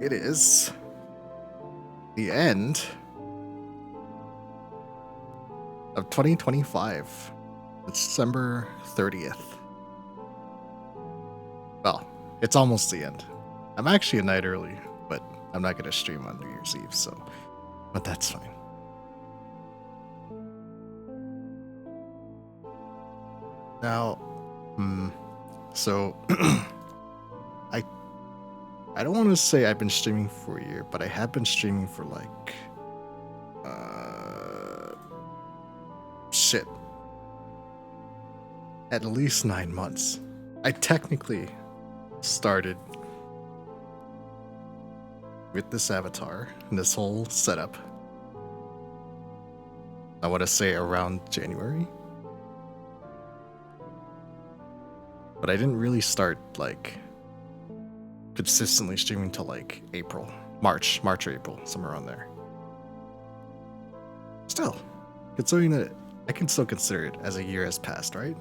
It is the end of 2025, December 30th. Well, it's almost the end. I'm actually a night early, but I'm not going to stream on New Year's Eve, but that's fine. Now, so I don't want to say I've been streaming for a year, but I have been streaming for like at least 9 months. I technically started with this avatar and this whole setup. I want to say around January. But I didn't really start like consistently streaming till like March or April, somewhere around there. Still, considering that I can still consider it as a year has passed, right?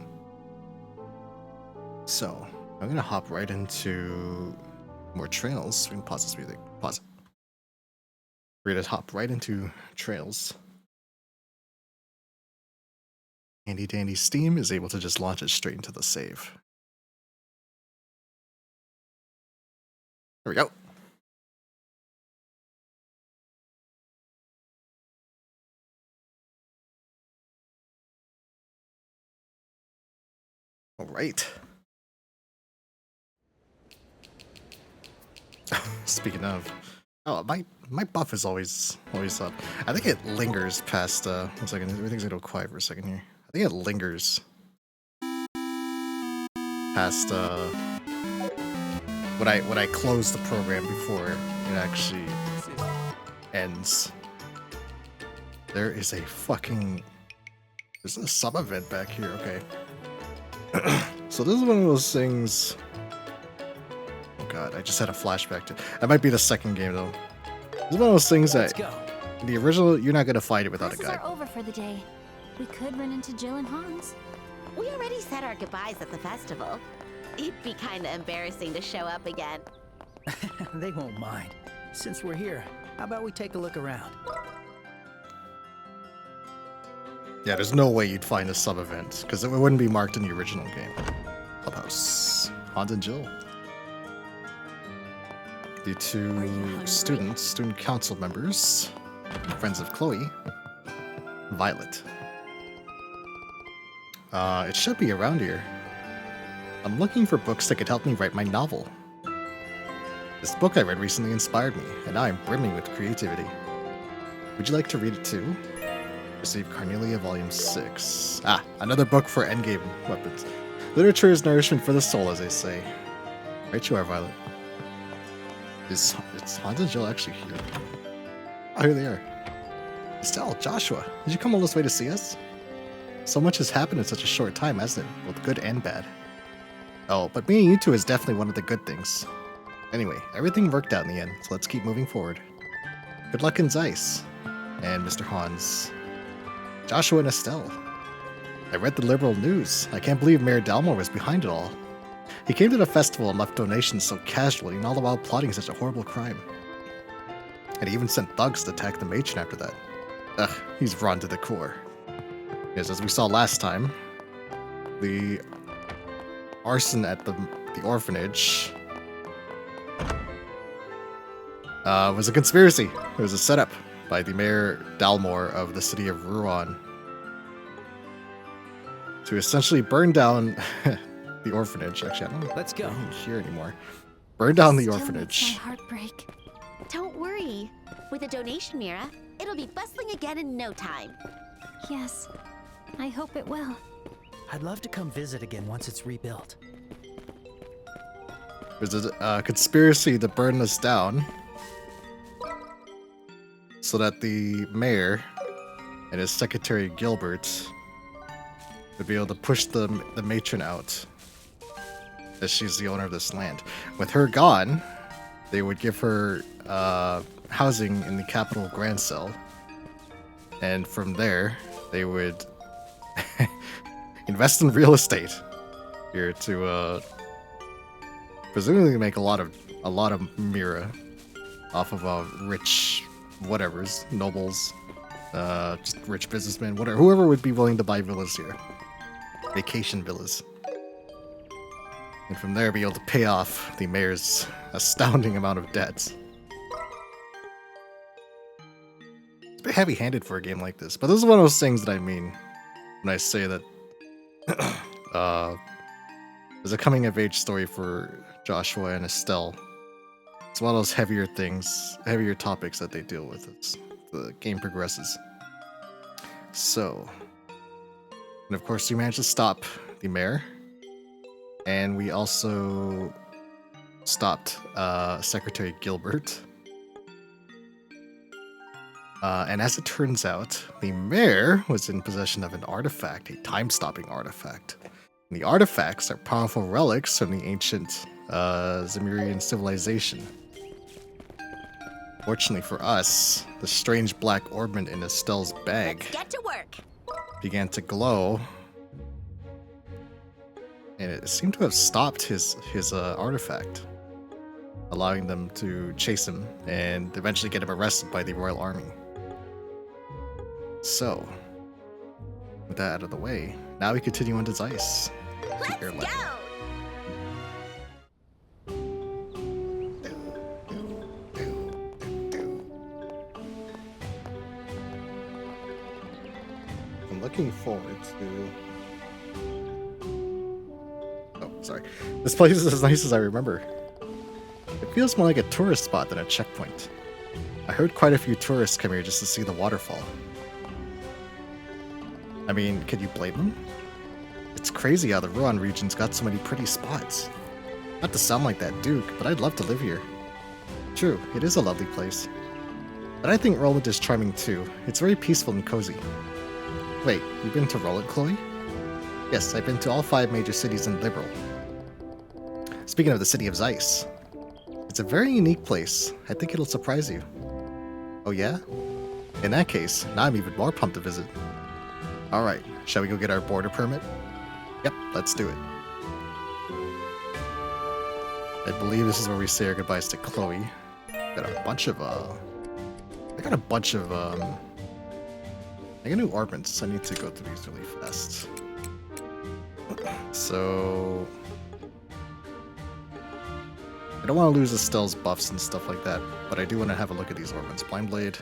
So, I'm gonna hop right into more trails. We can pause this music. Pause it. We're gonna hop right into trails. Handy dandy Steam is able to just launch it straight into the save. There we go. All right. Speaking of, my buff is always up. I think it lingers past. 1 second. Everything's gonna go quiet for a second here. I think it lingers past when I close the program before it actually ends. There is a fucking. There's a sub event back here. Okay. So this is one of those things. Oh god, I just had a flashback to. That might be the second game though. This is one of those things that in the original you're not gonna fight it without a guide. Classes are over for the day. We could run into Jill and Hans. We already said our goodbyes at the festival. It'd be kinda embarrassing to show up again. They won't mind. Since we're here, how about we take a look around? Yeah, there's no way you'd find a sub event because it wouldn't be marked in the original game. Clubhouse, Hans and Jill, the two student council members, friends of Chloe, Violet. It should be around here. I'm looking for books that could help me write my novel. This book I read recently inspired me, and now I'm brimming with creativity. Would you like to read it too? Receive Carnelia Volume 6. Ah, another book for endgame weapons. Literature is nourishment for the soul, as they say. Right you are, Violet. Is Hans and Jill actually here? Oh, here they are. Estelle, Joshua, did you come all this way to see us? So much has happened in such a short time, hasn't it? Both good and bad. Oh, but meeting you two is definitely one of the good things. Anyway, everything worked out in the end, so let's keep moving forward. Good luck in Zeiss. And Mr. Hans. Joshua and Estelle. I read the Liberal news. I can't believe Mayor Dalmore was behind it all. He came to the festival and left donations so casually and all the while plotting such a horrible crime. And he even sent thugs to attack the matron after that. Ugh, he's rotten to the core. Yes, as we saw last time, the arson at the orphanage was a conspiracy. It was a setup by the Mayor Dalmore of the city of Rouen to essentially burn down the orphanage. Actually, I don't know. Let's go. Here anymore. Burn down the Still orphanage. makes my heart break. Don't worry. With a donation, Mira, it'll be bustling again in no time. Yes, I hope it will. I'd love to come visit again once it's rebuilt. There's a conspiracy to burn this down so that the mayor and his secretary Gilbert would be able to push the matron out, as she's the owner of this land. With her gone, they would give her housing in the capital Grand Cell, and from there they would invest in real estate here to presumably make a lot of Mira. off of rich whatevers, nobles, just rich businessmen, whatever, whoever would be willing to buy villas here. Vacation villas. And from there be able to pay off the mayor's astounding amount of debts. It's a bit heavy-handed for a game like this, but this is one of those things that I mean when I say that there's a coming-of-age story for Joshua and Estelle. It's one of those heavier things, heavier topics that they deal with as the game progresses. So, and of course, we managed to stop the mayor, and we also stopped Secretary Gilbert. And as it turns out, the mayor was in possession of an artifact, a time-stopping artifact. And the artifacts are powerful relics from the ancient Zemurian civilization. Fortunately for us, the strange black ornament in Estelle's bag Get to work. began to glow, and it seemed to have stopped his artifact, allowing them to chase him and eventually get him arrested by the royal army. So, with that out of the way, now we continue on to Zeiss. Let's Airline. go. I'm looking forward to... Oh, sorry. This place is as nice as I remember. It feels more like a tourist spot than a checkpoint. I heard quite a few tourists come here just to see the waterfall. I mean, could you blame them? It's crazy how the Rohan region's got so many pretty spots. Not to sound like that Duke, but I'd love to live here. True, it is a lovely place. But I think Roland is charming too. It's very peaceful and cozy. Wait, you've been to Roland, Chloe? Yes, I've been to all 5 major cities in Liberal. Speaking of the city of Zeiss, it's a very unique place. I think it'll surprise you. Oh yeah? In that case, now I'm even more pumped to visit. Alright, shall we go get our border permit? Yep, let's do it. I believe this is where we say our goodbyes to Chloe. Got a bunch of, I got new ornaments. I need to go through these really fast. So... I don't want to lose Estelle's buffs and stuff like that, but I do want to have a look at these ornaments. Blind Blade.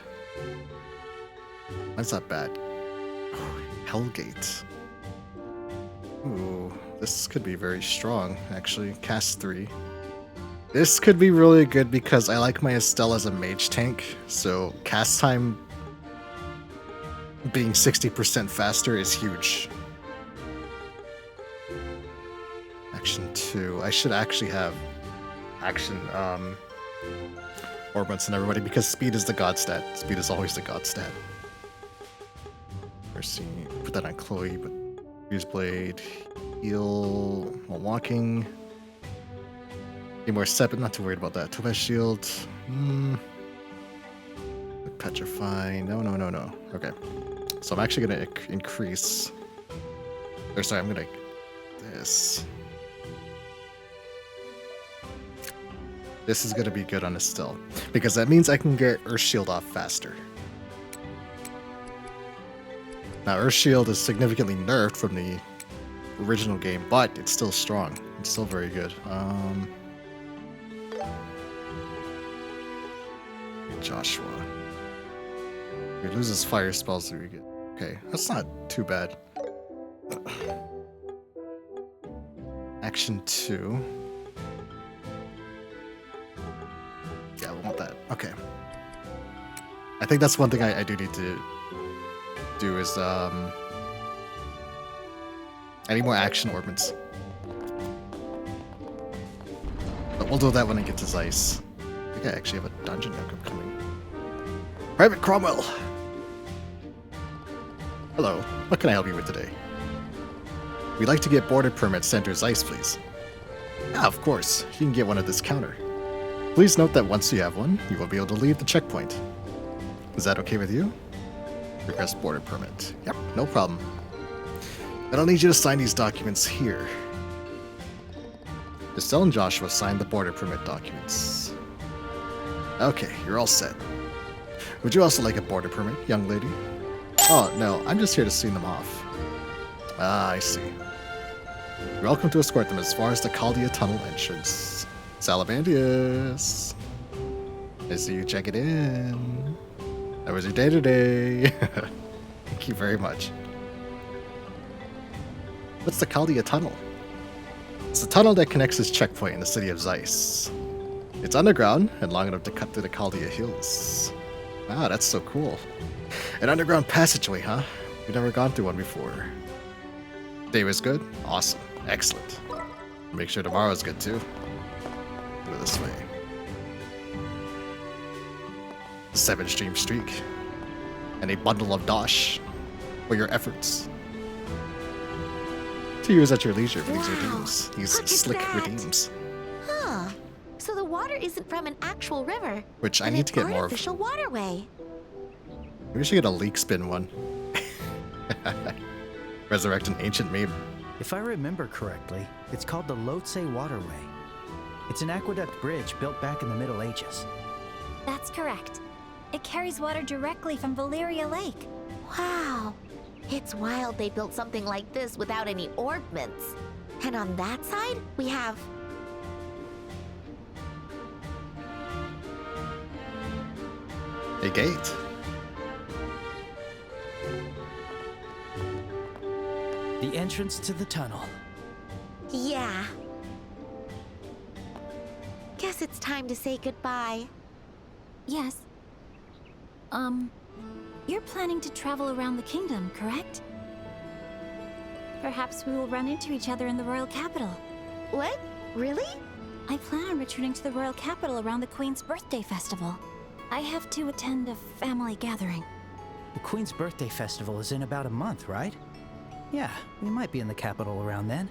That's not bad. Oh, Hellgate. Ooh, this could be very strong, actually. Cast 3. This could be really good because I like my Estelle as a mage tank, so cast time being 60% faster is huge. Action 2. I should actually have action ornaments and everybody because speed is the god stat. Speed is always the god stat. Mercy. Put that on Chloe, but Fuse Blade, heal while walking. Need more step, but not too worried about that. Topaz Shield. Petrify. No. Okay. So I'm actually gonna increase. Or sorry, I'm gonna this. This is gonna be good on Estelle because that means I can get Earth Shield off faster. Now Earth Shield is significantly nerfed from the original game, but it's still strong. It's still very good. Joshua. He loses fire spells that we get. Okay, that's not too bad. Action 2. Yeah, we want that. Okay. I think that's one thing I do need to do is I need more action ornaments. But we'll do that when I get to Zeiss. I think I actually have a dungeon nook coming. Private Cromwell! Hello, what can I help you with today? We'd like to get border permits sent to Zeiss, please. Yeah, of course. You can get one at this counter. Please note that once you have one, you will be able to leave the checkpoint. Is that okay with you? Request border permit. Yep, no problem. I don't need you to sign these documents here. Estelle and Joshua signed the border permit documents. Okay, you're all set. Would you also like a border permit, young lady? Oh, no, I'm just here to see them off. Ah, I see. You're welcome to escort them as far as the Chaldea Tunnel entrance. Salamandius! I see you check it in. How was your day today? Thank you very much. What's the Chaldea Tunnel? It's the tunnel that connects this checkpoint in the city of Zeiss. It's underground and long enough to cut through the Chaldea Hills. Wow, that's so cool. An underground passageway, huh? We've never gone through one before. Day was good? Awesome. Excellent. Make sure tomorrow's good too. Go this way. 7-stream streak. And a bundle of dosh for your efforts. To use at your leisure for these redeems. These Look at slick that. redeems. Huh. So the water isn't from an actual river. Which I but need to get an more of. artificial waterway. Maybe we should get a leak spin one. Resurrect an ancient meme. If I remember correctly, it's called the Lhotse Waterway. It's an aqueduct bridge built back in the Middle Ages. That's correct. It carries water directly from Valyria Lake. Wow. It's wild they built something like this without any orbments. And on that side, we have... A gate. The entrance to the tunnel. Yeah. Guess it's time to say goodbye. Yes. You're planning to travel around the kingdom, correct? Perhaps we will run into each other in the royal capital. What? Really? I plan on returning to the royal capital around the Queen's birthday festival. I have to attend a family gathering. The Queen's birthday festival is in about a month, right? Yeah, we might be in the capital around then.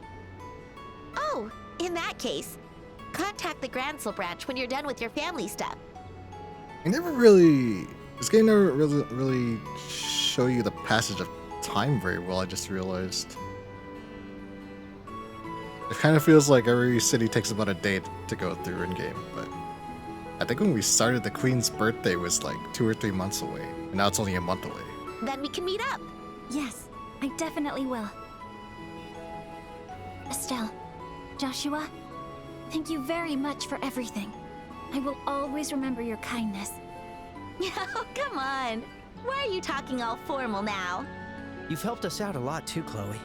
Oh, in that case, contact the Gransel branch when you're done with your family stuff. This game never really show you the passage of time very well, I just realized. It kind of feels like every city takes about a day to go through in game, but I think when we started, the Queen's birthday was like 2 or 3 months away, and now it's only a month away. Then we can meet up. Yes, I definitely will. Estelle, Joshua, thank you very much for everything. I will always remember your kindness. Oh, come on. Why are you talking all formal now? You've helped us out a lot too, Chloe.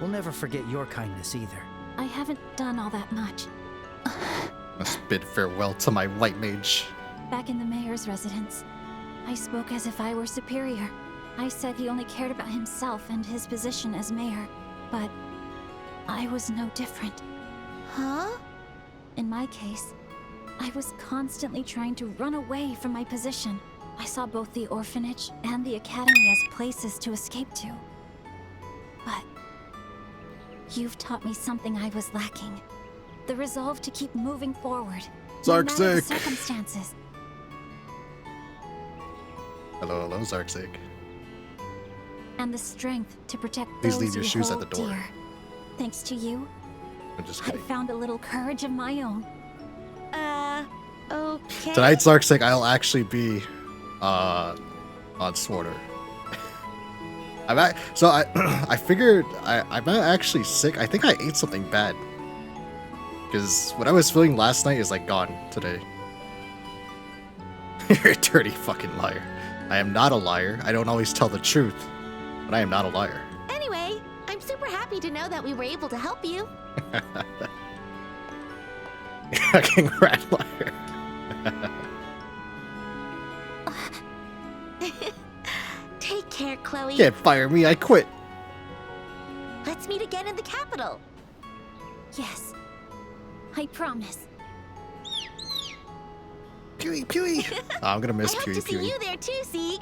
We'll never forget your kindness either. I haven't done all that much. Must bid farewell to my white mage. Back in the mayor's residence, I spoke as if I were superior. I said he only cared about himself and his position as mayor, but I was no different. Huh? In my case, I was constantly trying to run away from my position. I saw both the orphanage and the academy as places to escape to. But you've taught me something I was lacking. The resolve to keep moving forward, no matter the Zarkzak. circumstances. Hello, Zarkzak. And the strength to protect Please those leave your you shoes at hold the door. dear. Thanks to you, I'm just I kidding. found a little courage of my own. Okay. Tonight, Zarkzak, I'll actually be on Sworder. I figured I'm not actually sick. I think I ate something bad. Because what I was feeling last night is like gone today. You're a dirty fucking liar. I am not a liar. I don't always tell the truth. But I am not a liar. Anyway, I'm super happy to know that we were able to help you. Fucking rat liar. Take care, Chloe. Can't fire me, I quit. Let's meet again in the capital. Yes, I promise. Pewee, pewee. Oh, I'm gonna miss I hope Pewee, to see pewee. you there too, Sieg.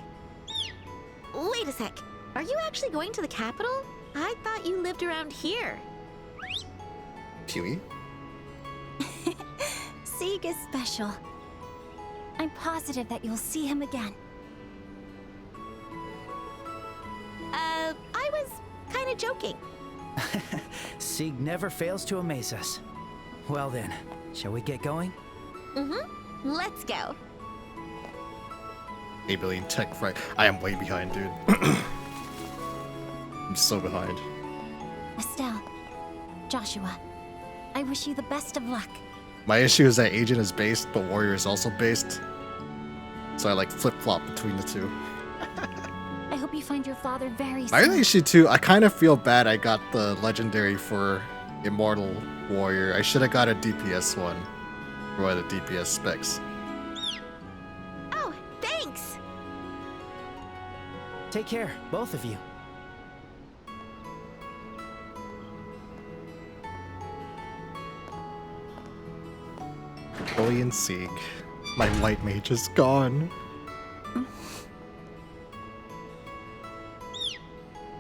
Wait a sec. Are you actually going to the capital? I thought you lived around here. Pewee? Sieg is special. I'm positive that you'll see him again. I was kind of joking. Sieg never fails to amaze us. Well then, shall we get going? Mm-hmm. Let's go. 8 billion tech right. I am way behind, dude. I'm so behind. Estelle, Joshua, I wish you the best of luck. My issue is that Agent is based, but Warrior is also based. So I like flip-flop between the two. I hope you find your father very My soon. other issue too, I kind of feel bad I got the legendary for Immortal Warrior. I should have got a DPS one. For one of the DPS specs. Oh, thanks! Take care, both of you. Chloe and Sieg. My white mage is gone.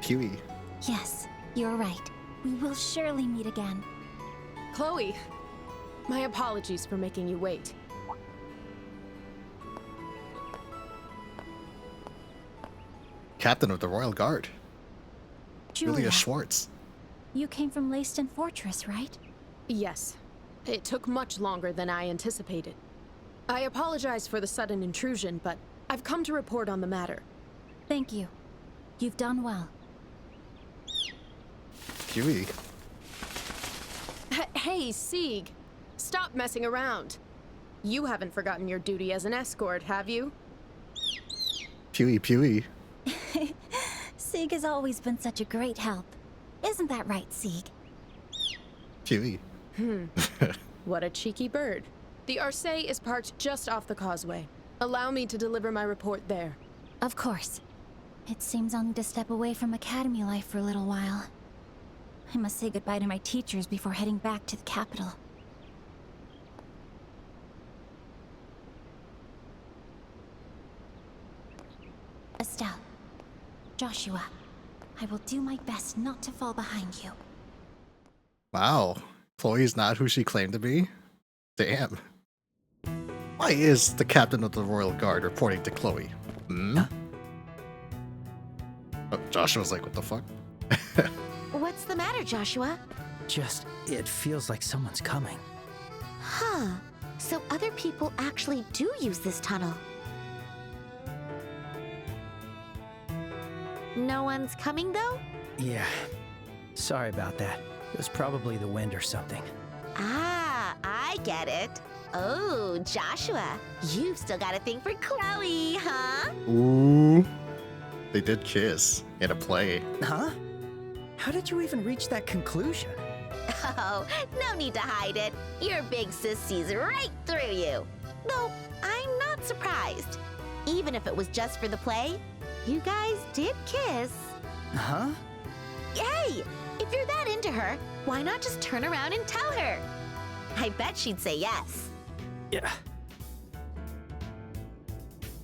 Huey. Yes, you're right. We will surely meet again. Chloe, my apologies for making you wait. Captain of the Royal Guard. Julia Schwartz. You came from Leyston Fortress, right? Yes, it took much longer than I anticipated. I apologize for the sudden intrusion, but I've come to report on the matter. Thank you. You've done well. Huey. Hey, Sieg, stop messing around. You haven't forgotten your duty as an escort, have you? Pewee. Sieg has always been such a great help. Isn't that right, Sieg? Pewee. What a cheeky bird. The Arce is parked just off the causeway. Allow me to deliver my report there. Of course. It seems I'll need to step away from academy life for a little while. I must say goodbye to my teachers before heading back to the capital. Estelle, Joshua, I will do my best not to fall behind you. Wow. Chloe's not who she claimed to be? Damn. Why is the captain of the Royal Guard reporting to Chloe? Hmm? Oh, Joshua's like, what the fuck? What's the matter, Joshua? It feels like someone's coming. Huh. So other people actually do use this tunnel. No one's coming, though? Yeah. Sorry about that. It was probably the wind or something. Ah, I get it. Oh, Joshua, you've still got a thing for Chloe, huh? Ooh. They did kiss in a play. Huh? How did you even reach that conclusion? Oh, no need to hide it. Your big sis sees right through you. Though, I'm not surprised. Even if it was just for the play, you guys did kiss. Huh? Hey, if you're that into her, why not just turn around and tell her? I bet she'd say yes. Yeah.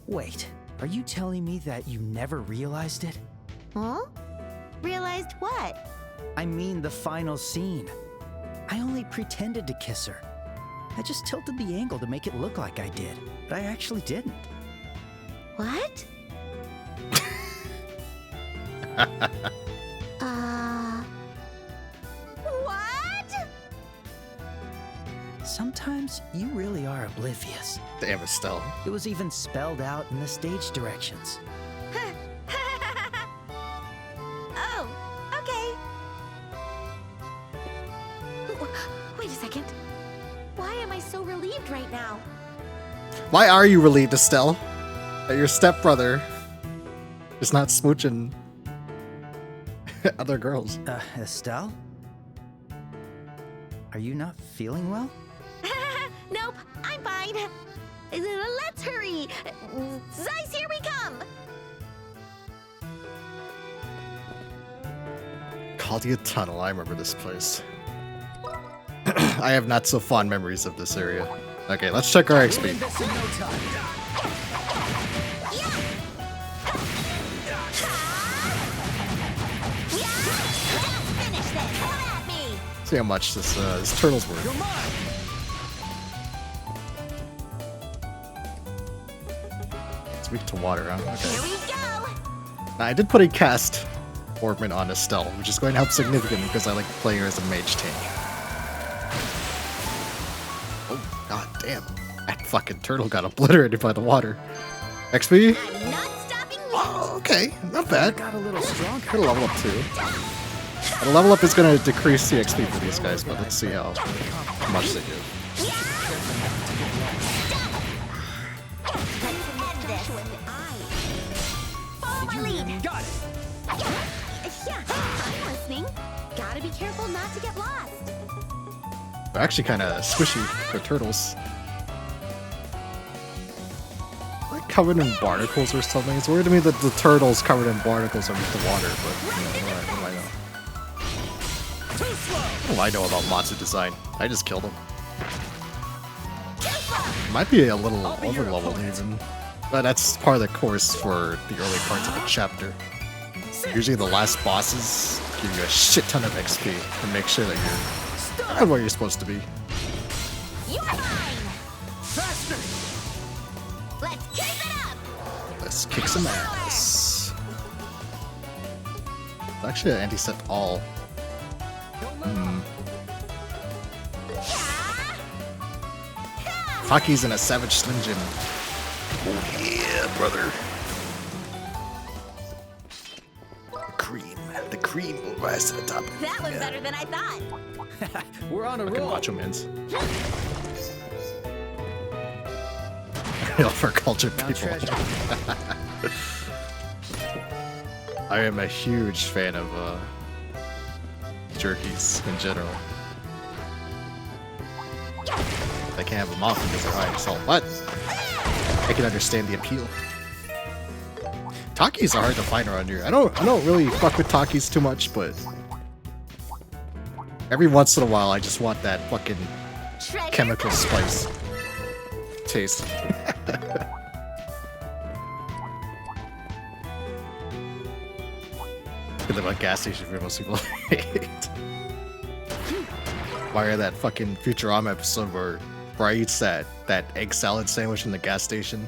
Wait, are you telling me that you never realized it? Huh? Realized what? I mean the final scene. I only pretended to kiss her. I just tilted the angle to make it look like I did, but I actually didn't. What? What? Sometimes you really are oblivious. Damn, Estelle. It was even spelled out in the stage directions. Oh, okay. Wait a second. Why am I so relieved right now? Why are you relieved, Estelle? That your stepbrother is not smooching other girls. Estelle? Are you not feeling well? Nope, I'm fine. Let's hurry. Zeiss, here we come. Caldia Tunnel, I remember this place. I have not so fond memories of this area. Okay, let's check our XP. Finish this. Come at me. See how much this turtle's worth. It's weak to water, huh? Here Okay. we go. Now, I did put a cast ornament on Estelle, which is going to help significantly because I like playing her as a mage tank. Oh, god damn. That fucking turtle got obliterated by the water. XP? I'm not stopping you. Oh, okay, not bad. Got a little stronger. Gotta level up too. The level up is gonna decrease the XP for these guys, but let's see how much they do. Let's end this with follow my lead. Got it. Yeah, I'm listening. Gotta be careful not to get lost. They're actually kind of squishy. They're turtles. Like covered in barnacles or something. It's weird to me that the turtles covered in barnacles underneath the water, but you know, what do I know? What do I know about Matsu design? I just killed him. Might be a little over-leveled even. But that's part of the course for the early parts of the chapter. Usually the last bosses give you a shit ton of XP to make sure that you're not where you're supposed to be. You're mine. Faster. Let's keep it up. Let's kick some ass. It's actually an anti-set all. Taki's in a Savage Slim Jim. Oh yeah, brother. The cream will rise to the top. That was better than I thought. We're on a Fucking roll. Macho Mans. For cultured Now people. treasure. I am a huge fan of jerkies in general. I can't have them off because they're high in salt, but I can understand the appeal. Takis are hard to find around here. I don't really fuck with Takis too much, but every once in a while I just want that fucking Treasure chemical spice taste. Good about gas station for most people hate. Why that fucking Futurama episode where Bry eats that egg salad sandwich in the gas station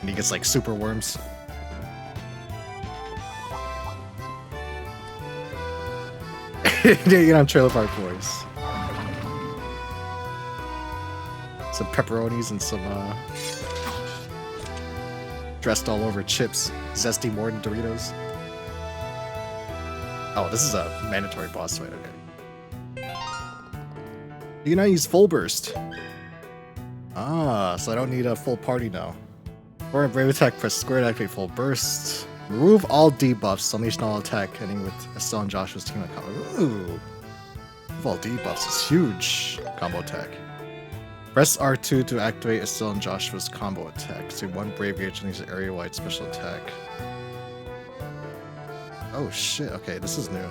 and he gets like super worms? You know, I'm Trailer Park Boys. Some pepperonis and some dressed all over chips, zesty more than Doritos. Oh, this is a mandatory boss fight, okay. You can now use full burst. Ah, so I don't need a full party now. Or a brave attack, press square to activate full burst. Remove all debuffs, unleash an all attack, ending with Estelle and Joshua's team of combo. Ooh. Remove all debuffs is huge. Combo attack. Press R2 to activate Estelle and Joshua's combo attack. So one brave gauge unleashes an area-wide special attack. Oh shit, okay, this is new.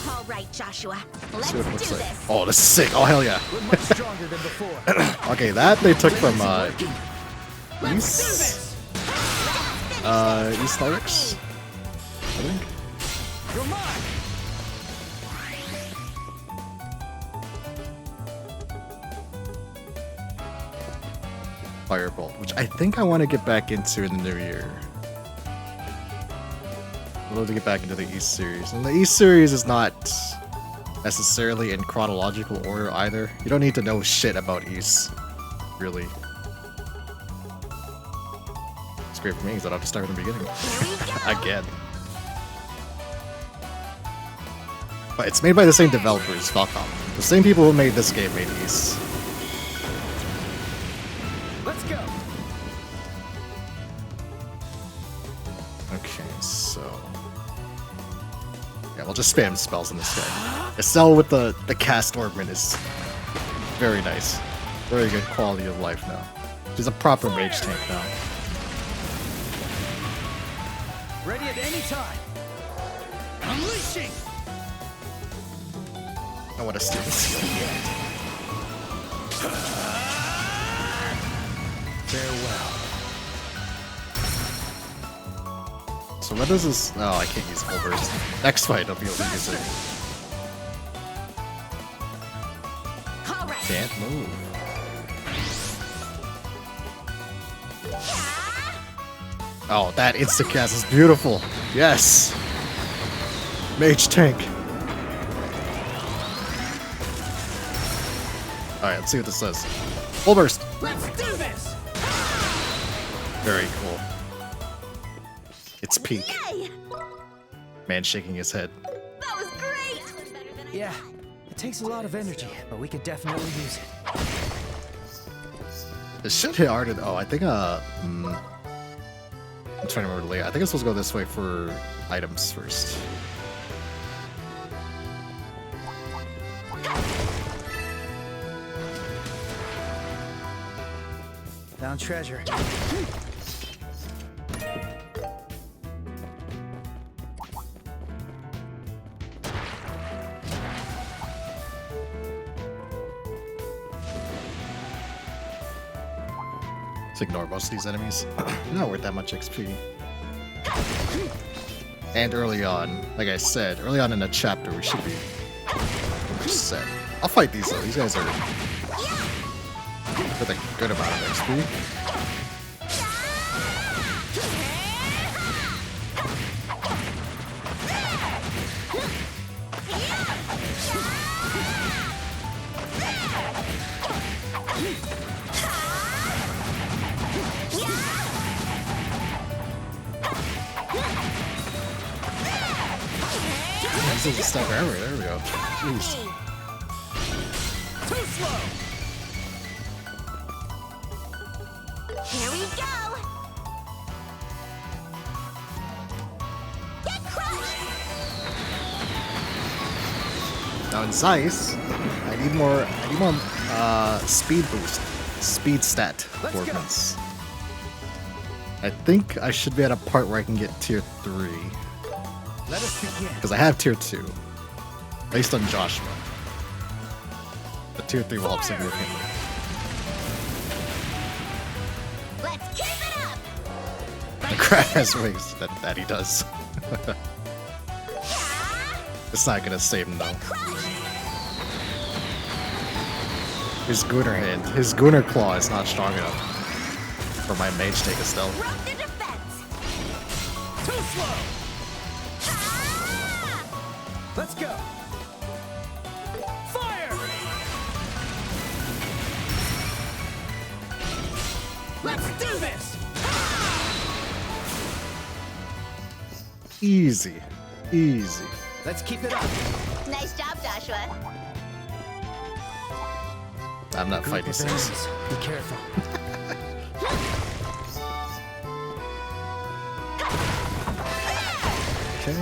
All right, Joshua. Let's Let's see what it do looks like. this. Oh, this is sick. Oh, hell yeah. We're much stronger than before. Okay, that they took from Let's do this. East Lyrics, I think. You're mine. Firebolt, which I think I want to get back into in the new year. I'd love to get back into the East series. And the East series is not necessarily in chronological order either. You don't need to know shit about East, really. It's great for me because I don't have to start from the beginning. Again. But it's made by the same developers, Falcom. The same people who made this game made East. Let's go. Okay, so... yeah, we'll just spam spells in this guy. Estelle with the cast ornament is very nice. Very good quality of life now. She's a proper mage tank now. Ready at any time. Unleashing. I want to steal this. Farewell. So what does this... oh, I can't use full burst. Next fight I'll be able to use it. All right. Can't move. Oh, that insta-cast is beautiful. Yes! Mage tank. Alright, let's see what this says. Full burst. Let's do this. Very cool. its peak. Yay! Man shaking his head. That was great! Yeah, it takes a lot of energy, but we could definitely use it. It should hit hard. Oh, I think, I'm trying to remember the layout. I think I'm supposed to go this way for items first. Found treasure. Let's ignore most of these enemies. Not worth that much XP. And early on, like I said, early on in the chapter, we should be set. I'll fight these though. These guys are with a good amount of XP. This is a step forever. There we go. Jeez. Too slow! Here we go! Get crushed! Now in Zeiss, I need more speed boost, speed stat Let's go. improvements. I think I should be at a part where I can get tier 3. Let us begin. Because I have tier 2, based on Joshua. But tier 3 will help significantly. Let's keep it up! The crab has wings, that he does. It's not gonna save him though. His Gunner hand, his Gunner claw is not strong enough for my mage take a stealth. Rope to defense! Too slow! Let's go! Fire! Let's do this! Easy, easy. Let's keep it up. Nice job, Joshua. I'm not Group fighting of six. enemies. Be careful. Okay.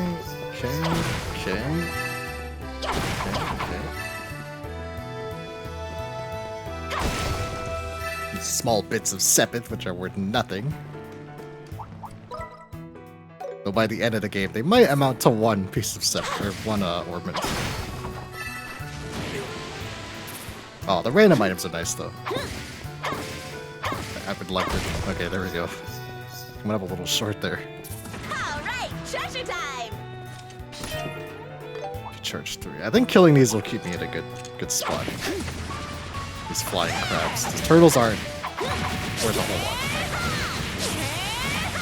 These small bits of sepith, which are worth nothing. Though by the end of the game, they might amount to one piece of sepith, or one ornament. Oh, the random items are nice though. I would like it. Okay, there we go. Coming up a little short there. All right, treasure time! Charge 3. I think killing these will keep me at a good spot. These flying crabs. These turtles aren't worth a whole lot.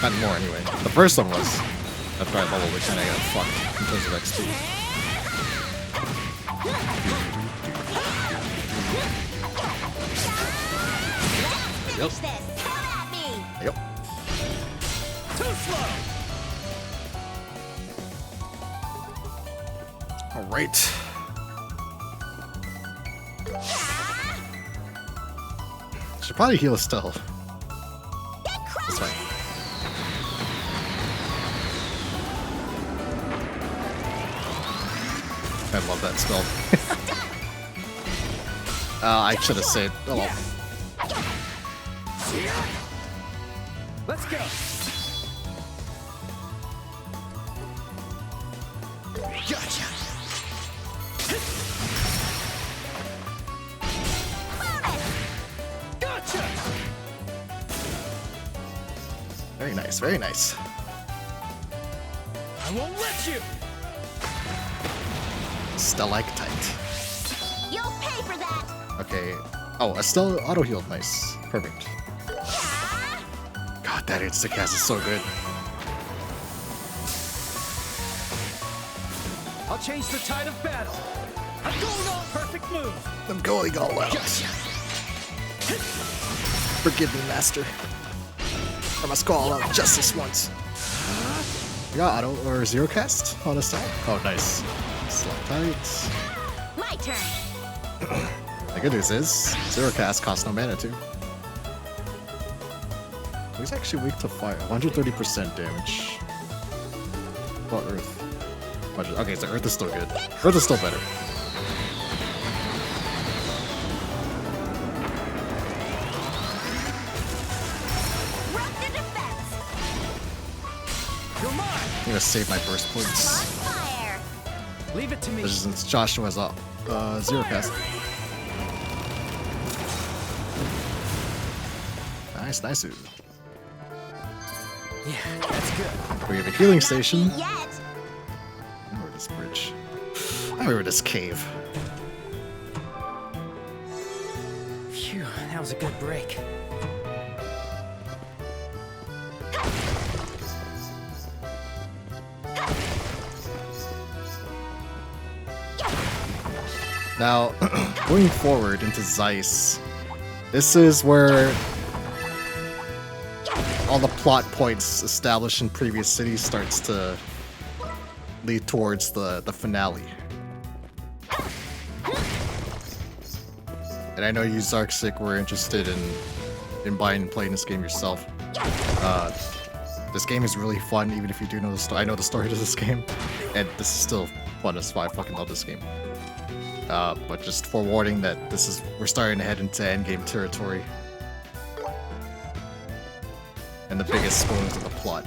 Not anymore anyway. The first one was. After I leveled, we kinda got fucked in terms of XP. Yep. Finish this! Come at me! Yep. Too slow! Alright. Should probably heal still. Get That's crushed! fine. I love that spell. I should have saved. Oh well. Let's go! Gotcha! Gotcha! Very nice, very nice. I won't let you! Stalactite. You'll pay for that! Okay. Oh, Estelle auto healed. Nice. Perfect. God, that insta-cast is so good. I'll change the tide of battle. I'm going all perfect move. I'm going all out. Forgive me, Master. I must go all out just this once. We got auto or zero cast on the side. Oh, nice. Select tight. My turn. The good news is, zero cast costs no mana too. He's actually weak to fire. 130% damage. Well, Earth. Okay, so Earth is still good. Earth is still better. Rock the defense. You're mine. I'm gonna save my burst On points. fire. Leave it to me. Since Joshua has zero cast. Nice, nice. Yeah, that's good. We have a healing station. Not yet. I remember this bridge. I remember this cave. Phew, that was a good break. Now, going forward into Zeiss, this is where all the plot points established in previous cities starts to lead towards the finale. And I know you, Zarksic, were interested in buying and playing this game yourself. This game is really fun, even if you do know the story. I know the story to this game, and this is still fun as fuck. I fucking love this game. But just forewarning that we're starting to head into endgame territory. And the biggest spoilers of the plot.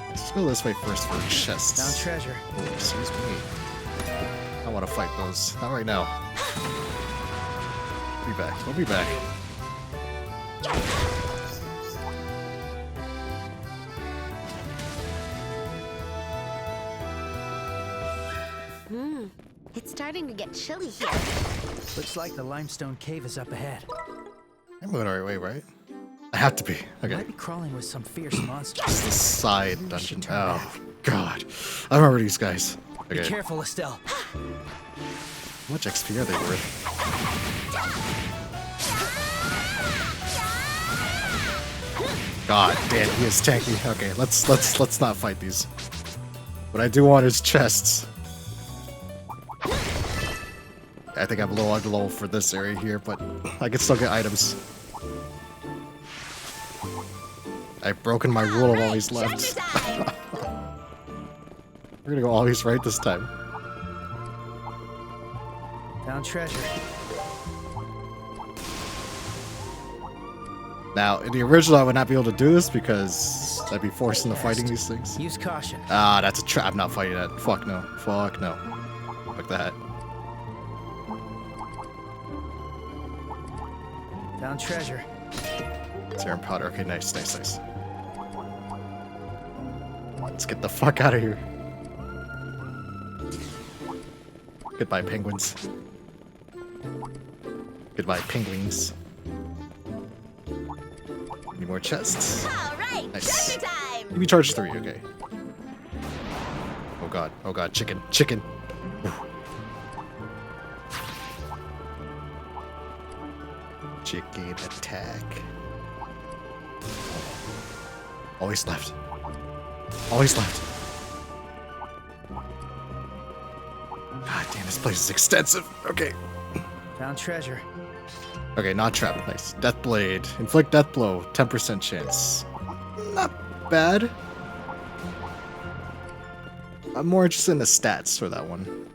Let's go this way first for chests. Found treasure. Oh, excuse me. I want to fight those. Not right now. Be back. We'll be back. It's starting to get chilly here. Looks like the limestone cave is up ahead. I'm going the right way, right? I have to be. Okay. Might be crawling with some fierce monsters. It's the side Maybe we dungeon. should turn Oh, back. God. I remember these guys. Be Okay. careful, Estelle. How much XP are they worth? God damn, he is tanky. Okay, let's not fight these. What I do want is chests. I think I'm a little underlevel for this area here, but I can still get items. I've broken my rule of always left. Treasure time. We're gonna go always right this time. Found treasure. Now, in the original, I would not be able to do this because I'd be forced into fighting these things. Use caution. Ah, that's a trap. I'm not fighting that. Fuck no. Fuck no. Fuck that. Found treasure. Serum powder. Okay, nice, nice, nice. Let's get the fuck out of here. Goodbye, penguins. Goodbye, penguins. Any more chests? All right, Nice. treasure time. Give me charge 3, okay. Oh god, chicken, chicken. Ooh. Chicken attack. Always left. Always left. God damn, this place is extensive. Okay. Found treasure. Okay, not trap. Nice. Death Blade. Inflict death blow. 10% chance. Not bad. I'm more interested in the stats for that one.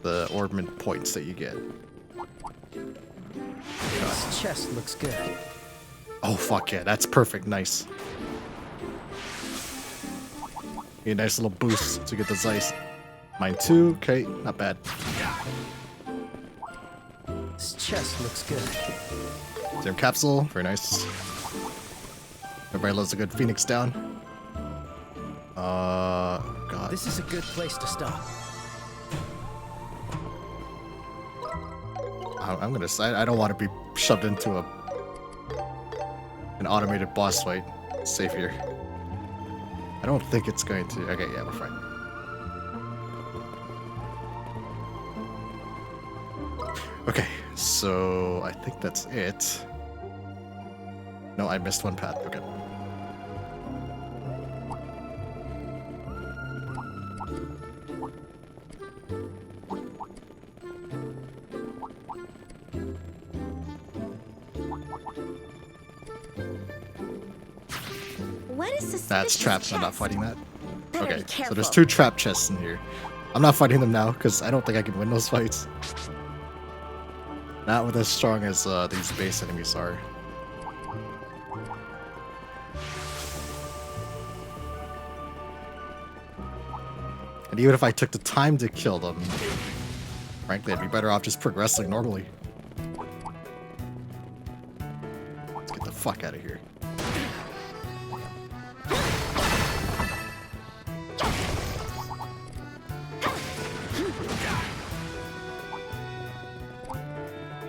The ornament points that you get. This chest looks good. Oh, fuck yeah. That's perfect. Nice. Get a nice little boost to get the Zeiss. Mine too. Okay, not bad. This chest looks good. Serum capsule. Very nice. Everybody loves a good Phoenix down. God. This is a good place to stop. I'm gonna say I don't want to be shoved into an automated boss fight. It's safe here. I don't think it's going to. Okay, yeah, we're fine. Okay, so I think that's it. No, I missed one path. Okay. is suspicious. That's traps. I'm not chest. fighting that. Better Okay, be so careful. there's 2 trap chests in here. I'm not fighting them now because I don't think I can win those fights. Not with as strong as these base enemies are. And even if I took the time to kill them, frankly, I'd be better off just progressing normally. Let's get the fuck out of here.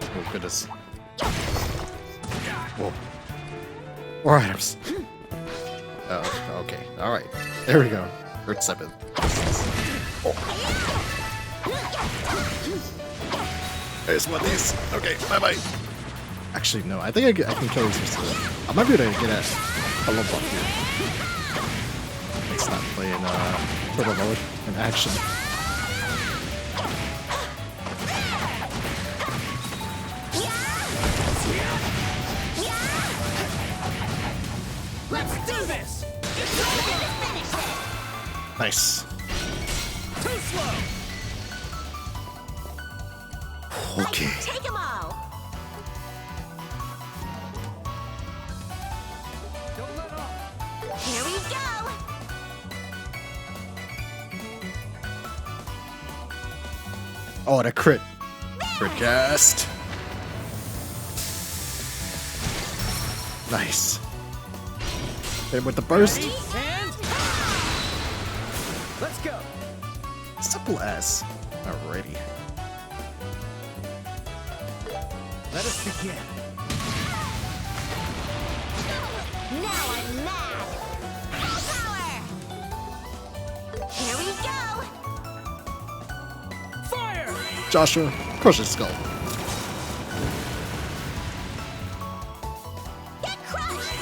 Oh, goodness. Whoa. More items. Oh, okay. Alright. There we go. Earth 7. There's one of these. Okay, bye-bye. Actually, no. I think I can kill these for still. I might be able to get a level up here. Let's not play in turbo mode in action. Let's do this! Nice. Too slow! Okay. Take them all. Don't let off! Here we go. Oh, and a crit. Crit cast. Nice. Hit him with the burst. And... Let's go! Simple as. Alrighty. Let us begin. Now I'm mad. Power. Here we go. Fire! Joshua, crush his skull. Get crushed.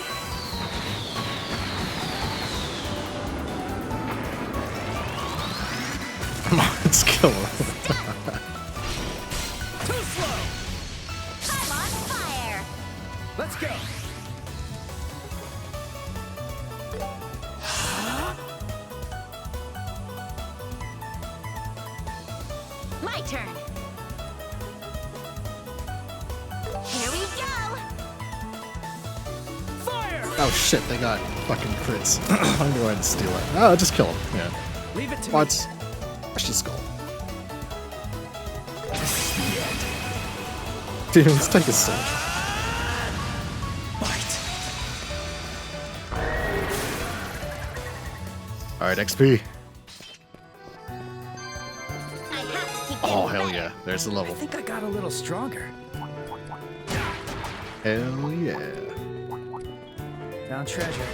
Come on, let's kill him. Too slow! I'm on fire. Let's go! My turn. Here we go. Fire! Oh shit, they got fucking crits. I'm gonna go ahead and steal it. Oh, just kill him. Yeah. Leave it to What? Crush his skull. Dude, let's take his soul. me. Bite. Alright, XP. I have to keep Oh, getting hell better. yeah. There's the I level. think I got a little stronger. Hell yeah. Found treasure.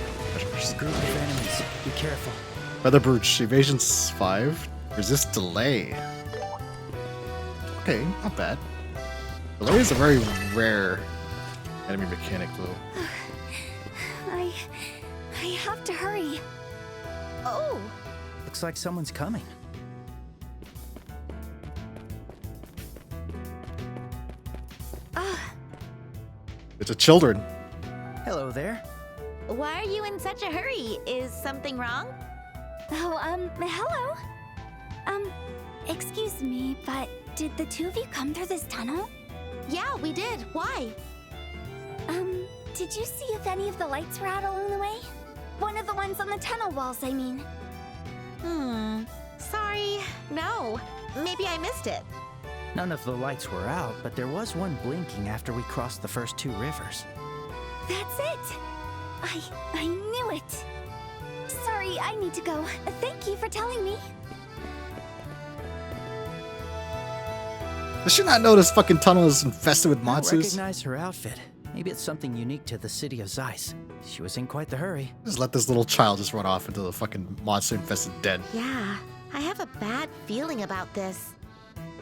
Just a group of enemies. Be careful. Feather Brooch, Evasion's 5. Resist delay. Okay, not bad. Delay is a very rare enemy mechanic, though. I have to hurry. Oh, Looks like someone's coming. It's a children. Hello there. why are you in such a hurry? Is something wrong? Oh, hello? Excuse me, but did the 2 of you come through this tunnel? Yeah, we did. Why? Did you see if any of the lights were out along the way? One of the ones on the tunnel walls, I mean. Sorry. No. Maybe I missed it. None of the lights were out, but there was one blinking after we crossed the first 2 rivers. That's it! I knew it! Sorry, I need to go. Thank you for telling me. Does she not know this fucking tunnel is infested with I don't monsters? recognize her outfit. Maybe it's something unique to the city of Zeiss. She was in quite the hurry. Just let this little child just run off into the fucking monster-infested den. Yeah, I have a bad feeling about this.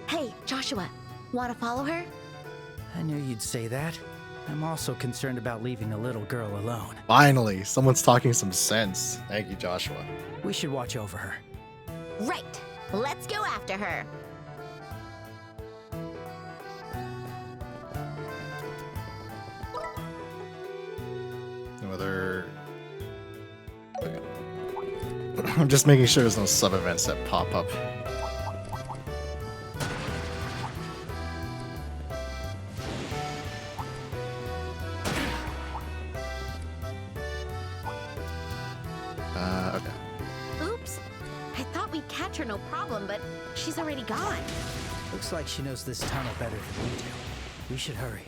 Hey, Joshua, want to follow her? I knew you'd say that. I'm also concerned about leaving the little girl alone. Finally, someone's talking some sense. Thank you, Joshua. We should watch over her. Right. Let's go after her. No other I'm just making sure there's no sub-events that pop up. Okay. Oops. I thought we'd catch her no problem, but she's already gone. Looks like she knows this tunnel better than we do. We should hurry.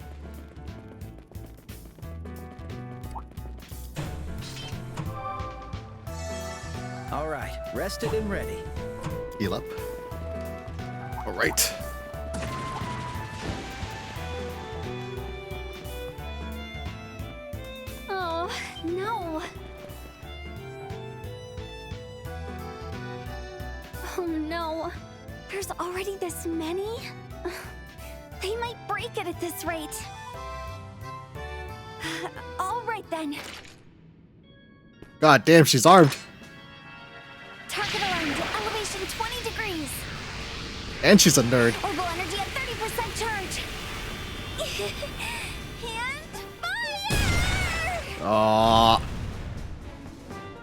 All right, rested and ready. Heal up. Alright. Oh, no. Oh no. There's already this many? They might break it at this rate. All right then. God damn, she's armed. Target aligned to elevation 20 degrees. And she's a nerd. Orbital energy at 30% charge. And fire! Aw.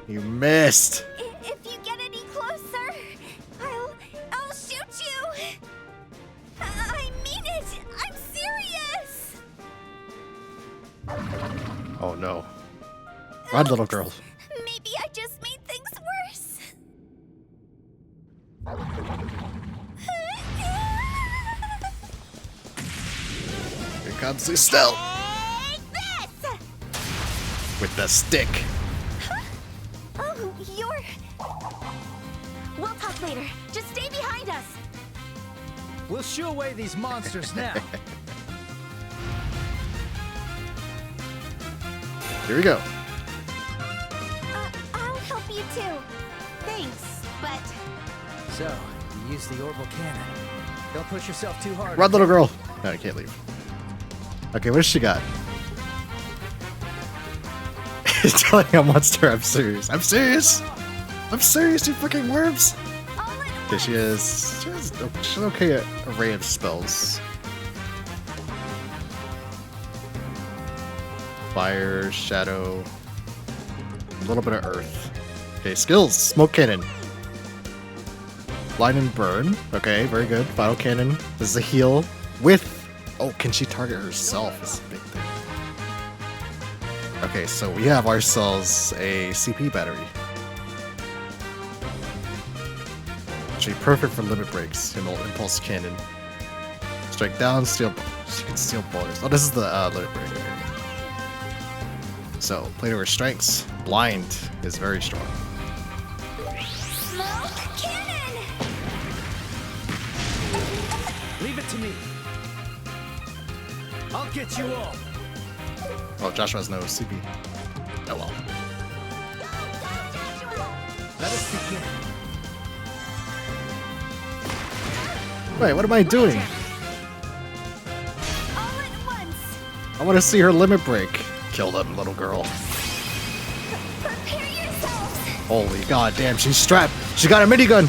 You missed. If you get any closer, I'll shoot you. I mean it. I'm serious. Oh no. Run, little girl. Maybe I just made things worse. Here comes Estelle Take this! with the stick. Oh, you're... We'll talk later. Just stay behind us. We'll shoo away these monsters now. Here we go. I'll help you too. Thanks, but So, you use the orbital cannon. Don't push yourself too hard. Run, little girl. No, I can't leave. Okay, what does she got? He's telling a monster I'm serious. I'm serious. I'm serious, you fucking worms. All at Okay, once. she's an okay array of spells. Fire, shadow, a little bit of earth. Okay, skills. Smoke cannon. Blind and burn. Okay, very good. Final cannon. This is a heal with... Oh, can she target herself? Is a big thing. Okay, so we have ourselves a CP battery. Actually, perfect for limit breaks. You know, impulse cannon. Strike down, steal. She can steal bonus. Oh, this is the limit break. Okay. So, play to her strengths. Blind is very strong. Smoke cannon. Leave it to me. I'll get you all. Oh, Joshua has no CP. Oh well. Let us begin. Wait, what am I doing? All at once. I want to see her limit break. Kill them, little girl. Prepare yourselves. Holy god damn, she's strapped. She got a minigun.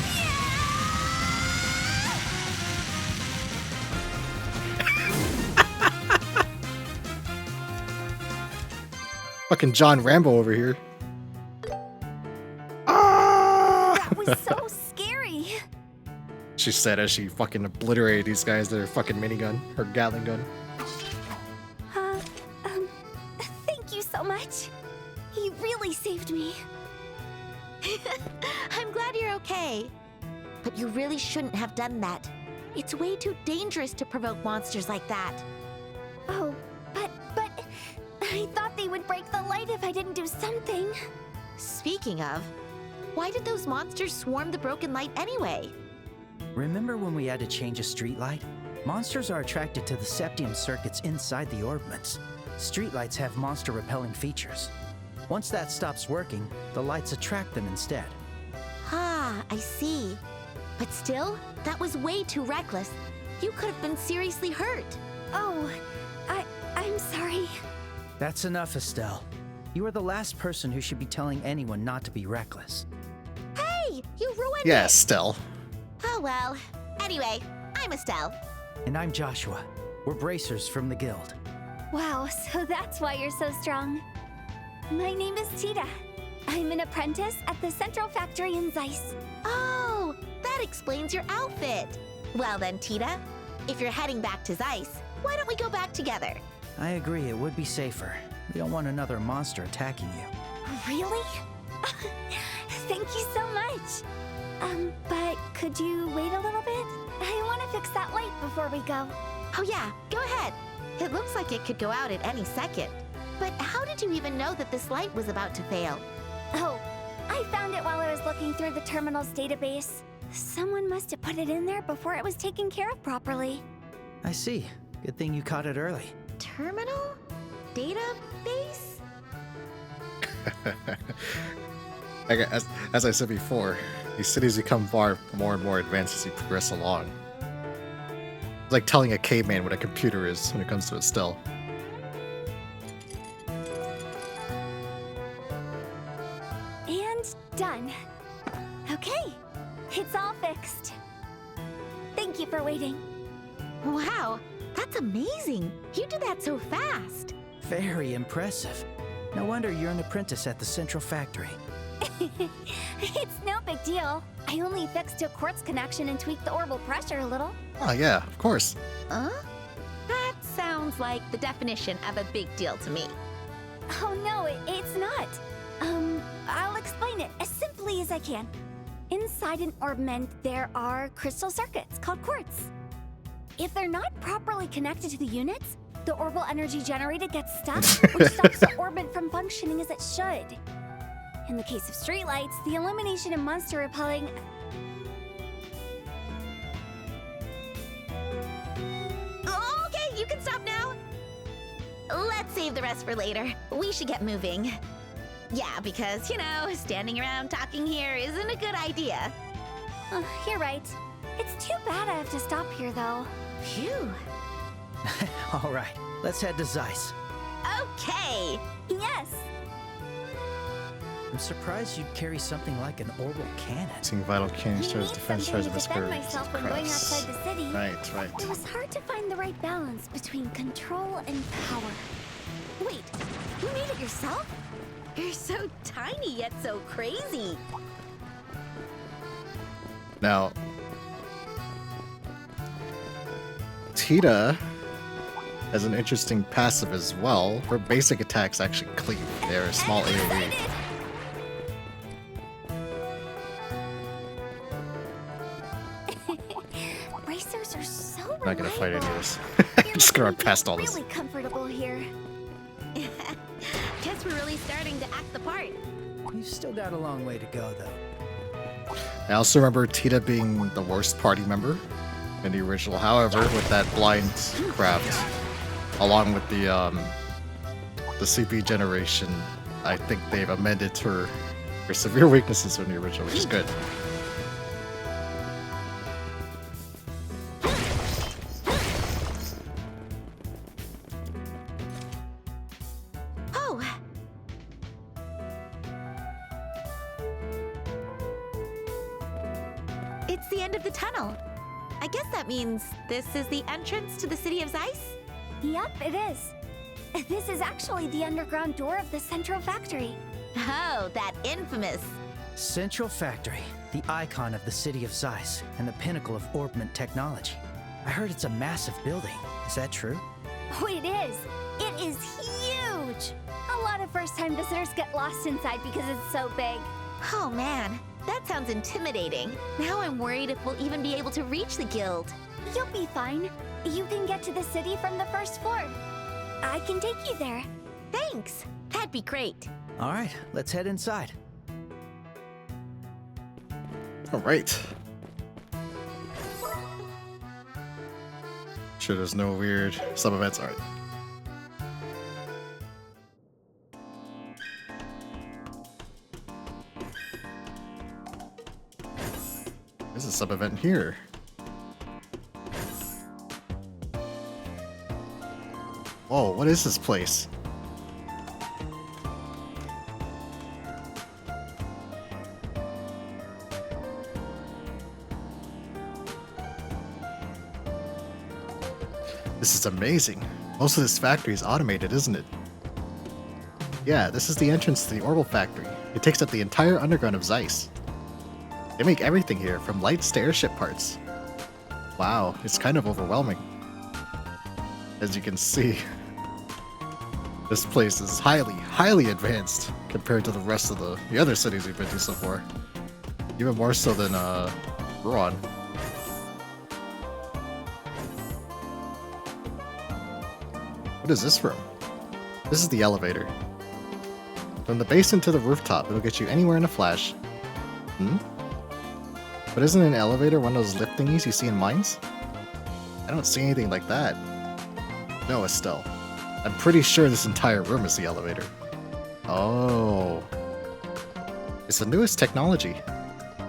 Fucking John Rambo over here. Ah! That was so scary. She said as she fucking obliterated these guys with her fucking minigun, her Gatling gun. Thank you so much. You really saved me. I'm glad you're okay. But you really shouldn't have done that. It's way too dangerous to provoke monsters like that. Oh, but I thought they would break the light if I didn't do something. Speaking of, why did those monsters swarm the broken light anyway? Remember when we had to change a streetlight? Monsters are attracted to the septium circuits inside the orbments. Streetlights have monster-repelling features. Once that stops working, the lights attract them instead. Ah, I see. But still, that was way too reckless. You could have been seriously hurt. Oh, I'm sorry. That's enough, Estelle. You are the last person who should be telling anyone not to be reckless. Hey, you ruined Yeah, it. Estelle. Oh well. Anyway, I'm Estelle. And I'm Joshua. We're bracers from the guild. Wow, so that's why you're so strong. My name is Tita. I'm an apprentice at the Central Factory in Zeiss. Oh, that explains your outfit. Well then, Tita, if you're heading back to Zeiss, why don't we go back together? I agree, it would be safer. We don't want another monster attacking you. Really? Thank you so much. But could you wait a little bit? I want to fix that light before we go. Oh yeah, go ahead. It looks like it could go out at any second. But how did you even know that this light was about to fail? Oh, I found it while I was looking through the terminal's database. Someone must have put it in there before it was taken care of properly. I see. Good thing you caught it early. Terminal? Database? As I said before, these cities become far more and more advanced as you progress along. It's like telling a caveman what a computer is when it comes to it still. And done. Okay, it's all fixed. Thank you for waiting. Wow, that's amazing. You did that so fast. Very impressive. No wonder you're an apprentice at the Central Factory. It's no big deal. I only fixed a quartz connection and tweaked the orbital pressure a little. Oh yeah, of course. Huh? That sounds like the definition of a big deal to me. Oh no, it's not. I'll explain it as simply as I can. Inside an orbment, there are crystal circuits called quartz. If they're not properly connected to the units, the orbital energy generated gets stuck, which stops the orbit from functioning as it should. In the case of streetlights, the illumination and monster repelling... Okay, you can stop now. Let's save the rest for later. We should get moving. Yeah, because, you know, standing around talking here isn't a good idea. You're right. It's too bad I have to stop here, though. Phew. All right, let's head to Zeiss. Okay. Yes! I'm surprised you'd carry something like an orbital cannon. Seeing vital cannon You stars need defense something stars to of defend discourage myself when going outside the city. Right. It was hard to find the right balance between control and power. Wait, you made it yourself? You're so tiny yet so crazy. Now, Tita has an interesting passive as well. Her basic attacks actually cleave. They're a small AoE. Racers are so I'm not gonna fight any of reliable. this. Just gonna run past all this. Really comfortable here. Guess we're really starting to act the part. You've still got a long way to go, though. I also remember Tita being the worst party member in the original. However, with that blind craft, along with the CP generation, I think they've amended her severe weaknesses from the original, which is good. Oh. It's the end of the tunnel. I guess that means this is the entrance to the city of Zeiss? Yep, it is. This is actually the underground door of the Central Factory. Oh, that infamous. Central Factory, the icon of the city of Zeiss and the pinnacle of orbment technology. I heard it's a massive building. Is that true? Oh, it is. It is huge. A lot of first-time visitors get lost inside because it's so big. Oh man, that sounds intimidating. Now I'm worried if we'll even be able to reach the guild. You'll be fine. You can get to the city from the first floor. I can take you there. Thanks. That'd be great. All right, let's head inside. All right. Sure, there's no weird sub-events. All right. There's a sub-event here. Whoa, what is this place? This is amazing. Most of this factory is automated, isn't it? Yeah, this is the entrance to the orbital factory. It takes up the entire underground of Zeiss. They make everything here, from lights to airship parts. Wow, it's kind of overwhelming. As you can see, this place is highly advanced compared to the rest of the other cities we've been to so far. Even more so than, Ruan. What is this room? This is the elevator. From the basement to the rooftop, it'll get you anywhere in a flash. But isn't an elevator one of those lift thingies you see in mines? I don't see anything like that. No, Estelle. I'm pretty sure this entire room is the elevator. Oh. It's the newest technology.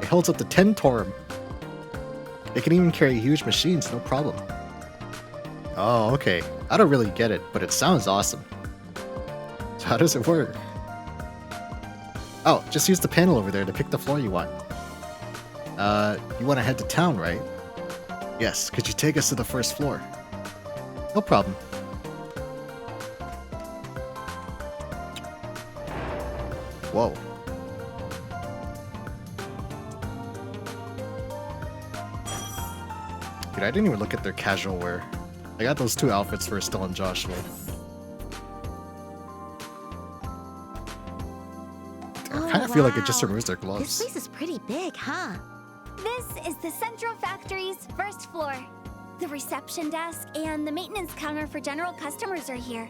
It holds up to 10 Torum. It can even carry huge machines, no problem. Oh, okay. I don't really get it, but it sounds awesome. So how does it work? Oh, just use the panel over there to pick the floor you want. You want to head to town, right? Yes, could you take us to the first floor? No problem. Whoa. Dude, I didn't even look at their casual wear. I got those 2 outfits for Estelle and Joshua. I kind of feel like it just removes their This gloves. place is pretty big, huh? This is the Central Factory's first floor. The reception desk and the maintenance counter for general customers are here.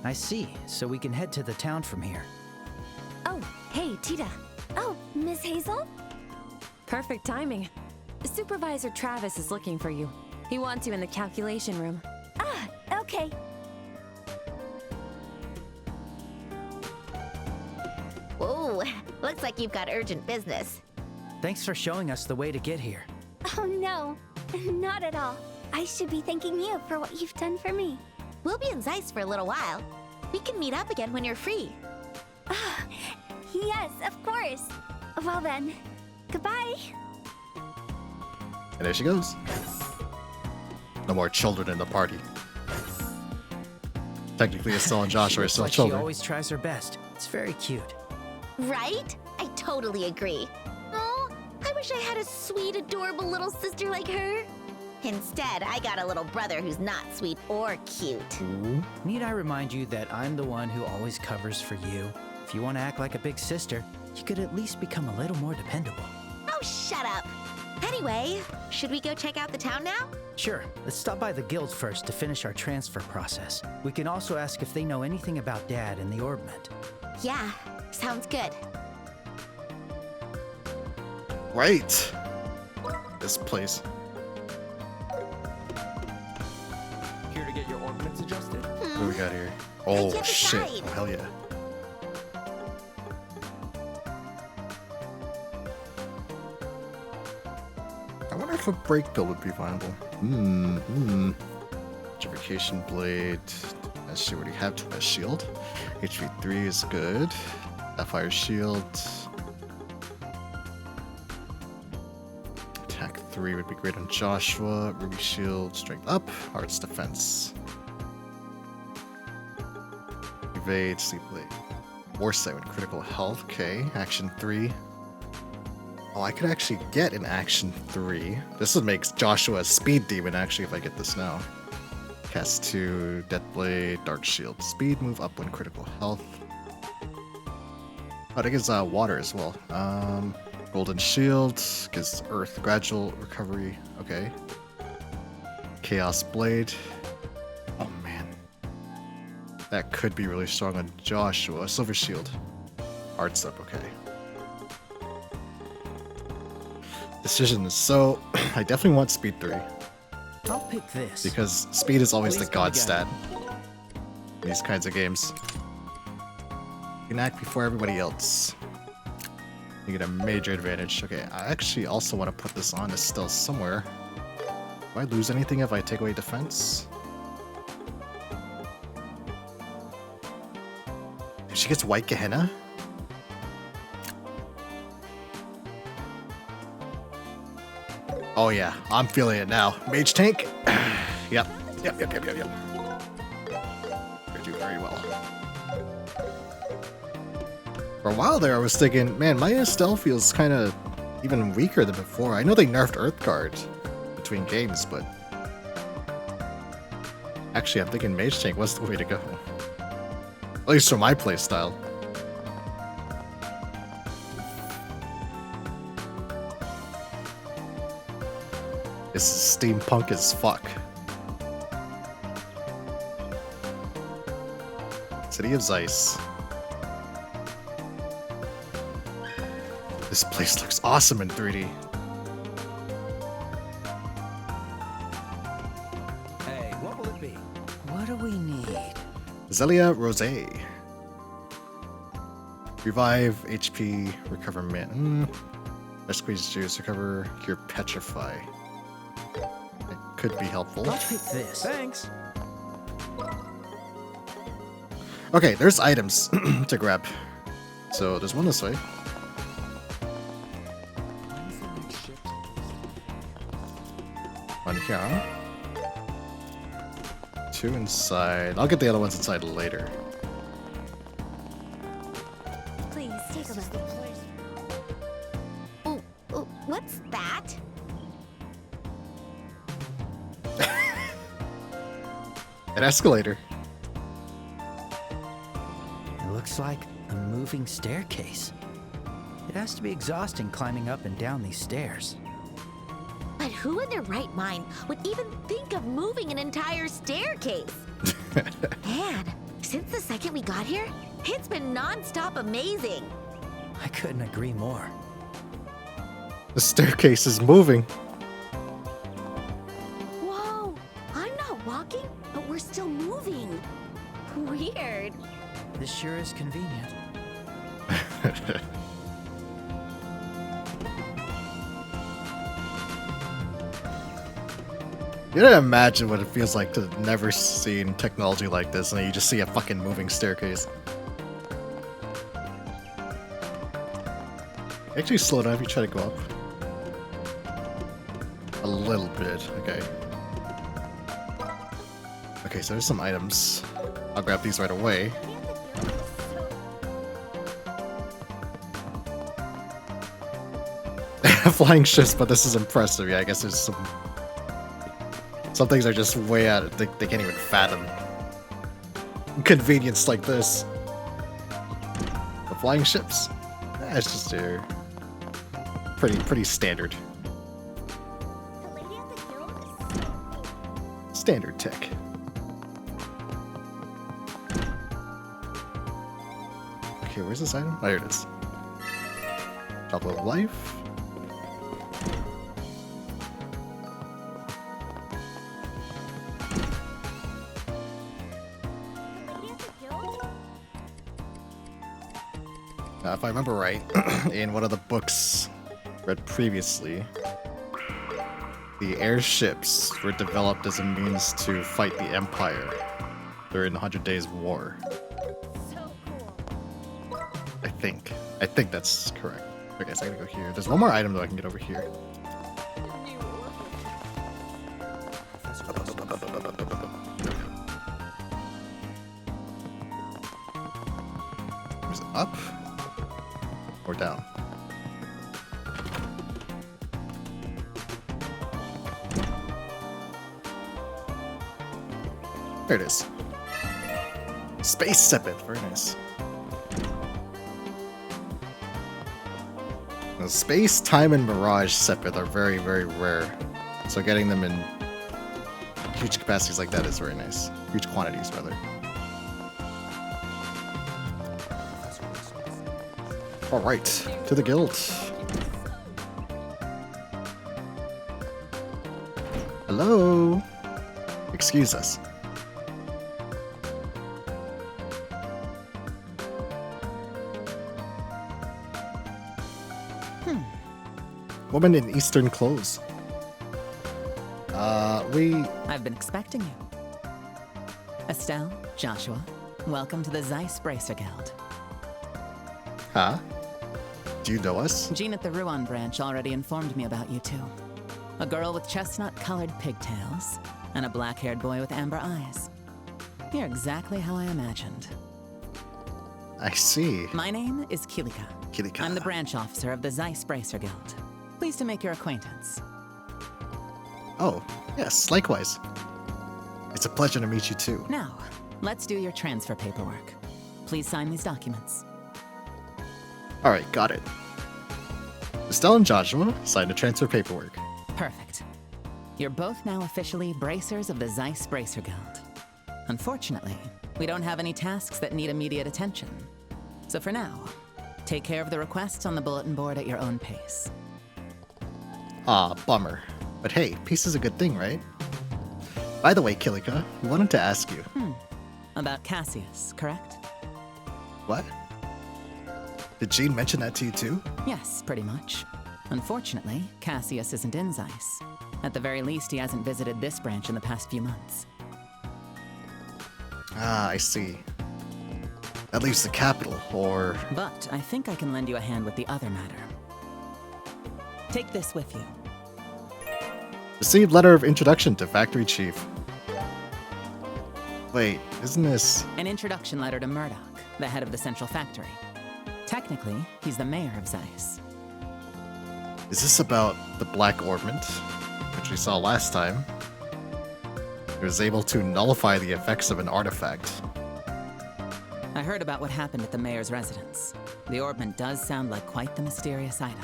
I see. So we can head to the town from here. Oh, hey, Tita. Oh, Miss Hazel? Perfect timing. Supervisor Travis is looking for you. He wants you in the calculation room. Ah, okay. Whoa, looks like you've got urgent business. Thanks for showing us the way to get here. Oh no, not at all. I should be thanking you for what you've done for me. We'll be in Zeiss for a little while. We can meet up again when you're free. Ah, yes, of course. Well then, goodbye. And there she goes. No more children in the party. Technically, Estelle and Joshua are Looks still like children. She always tries her best. It's very cute. Right? I totally agree. Oh, I wish I had a sweet, adorable little sister like her. Instead, I got a little brother who's not sweet or cute. Ooh. Need I remind you that I'm the one who always covers for you? If you want to act like a big sister, you could at least become a little more dependable. Oh, shut up. Anyway, should we go check out the town now? Sure, let's stop by the guild first to finish our transfer process. We can also ask if they know anything about Dad and the Orbment. Yeah, sounds good. Right. This place. Here to get your ornaments adjusted. What do we got here? I Oh can't shit! decide. Oh, hell yeah! I wonder if a brake build would be viable. Justification blade. Let's see what do you have to my shield. HP 3 is good. Fire shield. Attack 3 would be great on Joshua. Ruby shield, strength up. Heart's defense. Evade, sleep blade. Warsight with critical health. Okay, action 3. Oh, I could actually get an action 3. This would make Joshua a speed demon actually if I get this now. Cast 2, Deathblade, Dark Shield. Speed, move up when critical health. Oh, that gives water as well. Golden Shield gives Earth gradual recovery. Okay. Chaos Blade. Oh man. That could be really strong on Joshua. Silver Shield. Hearts up, okay. Decisions. So, I definitely want Speed 3. I'll pick this. Because speed is always the Please god come stat in these kinds of games. You can act before everybody else. You get a major advantage. Okay, I actually also want to put this on as still somewhere. Do I lose anything if I take away defense? She gets White Gehenna? Oh yeah, I'm feeling it now. Mage tank? Yep. You're doing very well. For a while there, I was thinking, man, my Estelle feels kind of even weaker than before. I know they nerfed Earthguard between games, but actually, I'm thinking Mage Tank was the way to go. At least for my playstyle. This is steampunk as fuck. City of Zeiss. This place looks awesome in 3D. Hey, what will it be? What do we need? Zelia Rosé. Revive, HP, recover min. Squeeze juice, recover, cure petrify. It could be helpful. I'll take this. Thanks. Okay, there's items to grab. So there's one this way. One here. Two inside. I'll get the other ones inside later. Please take a look. Ooh, what's that? An escalator. It looks like a moving staircase. It has to be exhausting climbing up and down these stairs. But who in their right mind would even think of moving an entire staircase? Man, since the second we got here, it's been non-stop amazing. I couldn't agree more. The staircase is moving. Whoa, I'm not walking, but we're still moving. Weird. This sure is convenient. You gotta imagine what it feels like to never seen technology like this, and then you just see a fucking moving staircase. Actually, slow down if you try to go up. A little bit, okay. Okay, so there's some items. I'll grab these right away. Flying ships, but this is impressive. Yeah, I guess there's some things are just way out of, they can't even fathom convenience like this. The flying ships, it's just pretty standard. Standard tech. Okay, where's this item? Oh, here it is. Chocolate of life. If I remember right, in one of the books read previously, the airships were developed as a means to fight the Empire during the 100 Days War. I think that's correct. Okay, so I gotta go here. There's one more item though I can get over here. Is it up or down? There it is. Space Sepith, very nice. Now, Space, Time, and Mirage Sepith are very, very rare. So getting them in huge capacities like that is very nice. Huge quantities, rather. Alright, to the guild. Hello? Excuse us. Woman in Eastern clothes. I've been expecting you. Estelle, Joshua, welcome to the Zeiss Bracer Guild. Huh? Do you know us? Jean at the Ruan branch already informed me about you two. A girl with chestnut-colored pigtails, and a black-haired boy with amber eyes. You're exactly how I imagined. I see. My name is Kilika. Kilika. I'm the branch officer of the Zeiss Bracer Guild. Pleased to make your acquaintance. Oh, yes, likewise. It's a pleasure to meet you too. Now, let's do your transfer paperwork. Please sign these documents. Alright, got it. Estelle and Joshua signed the transfer paperwork. Perfect. You're both now officially bracers of the Zeiss Bracer Guild. Unfortunately, we don't have any tasks that need immediate attention. So for now, take care of the requests on the bulletin board at your own pace. Ah, bummer. But hey, peace is a good thing, right? By the way, Kilika, we wanted to ask you. About Cassius, correct? What? Did Jean mention that to you too? Yes, pretty much. Unfortunately, Cassius isn't in Zeiss. At the very least, he hasn't visited this branch in the past few months. Ah, I see. That leaves the capital, or... But I think I can lend you a hand with the other matter. Take this with you. Received letter of introduction to Factory Chief. Wait, isn't this... An introduction letter to Murdoch, the head of the central factory. Technically, he's the mayor of Zeiss. Is this about the Black Ornament, which we saw last time? It was able to nullify the effects of an artifact. I heard about what happened at the mayor's residence. The ornament does sound like quite the mysterious item.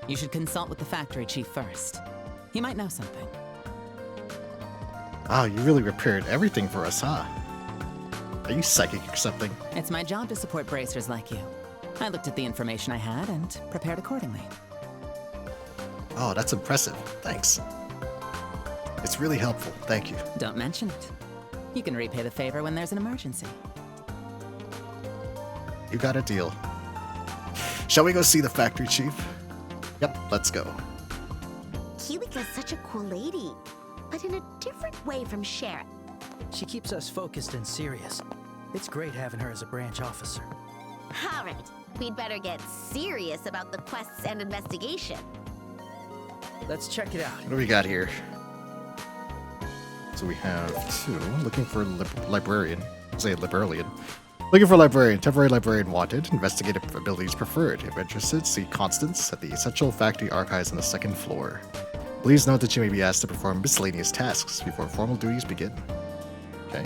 You should consult with the factory chief first. He might know something. Wow, you really repaired everything for us, huh? Are you psychic or something? It's my job to support bracers like you. I looked at the information I had and prepared accordingly. Oh, that's impressive. Thanks. It's really helpful. Thank you. Don't mention it. You can repay the favor when there's an emergency. You got a deal. Shall we go see the factory chief? Yep, let's go. Kilika's such a cool lady, but in a different way from Sheriff. She keeps us focused and serious. It's great having her as a branch officer. All right, we'd better get serious about the quests and investigation. Let's check it out. What do we got here? So we have two. Looking for librarian. Say librarian. Looking for librarian. Temporary librarian wanted. Investigative abilities preferred. If interested, see Constance at the Essential Factory Archives on the 2nd floor. Please note that you may be asked to perform miscellaneous tasks before formal duties begin. Okay.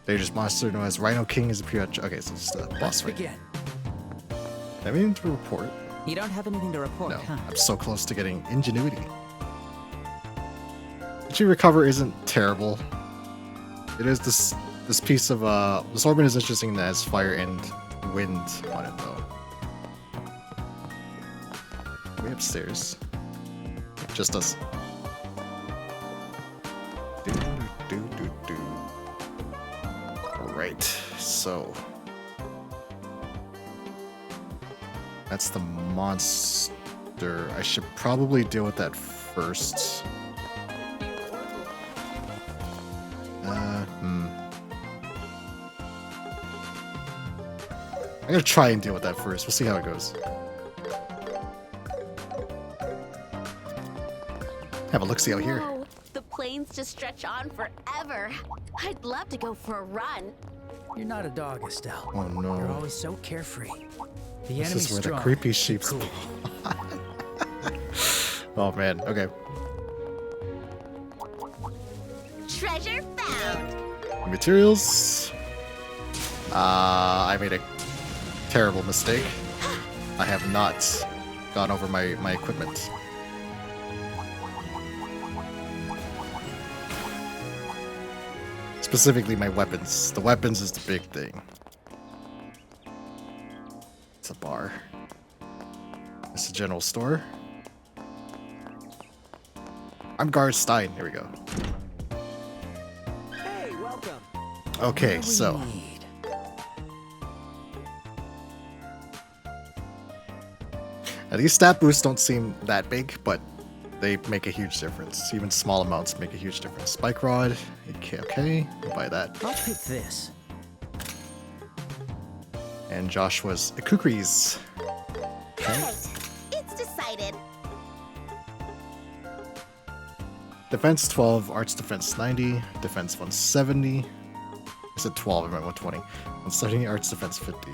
Dangerous monster known as Rhino King is appeared. Okay, so it's the boss fight. Begin. Have anything to report? You don't have anything to report, No, huh? I'm so close to getting ingenuity. What you recover isn't terrible. It is this piece of this ornament is interesting that has fire and wind on it though. Way upstairs. Just us. Alright, so that's the monster. I should probably deal with that first. I'm gonna try and deal with that first. We'll see how it goes. Have a look-see out here. Whoa, the plains just stretch on forever. I'd love to go for a run. You're not a dog, Estelle. Oh no. You're always so carefree. The This enemy's is where strong. the creepy sheep's. Cool. Oh man. Okay. Treasure found. Materials. I made a terrible mistake. I have not gone over my equipment. Specifically my weapons. The weapons is the big thing. It's a bar. It's a general store. I'm Guard Stein. Here we go. Hey, welcome. Okay, so now these stat boosts don't seem that big, but they make a huge difference. Even small amounts make a huge difference. Spike rod, okay, we'll buy that. I'll pick this. And Joshua's kukris. Perfect. It's decided. Defense 12, Arts Defense 90, Defense 170. I said 12, I meant 120. And studying arts defense 50.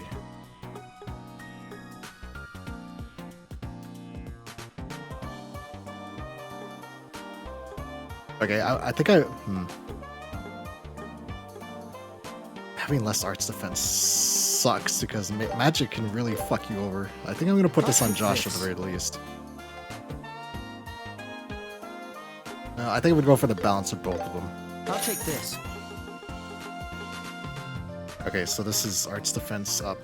Okay, I think having less arts defense sucks because magic can really fuck you over. I think I'm gonna put this on Josh at the very least. I think I would go for the balance of both of them. I'll take this. Okay, so this is arts defense up.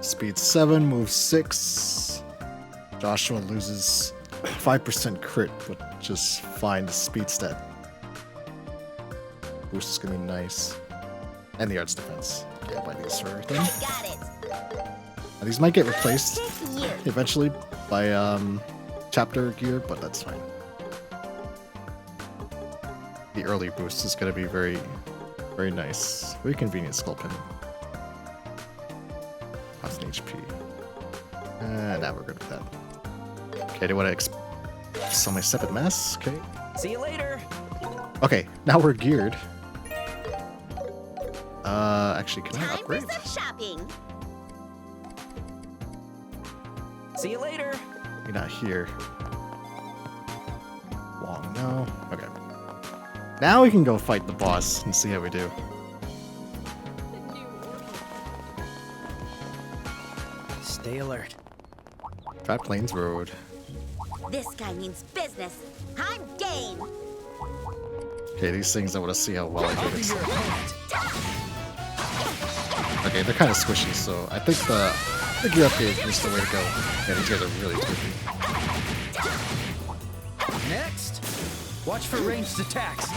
Speed 7, move 6. Joshua loses 5% crit, which is fine. The speed stat boost is gonna be nice. And the arts defense. Yeah, buy these for everything. I got it. Now, these might get replaced Pick you. eventually by chapter gear, but that's fine. The early boost is gonna be very, very nice. Very convenient skull pin. 1000 HP. Now we're good with that. Okay, do I want to sell my separate mass? Okay. See you later. Okay, now we're geared. Actually, can I Time for upgrade? some shopping. See you later. You're not here. Wong, no. Okay. Now we can go fight the boss and see how we do. Stay alert. Fat Plains Road. This guy means business. I'm game. Okay, these things I want to see how well I do I'll be this. your opponent. Okay, they're kind of squishy, so I think the gear upgrade is the way to go. Yeah, these guys are really squishy. Next, watch for ranged attacks.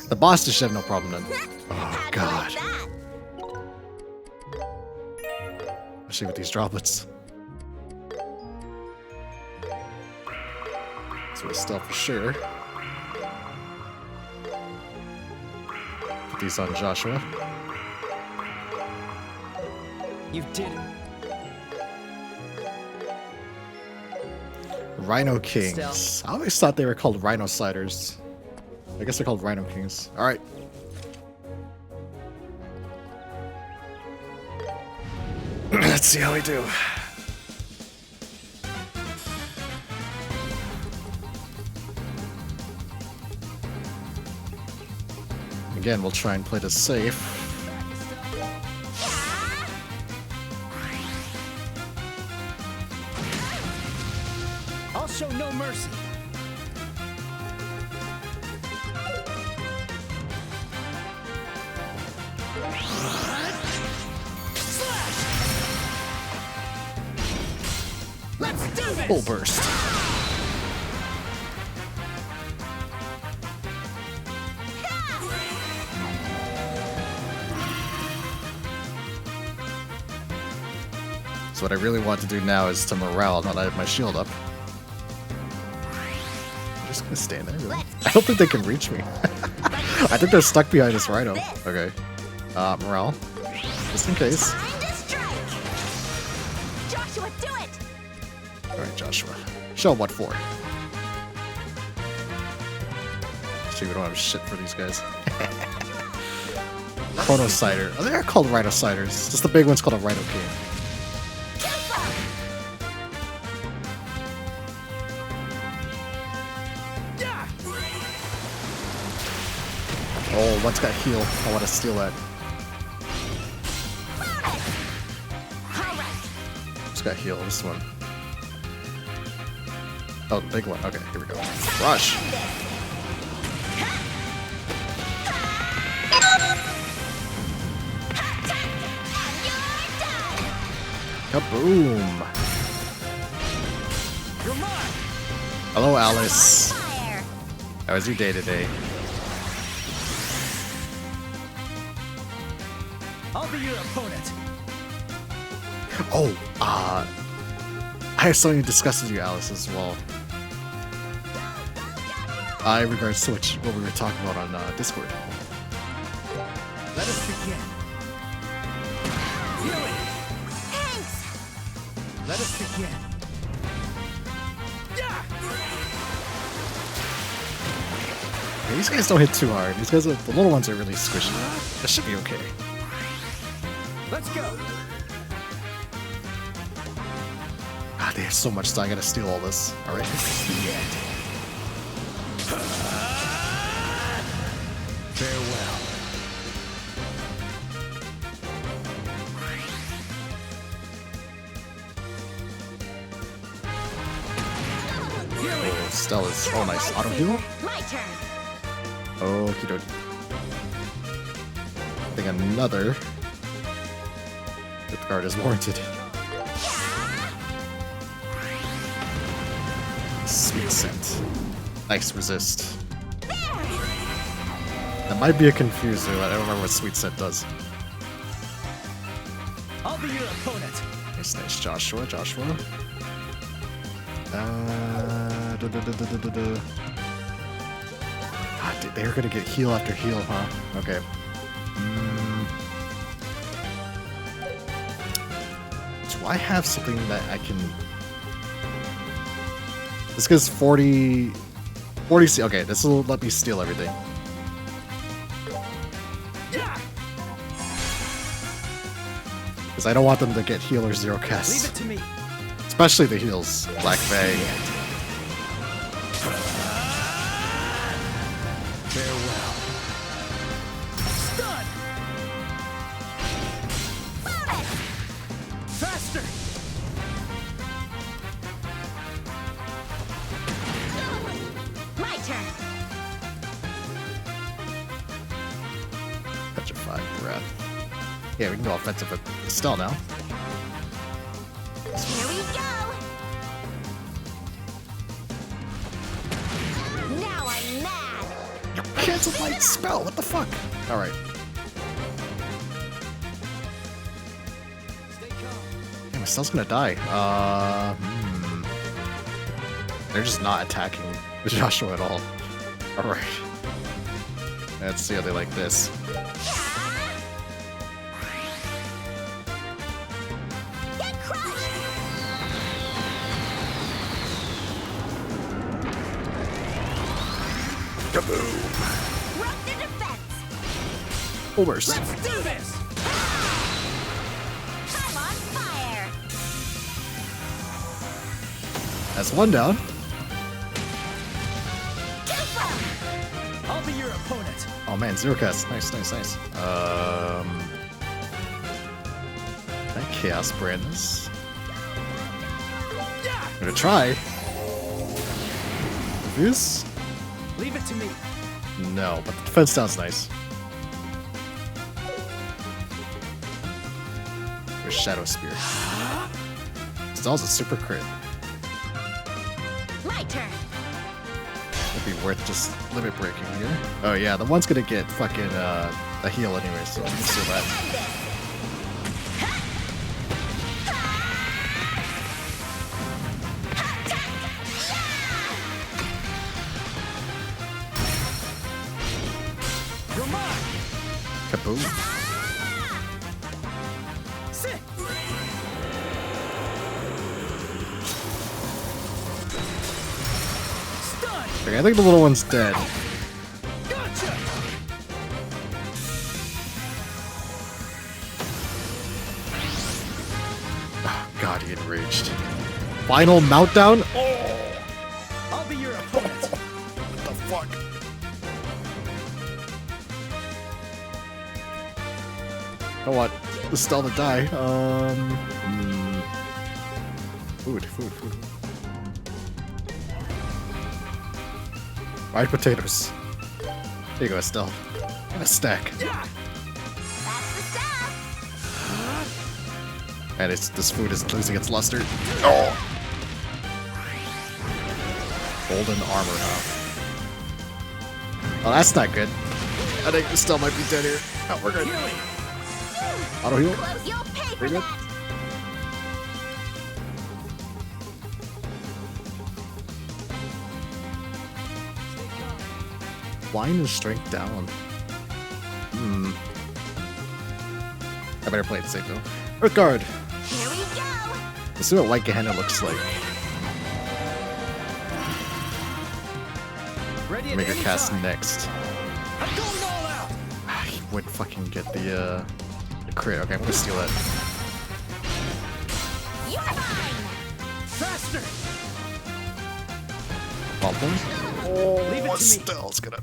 The boss should have no problem then. Oh How do you like god. that? Especially with these droplets. So it's still for sure. Put these on Joshua. You did it. Rhino Kings. I always thought they were called Rhino Sliders. I guess they're called Rhino Kings. Alright. Let's see how we do. Again, we'll try and play this safe. I'll show no mercy. Let's do this. Full burst. So what I really want to do now is to morale, not have my shield up. I'm just gonna stand there, really. I don't think they can reach me. I think they're stuck behind this rhino. Okay. Morale. Just in case. Time to strike. Joshua, do it. Alright, Joshua. Show 'em what for. See, we don't have shit for these guys. Chrono Cider. Oh, they are called Rhino Ciders. Just the big one's called a Rhino King. Oh, one's got heal. I want to steal that. Who's got heal? This one. Oh, the big one. Okay, here we go. Rush! Kaboom! You're mine. Hello, Alice. Fire. How was your day today? I'll be your opponent. Oh, I have something to discuss with you, Alice, as well. In regards to what we were talking about on Discord. Let us begin. Healing. Thanks. Let us again. Yeah, these guys don't hit too hard. These guys, the little ones are really squishy. That should be okay. Let's go. Ah, they have so much, so I gotta steal all this. All right. Farewell. Oh, Stella's. Oh, nice. Auto heal? My turn. Okie dokie. I think another gift card is warranted. Sweet scent. Nice resist. That might be a confuser. I don't remember what sweet scent does. I'll be your opponent. Nice, nice, Joshua. Ah, dude, they're gonna get heal after heal, huh? Okay. Do I have something that I can... This gives 40... 40... Okay, this will let me steal everything. Because I don't want them to get heal or zero cast. Leave it to me. Especially the heals. Black Fang. Farewell. Stun. Faster. My turn. Petrified Breath. Yeah, we can go offensive with Estelle now. Here we go. Now I'm mad. Cancel my spell, what the fuck? Alright. Damn, Estelle's gonna die. They're just not attacking Joshua at all. Alright. Let's see how they like this. Get crushed. Kaboom! Rope the defense. Full burst. Let's do this. I'm on fire. That's one down. I'll be your opponent. Oh man, zero cast. Nice. Can I Chaos Brand this? I'm gonna try. Refuse? Leave it to me. No, but the defense sounds nice. There's Shadow Spear. Stell's a super crit. My turn. It'd be worth just limit breaking here. Oh yeah, the one's gonna get fucking a heal anyway, so let's do that. End this. You're mine. Kaboom. Sit. Stun. Okay, I think the little one's dead. Gotcha. Oh, God, he enraged. Final meltdown? I'll be your opponent. What the fuck? I want Estelle to die. Food. Fried potatoes. There you go, Estelle. And a stack. That's the stuff. And this food is losing its luster. Oh! Golden armor, huh? Oh, that's not good. I think Estelle might be dead here. Oh, we're good. Auto heal. Close, you'll pay for Pretty good. that. Wine is strength down. I better play it safe though. Earth Guard. Here we go. Let's see what White Gehenna looks like. Ready Make at a any cast time. next. I'm going all out. He would fucking get the crit. Okay, I'm gonna steal that. You're mine! Faster. Bump him. Leave it to me. Still, it's gonna.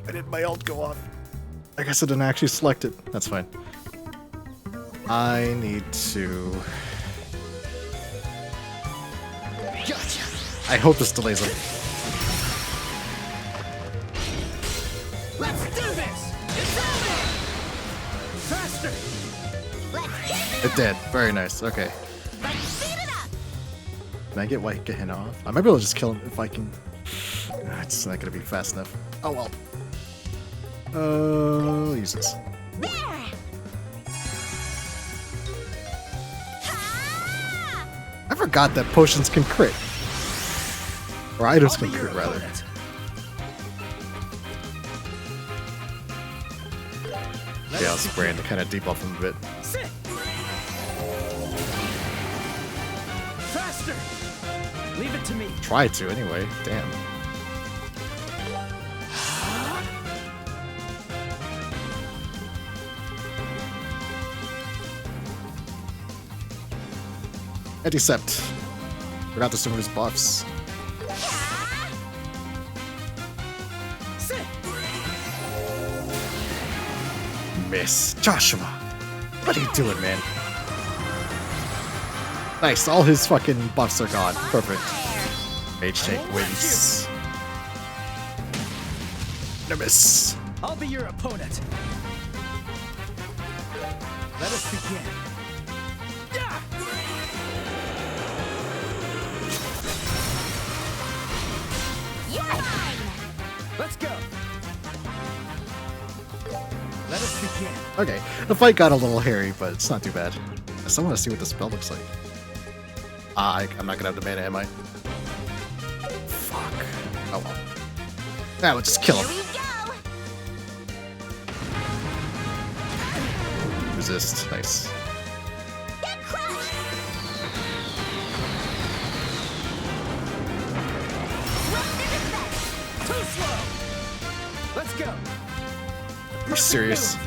I did my ult go off. I guess I didn't actually select it. That's fine. I need to. Gotcha. I hope this delays him. Let's do this. It's over. Faster. Let's keep it It did. Very nice. Okay. Let's speed it up! Can I get White Gehenna off? I might be able to just kill him if I can. It's not gonna be fast enough. Oh well. I'll use this. There! Ha! I forgot that potions can crit. Or items I'll can be your crit, rather. opponent. Yeah, I'll spraying to kind of debuff him a bit. Sit. Faster. Leave it to me. Try to, anyway. Damn. Anticept. Forgot to some of his buffs. Sit. Miss. Joshua. What are you doing, man? Nice. All his fucking buffs are gone. Perfect. Mage tank wins. No miss. I'll be your opponent. Let us begin. Yeah! You're mine! Let's go. Let us begin. Okay. The fight got a little hairy, but it's not too bad. I still want to see what the spell looks like. I'm not gonna have the mana, am I? Fuck. Oh well. Now let's just kill Here him. we go! Resist. Nice. Get crushed! Run to defense! Too slow. Let's go. Are you serious?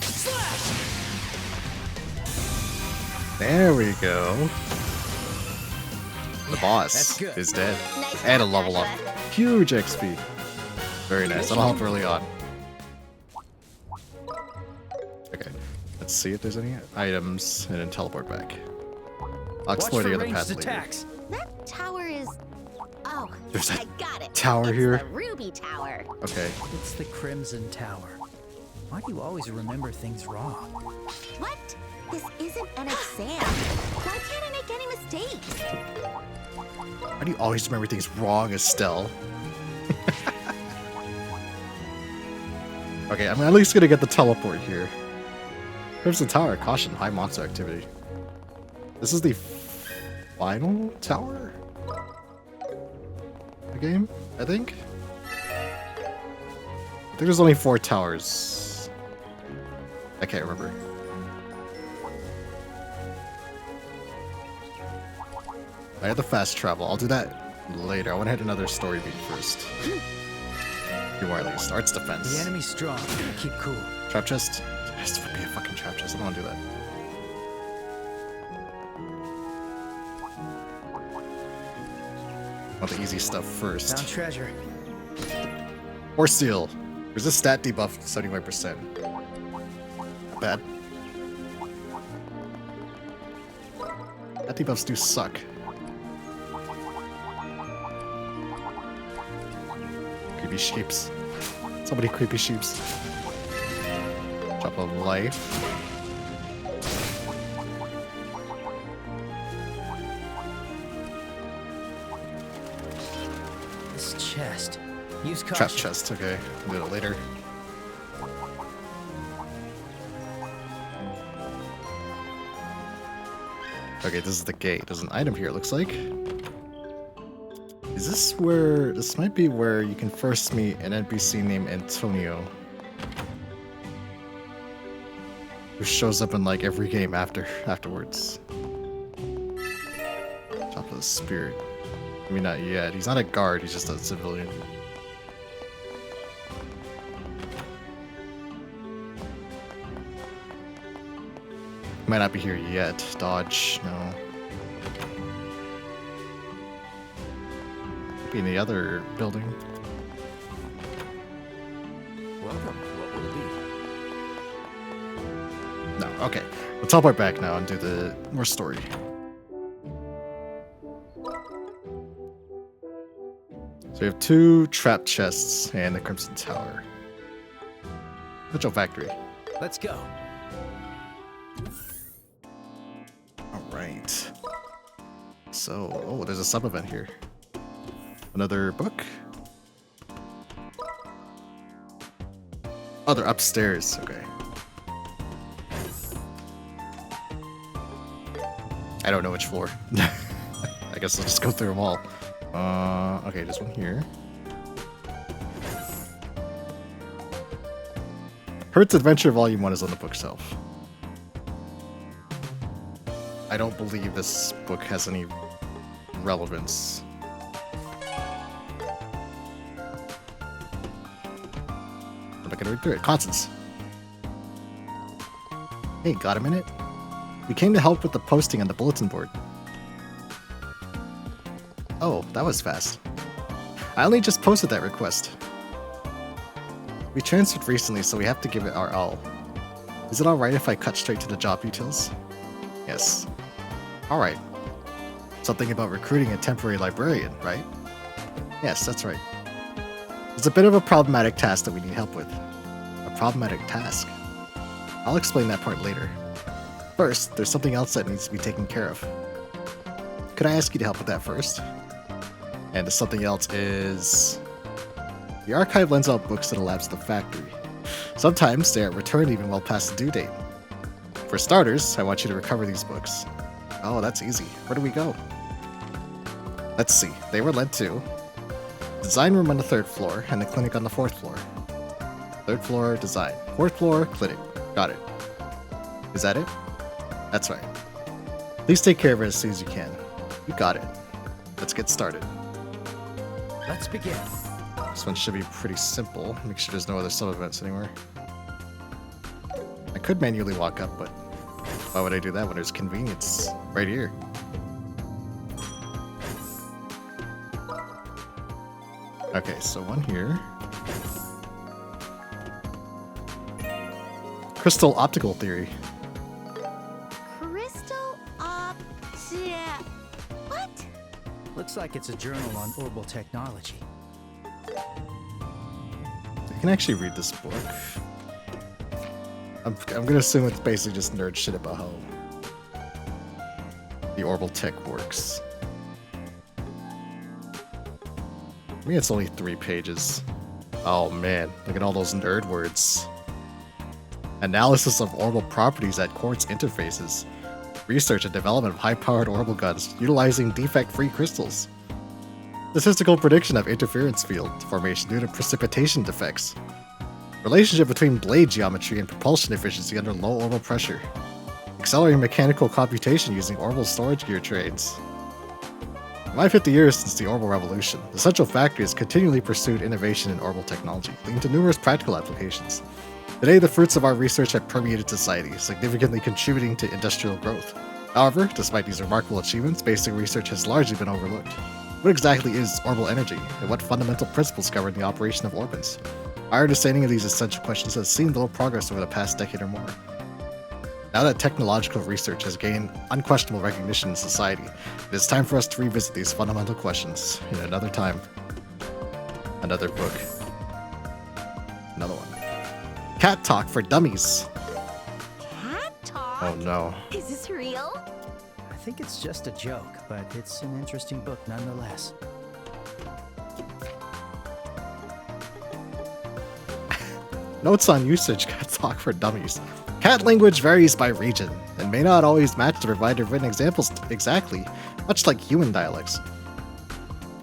Slash. There we go. The boss That's good. is dead. Nice And a job, level up. Joshua. Huge XP. Very nice. That'll help early on. Okay. Let's see if there's any items and then teleport back. I'll Watch explore for the other ranged path later. attacks. That tower is... Oh, There's a I got it. tower It's here? the Ruby Tower. Okay. It's the Crimson Tower. Why do you always remember things wrong? What? This isn't an exam. Why can't I make any mistakes? Why do you always remember things wrong, Estelle? Okay, I'm at least gonna get the teleport here. Here's the tower. Caution, high monster activity. This is the final tower? The game, I think? I think there's only 4 towers. I can't remember. I have the fast travel. I'll do that later. I want to hit another story beat first. Few more at least. Arts defense. The enemy's strong. Keep cool. Trap chest? This would be a fucking trap chest. I don't want to do that. I want the easy stuff first. Found treasure. Force seal. Resist stat debuff 75%. Not bad. Stat debuffs do suck. Creepy sheeps. So many creepy sheeps. Drop of life. This chest. Use caution. Trap chest, okay. We'll do it later. Okay, this is the gate. There's an item here, it looks like. Is this where... This might be where you can first meet an NPC named Antonio. who shows up in like every game afterwards. Top of the Spirit. I mean, not yet. He's not a guard. He's just a civilian. Might not be here yet. Dodge, no. Be in the other building. Welcome. What will it be? No, okay. We'll teleport back now and do the more story. So we have 2 trap chests and the Crimson Tower. Virtual Factory. Let's go. Alright. So, oh, there's a sub-event here. Another book? Oh, they're upstairs. Okay. I don't know which floor. I guess I'll just go through them all. Okay, there's one here. Hertz Adventure Volume 1 is on the bookshelf. I don't believe this book has any relevance. I'm not gonna read through it. Constance. Hey, got a minute? We came to help with the posting on the bulletin board. Oh, that was fast. I only just posted that request. We transferred recently, so we have to give it our all. Is it alright if I cut straight to the job details? Yes. Alright. Something about recruiting a temporary librarian, right? Yes, that's right. It's a bit of a problematic task that we need help with. A problematic task? I'll explain that part later. First, there's something else that needs to be taken care of. Could I ask you to help with that first? And the something else is... The archive lends out books to the labs of the factory. Sometimes they are returned even well past the due date. For starters, I want you to recover these books. Oh, that's easy. Where do we go? Let's see. They were lent to design room on the 3rd floor and the clinic on the 4th floor. 3rd floor, design. 4th floor, clinic. Got it. Is that it? That's right. Please take care of it as soon as you can. You got it. Let's get started. Let's begin. This one should be pretty simple. Make sure there's no other sub-events anywhere. I could manually walk up, but why would I do that when there's convenience right here? Okay, so one here. Crystal optical theory. Crystal what? Looks like it's a journal on orbital technology. You can actually read this book. I'm gonna assume it's basically just nerd shit about how the orbital tech works. I mean, it's only 3 pages. Oh man, look at all those nerd words. Analysis of orbital properties at quartz interfaces. Research and development of high-powered orbital guns utilizing defect-free crystals. Statistical prediction of interference field formation due to precipitation defects. Relationship between blade geometry and propulsion efficiency under low orbital pressure. Accelerating mechanical computation using orbital storage gear trains. In my 50 years since the orbital revolution, the Central Factory has continually pursued innovation in orbital technology, leading to numerous practical applications. Today, the fruits of our research have permeated society, significantly contributing to industrial growth. However, despite these remarkable achievements, basic research has largely been overlooked. What exactly is orbital energy, and what fundamental principles govern the operation of orbits? Our understanding of these essential questions has seen little progress over the past decade or more. Now that technological research has gained unquestionable recognition in society, it is time for us to revisit these fundamental questions in another time. Another book. Another one. Cat Talk for Dummies. Cat talk? Oh no. Is this real? I think it's just a joke, but it's an interesting book nonetheless. Notes on usage. Cat Talk for Dummies. Cat language varies by region, and may not always match the provided written examples exactly, much like human dialects.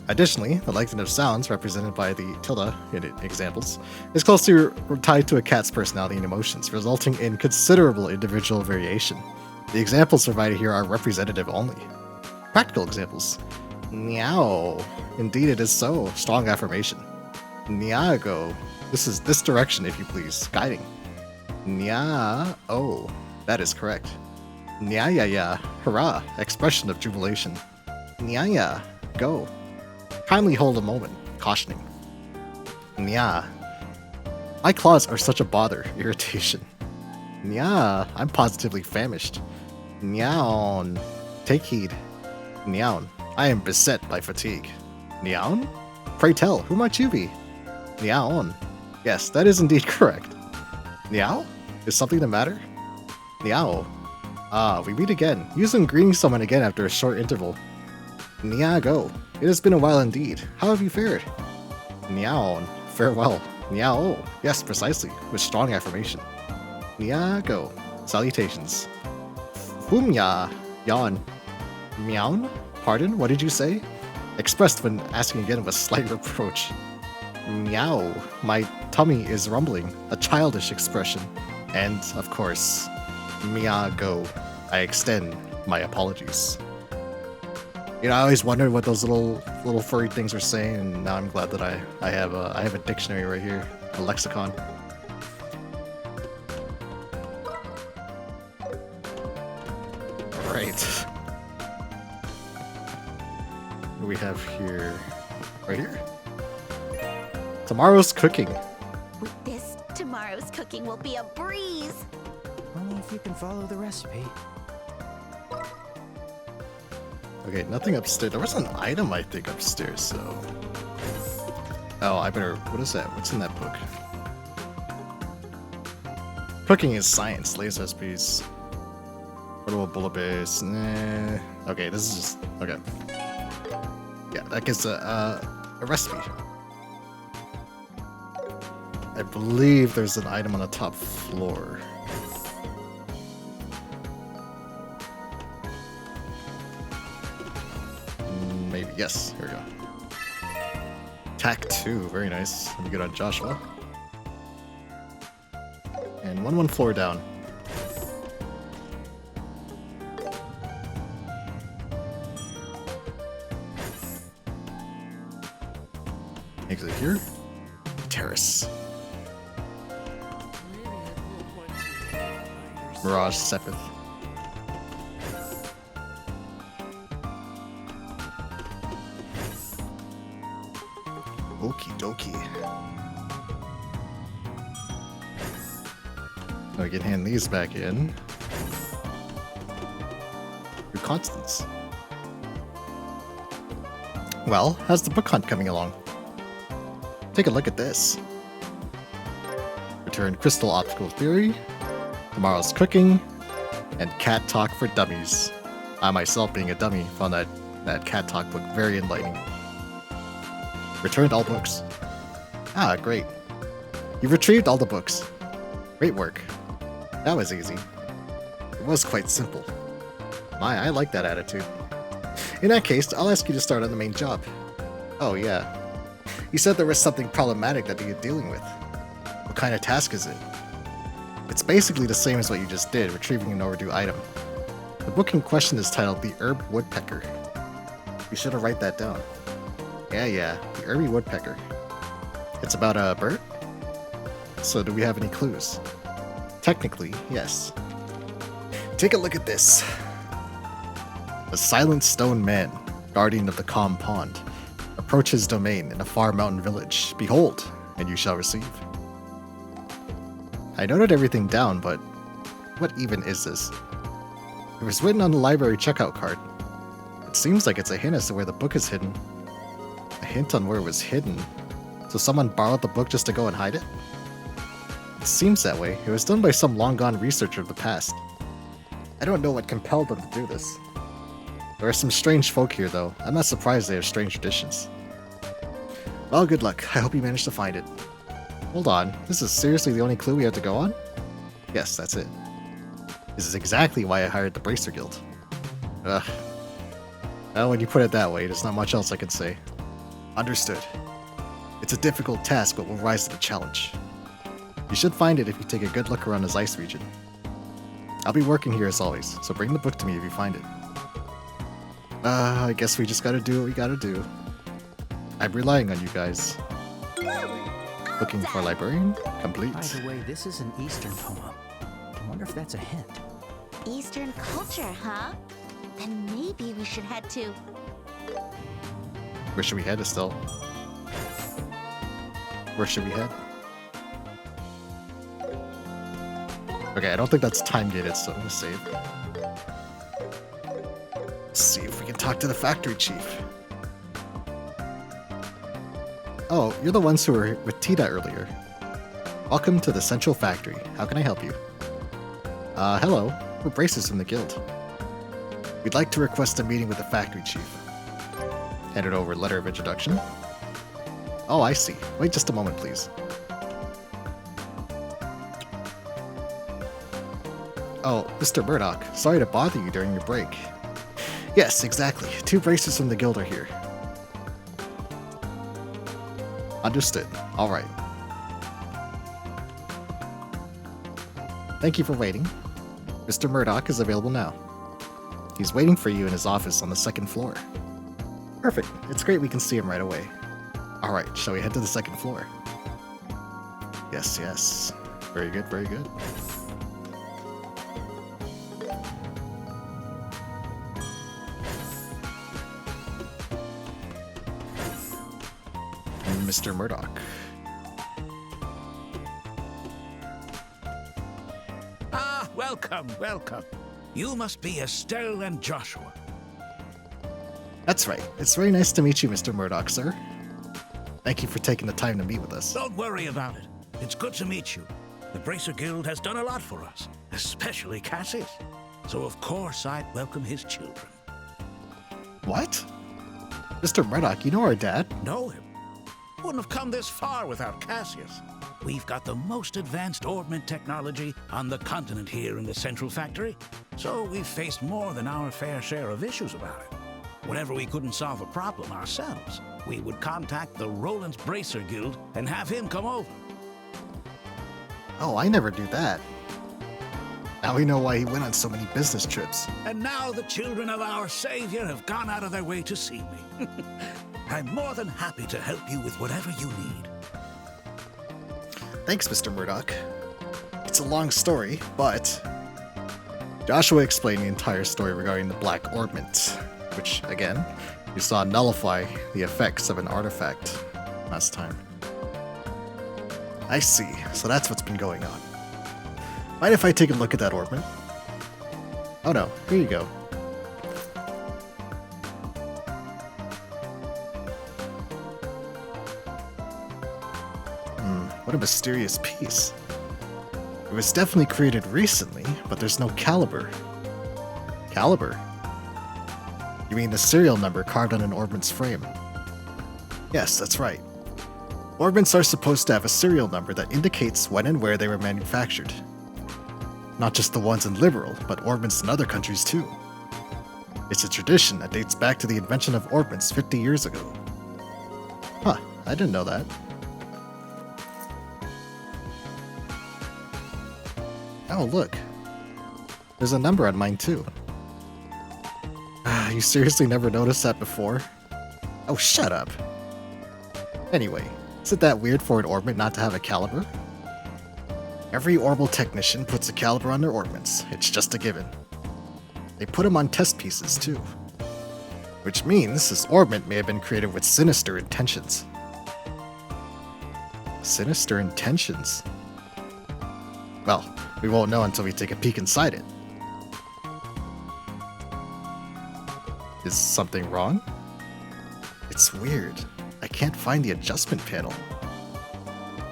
Additionally, the lengthening of sounds, represented by the tilde in examples, is closely tied to a cat's personality and emotions, resulting in considerable individual variation. The examples provided here are representative only. Practical examples. Meow. Indeed it is so. Strong affirmation. Niago. This is this direction, if you please. Guiding. Nya. Oh, that is correct. Nyaya. Hurrah. Expression of jubilation. Nyaya. Go. Kindly hold a moment. Cautioning. Nya. My claws are such a bother. Irritation. Nya. I'm positively famished. Nyaon. Take heed. Nyaon. I am beset by fatigue. Nyaon? Pray tell, who might you be? Nyaon. Yes, that is indeed correct. Niao? Is something the matter? Niao. Ah, we meet again. Using greeting someone again after a short interval. Niago. It has been a while indeed. How have you fared? Niaon. Farewell. Niao. Yes, precisely. With strong affirmation. Niago. Salutations. Fumya. Yawn. Meown? Pardon? What did you say? Expressed when asking again with slight reproach. Meow. My tummy is rumbling. A childish expression. And, of course, Miago. I extend my apologies. You know, I always wondered what those little furry things were saying, and now I'm glad that I have a dictionary right here, a lexicon. Right. What do we have here? Right here. Tomorrow's cooking. With this, tomorrow's cooking will be a breeze. Only if you can follow the recipe. Okay, nothing upstairs. There was an item, I think, upstairs, so... Oh, I better... What is that? What's in that book? Cooking is science. Laser recipes. Portable bullet base. Nah. Okay, this is just... Okay. Yeah, that gives a recipe. I believe there's an item on the top floor. Maybe. Yes. Here we go. Tack 2. Very nice. Let me get on Joshua. And one floor down. Exit here. Terrace. Mirage Sepith. Okie dokie. Now we can hand these back in. Through Constance. Well, how's the book hunt coming along? Take a look at this. Return Crystal Optical Theory, Tomorrow's Cooking, and Cat Talk for Dummies. I myself, being a dummy, found that Cat Talk book very enlightening. Returned all books. Ah, great. You've retrieved all the books. Great work. That was easy. It was quite simple. My, I like that attitude. In that case, I'll ask you to start on the main job. Oh, yeah. You said there was something problematic that you're dealing with. What kind of task is it? It's basically the same as what you just did, retrieving an overdue item. The book in question is titled The Herb Woodpecker. You should have write that down. Yeah, the Herby Woodpecker. It's about a bird? So do we have any clues? Technically, yes. Take a look at this. A silent stone man, guardian of the calm pond. Approach his domain in a far mountain village. Behold, and you shall receive. I noted everything down, but what even is this? It was written on the library checkout card. It seems like it's a hint as to where the book is hidden. A hint on where it was hidden. So someone borrowed the book just to go and hide it? It seems that way. It was done by some long-gone researcher of the past. I don't know what compelled them to do this. There are some strange folk here, though. I'm not surprised they have strange traditions. Well, good luck. I hope you manage to find it. Hold on. This is seriously the only clue we have to go on? Yes, that's it. This is exactly why I hired the Bracer Guild. Ugh. Well, when you put it that way, there's not much else I can say. Understood. It's a difficult task, but we'll rise to the challenge. You should find it if you take a good look around this ice region. I'll be working here as always, so bring the book to me if you find it. I guess we just gotta do what we gotta do. I'm relying on you guys. Looking for a librarian? Complete. By the way, this is an Eastern poem. I wonder if that's a hint. Eastern culture, huh? Then maybe we should head to... Where should we head, Estelle? Where should we head? Okay, I don't think that's time gated, so I'm gonna save. Let's see if we can talk to the factory chief. Oh, you're the ones who were with Tita earlier. Welcome to the Central Factory. How can I help you? Hello. We're Braces from the guild. We'd like to request a meeting with the factory chief. Handed over a letter of introduction. Oh, I see. Wait just a moment, please. Oh, Mr. Murdoch, sorry to bother you during your break. Yes, exactly. 2 Braces from the guild are here. Understood. Alright. Thank you for waiting. Mr. Murdoch is available now. He's waiting for you in his office on the 2nd floor. Perfect. It's great we can see him right away. Alright, shall we head to the 2nd floor? Yes, yes. Very good, very good. And Mr. Murdoch. Ah, welcome, welcome. You must be Estelle and Joshua. That's right. It's very nice to meet you, Mr. Murdoch, sir. Thank you for taking the time to meet with us. Don't worry about it. It's good to meet you. The Bracer Guild has done a lot for us, especially Cassius. So of course I'd welcome his children. What? Mr. Murdoch, you know our dad? Know him? Wouldn't have come this far without Cassius. We've got the most advanced orbment technology on the continent here in the Central Factory, so we've faced more than our fair share of issues about it. Whenever we couldn't solve a problem ourselves, we would contact the Roland's Bracer Guild and have him come over. Oh, I never do that. Now we know why he went on so many business trips. And now the children of our Savior have gone out of their way to see me. I'm more than happy to help you with whatever you need. Thanks, Mr. Murdoch. It's a long story, but... Joshua explained the entire story regarding the Black Orbment, which, again, you saw nullify the effects of an artifact last time. I see, so that's what's been going on. Mind if I take a look at that orbment? Oh no, here you go. What a mysterious piece. It was definitely created recently, but there's no caliber. Caliber? You mean the serial number carved on an orbment's frame? Yes, that's right. Orbments are supposed to have a serial number that indicates when and where they were manufactured. Not just the ones in Liberal, but orbments in other countries too. It's a tradition that dates back to the invention of orbments 50 years ago. Huh, I didn't know that. Oh, look. There's a number on mine too. You seriously never noticed that before? Oh, shut up. Anyway, isn't that weird for an orbment not to have a caliber? Every orbital technician puts a caliber on their orbments. It's just a given. They put them on test pieces too. Which means this orbment may have been created with sinister intentions. Sinister intentions? Well, we won't know until we take a peek inside it. Is something wrong? It's weird. I can't find the adjustment panel.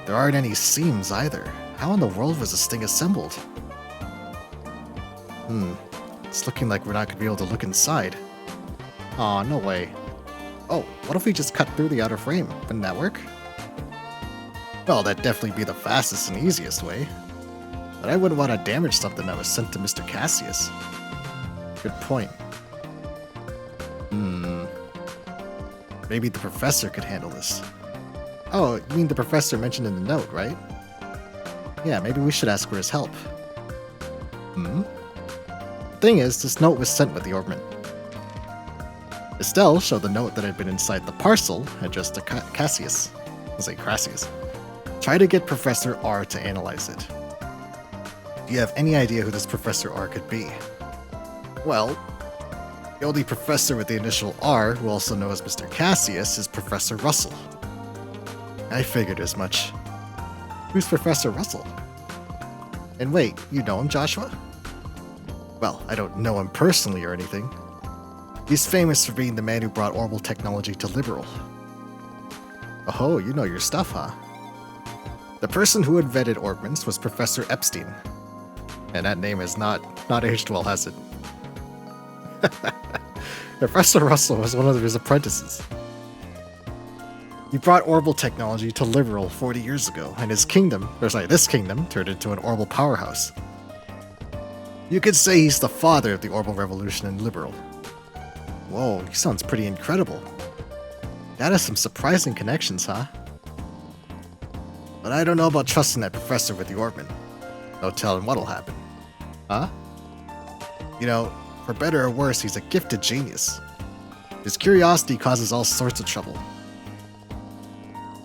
There aren't any seams either. How in the world was this thing assembled? It's looking like we're not going to be able to look inside. Aw, no way. Oh, what if we just cut through the outer frame? Wouldn't that work? Well, that'd definitely be the fastest and easiest way. But I wouldn't want to damage something that was sent to Mr. Cassius. Good point. Maybe the professor could handle this. Oh, you mean the professor mentioned in the note, right? Yeah, maybe we should ask for his help. Hmm? The thing is, this note was sent with the orbment. Estelle showed the note that had been inside the parcel addressed to Cassius. I was like Crassius. Try to get Professor R to analyze it. Do you have any idea who this Professor R could be? Well, the only professor with the initial R, who also knows as Mr. Cassius, is Professor Russell. I figured as much. Who's Professor Russell? And wait, you know him, Joshua? Well, I don't know him personally or anything. He's famous for being the man who brought orbital technology to Liberal. Oh, you know your stuff, huh? The person who invented orbments was Professor Epstein. And that name is not aged well, has it? Professor Russell was one of his apprentices. He brought orbital technology to Liberal 40 years ago, and this kingdom turned into an orbital powerhouse. You could say he's the father of the orbital revolution in Liberal. Whoa, he sounds pretty incredible. That has some surprising connections, huh? But I don't know about trusting that professor with the orbment. No telling what'll happen. Huh? You know, for better or worse, he's a gifted genius. His curiosity causes all sorts of trouble.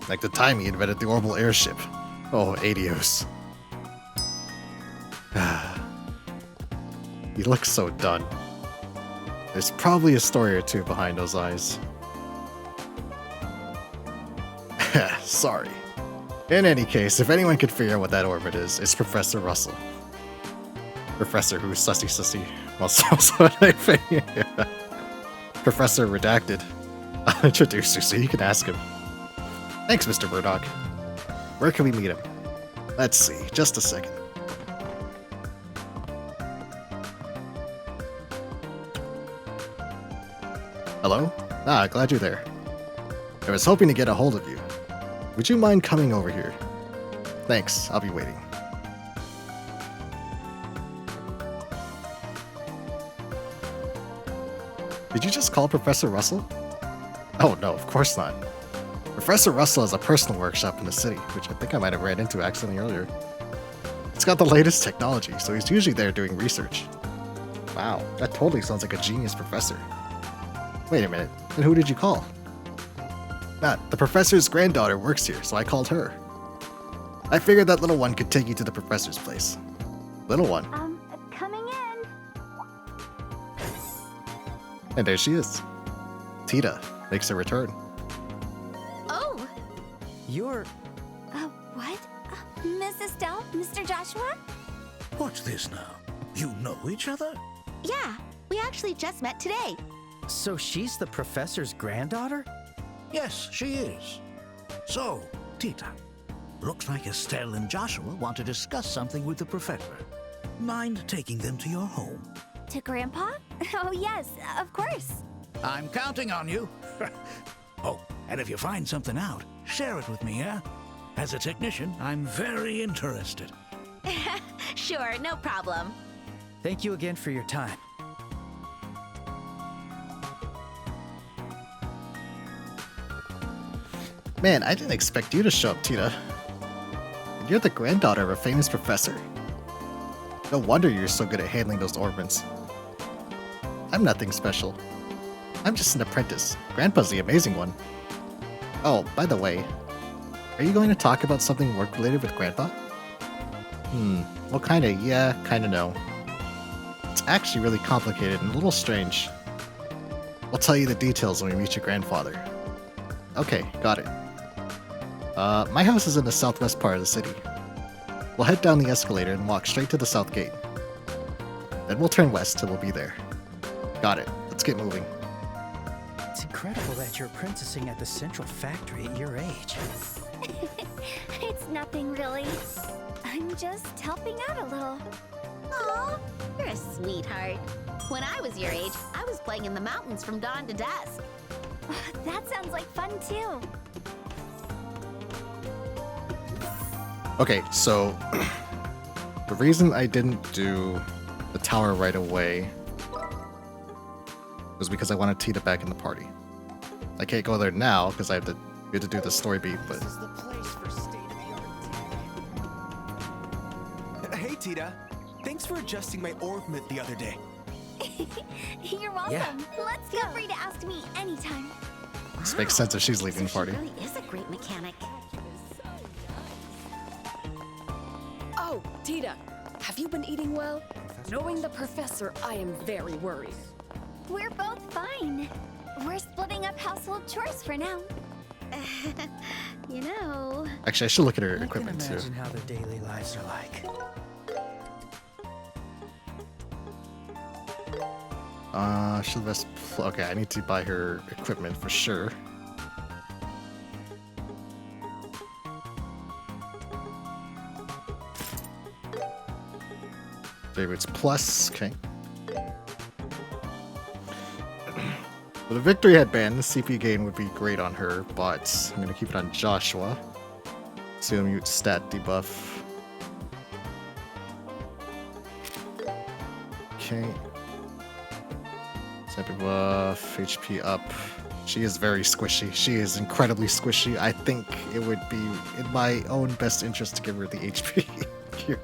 Like the time he invented the orbital airship. Oh, adios. He looks so done. There's probably a story or two behind those eyes. Sorry. In any case, if anyone could figure out what that orbit is, it's Professor Russell. Professor who's sussy. Well, so Professor Redacted. I'll introduce you so you can ask him. Thanks, Mr. Murdoch. Where can we meet him? Let's see, just a second. Hello? Ah, glad you're there. I was hoping to get a hold of you. Would you mind coming over here? Thanks, I'll be waiting. Did you just call Professor Russell? Oh no, of course not. Professor Russell has a personal workshop in the city, which I think I might have ran into accidentally earlier. It's got the latest technology, so he's usually there doing research. Wow, that totally sounds like a genius professor. Wait a minute, then who did you call? The professor's granddaughter works here, so I called her. I figured that little one could take you to the professor's place. Little one. Coming in. And there she is. Tita makes her return. Oh, You're... What? Miss Estelle? Mr. Joshua? What's this now? You know each other? yeah. We actually just met today. So she's the professor's granddaughter? Yes, she is. So, Tita, looks like Estelle and Joshua want to discuss something with the professor. Mind taking them to your home? To Grandpa? Oh, yes, of course. I'm counting on you. Oh, and if you find something out, share it with me, yeah? As a technician, I'm very interested. Sure, no problem. Thank you again for your time. Man, I didn't expect you to show up, Tita. And you're the granddaughter of a famous professor. No wonder you're so good at handling those orbments. I'm nothing special. I'm just an apprentice. Grandpa's the amazing one. Oh, by the way, are you going to talk about something work-related with Grandpa? Well, kinda yeah, kinda no. It's actually really complicated and a little strange. I'll tell you the details when we meet your grandfather. Okay, got it. My house is in the southwest part of the city. We'll head down the escalator and walk straight to the south gate. Then we'll turn west till we'll be there. Got it. Let's get moving. It's incredible that you're apprenticing at the central factory at your age. It's nothing really. I'm just helping out a little. Aw, you're a sweetheart. When I was your age, I was playing in the mountains from dawn to dusk. That sounds like fun too. Okay, so the reason I didn't do the tower right away was because I wanted Tita back in the party. I can't go there now because we have to do the story beat, but This is the place for state-of-the-art. Hey, Tita. Thanks for adjusting my orbment the other day. You're welcome. Yeah. Let's feel free to ask me anytime. this makes sense if she's leaving the party. She really is a great mechanic. Oh, Tita, have you been eating well? Knowing the professor, I am very worried. We're both fine. We're splitting up household chores for now. You know. Actually, I should look at her I can equipment too. imagine how their daily lives are like. Okay, I need to buy her equipment for sure. Favorites plus, okay. With a victory headband, the CPU gain would be great on her, but I'm gonna keep it on Joshua. Seal mute stat debuff. Okay. Stat buff, HP up. She is very squishy. She is incredibly squishy. I think it would be in my own best interest to give her the HP cure.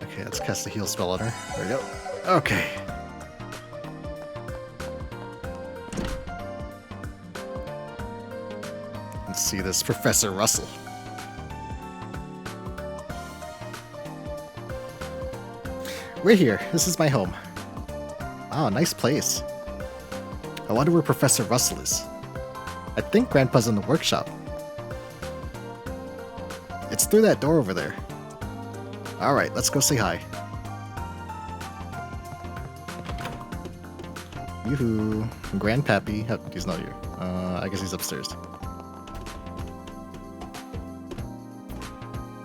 Okay, let's cast the heal spell on her. There we go. Okay. Let's see this Professor Russell. We're here. This is my home. Wow, nice place. I wonder where Professor Russell is. I think Grandpa's in the workshop. It's through that door over there. Alright, let's go say hi. Yoo-hoo. Grandpappy. Oh, he's not here. I guess he's upstairs.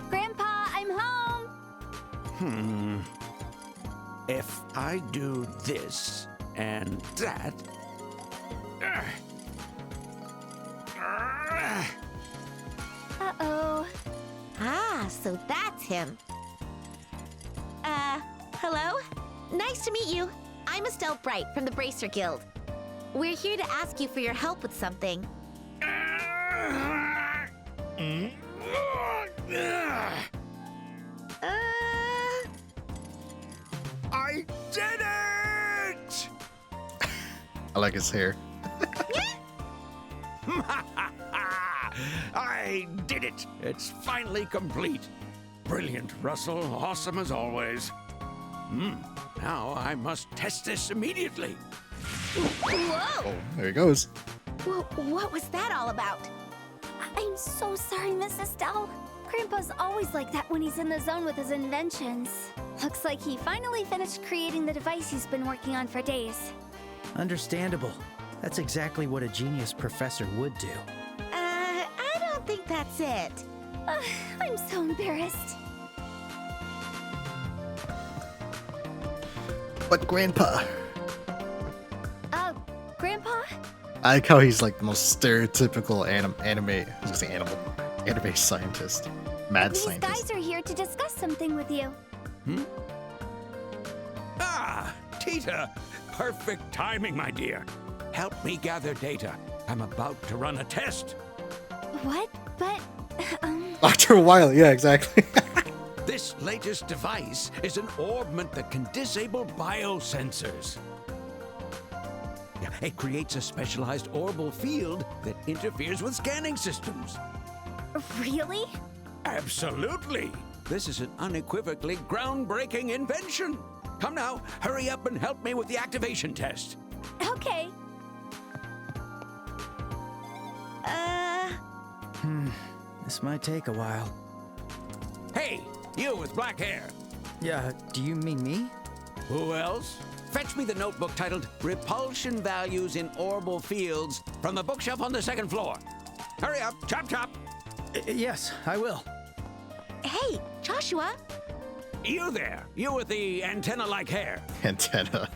Grandpa, I'm home! If I do this and that. Uh-oh. Ah, so that's him. Hello? Nice to meet you. I'm Estelle Bright from the Bracer Guild. We're here to ask you for your help with something. I did it! I like his hair. I did it! It's finally complete. Brilliant, Russell. Awesome as always. Now I must test this immediately. Whoa! Oh, there he goes. What was that all about? I'm so sorry, Miss Estelle. Grandpa's always like that when he's in the zone with his inventions. Looks like he finally finished creating the device he's been working on for days. Understandable. That's exactly what a genius professor would do. I don't think that's it. I'm so embarrassed. But Grandpa. Grandpa? I like how he's like the most stereotypical anime scientist. Mad These scientist. guys are here to discuss something with you. Ah, Tita! Perfect timing, my dear. Help me gather data. I'm about to run a test. What? But, After a while, yeah, exactly. This latest device is an orbment that can disable biosensors. It creates a specialized orbital field that interferes with scanning systems. really? Absolutely! This is an unequivocally groundbreaking invention. Come now, hurry up and help me with the activation test. Okay. This might take a while. Hey, you with black hair. Yeah, do you mean me? Who else? Fetch me the notebook titled Repulsion Values in Orbital Fields from the bookshelf on the second floor. Hurry up, chop chop. Yes, I will. Hey, Joshua. You there, you with the antenna-like hair. Antenna.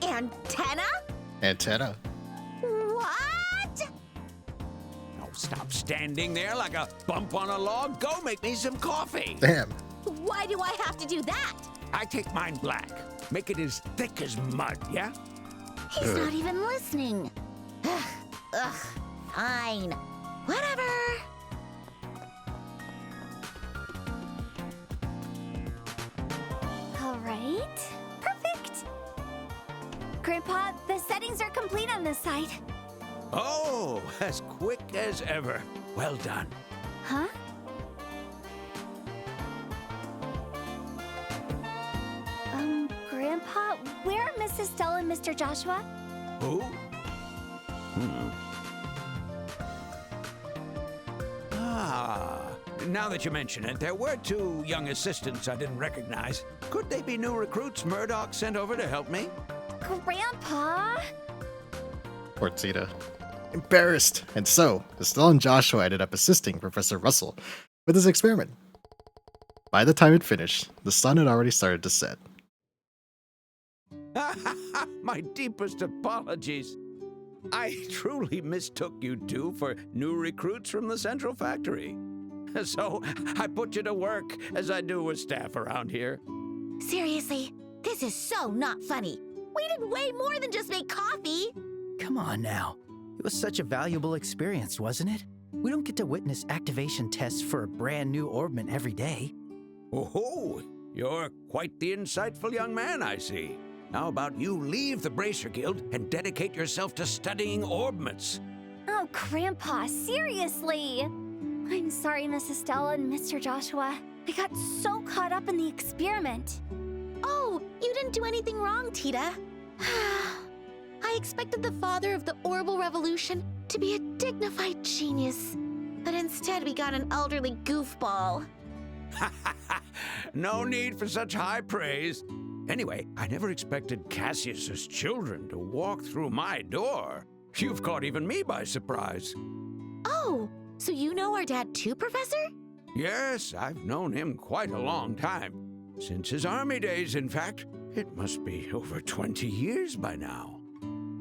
Antenna? Antenna. What? Oh, stop standing there like a bump on a log. Go make me some coffee. Damn. Why do I have to do that? I take mine black. Make it as thick as mud, yeah? He's not even listening. Ugh, fine. Whatever. All right. Perfect. Grandpa, the settings are complete on this side. Oh, as quick as ever. Well done. Huh? Grandpa, where are Mrs. Stella and Mr. Joshua? Who? Now that you mention it, there were 2 young assistants I didn't recognize. Could they be new recruits Murdoch sent over to help me? Grandpa? Poor Tita. Embarrassed. And so, Estelle and Joshua ended up assisting Professor Russell with his experiment. By the time it finished, the sun had already started to set. My deepest apologies. I truly mistook you 2 for new recruits from the Central Factory. So I put you to work, as I do with staff around here. Seriously, this is so not funny. We did way more than just make coffee. Come on now. It was such a valuable experience, wasn't it? We don't get to witness activation tests for a brand new orbment every day. Oh, you're quite the insightful young man, I see. How about you leave the Bracer Guild and dedicate yourself to studying orbments? Oh, Grandpa, seriously. I'm sorry, Mrs. Stella and Mr. Joshua. I got so caught up in the experiment. Oh, you didn't do anything wrong, Tita. I expected the father of the Orbital Revolution to be a dignified genius. But instead we got an elderly goofball. No need for such high praise. Anyway, I never expected Cassius's children to walk through my door. You've caught even me by surprise. Oh, so you know our dad too, Professor? Yes, I've known him quite a long time. Since his army days, in fact. It must be over 20 years by now.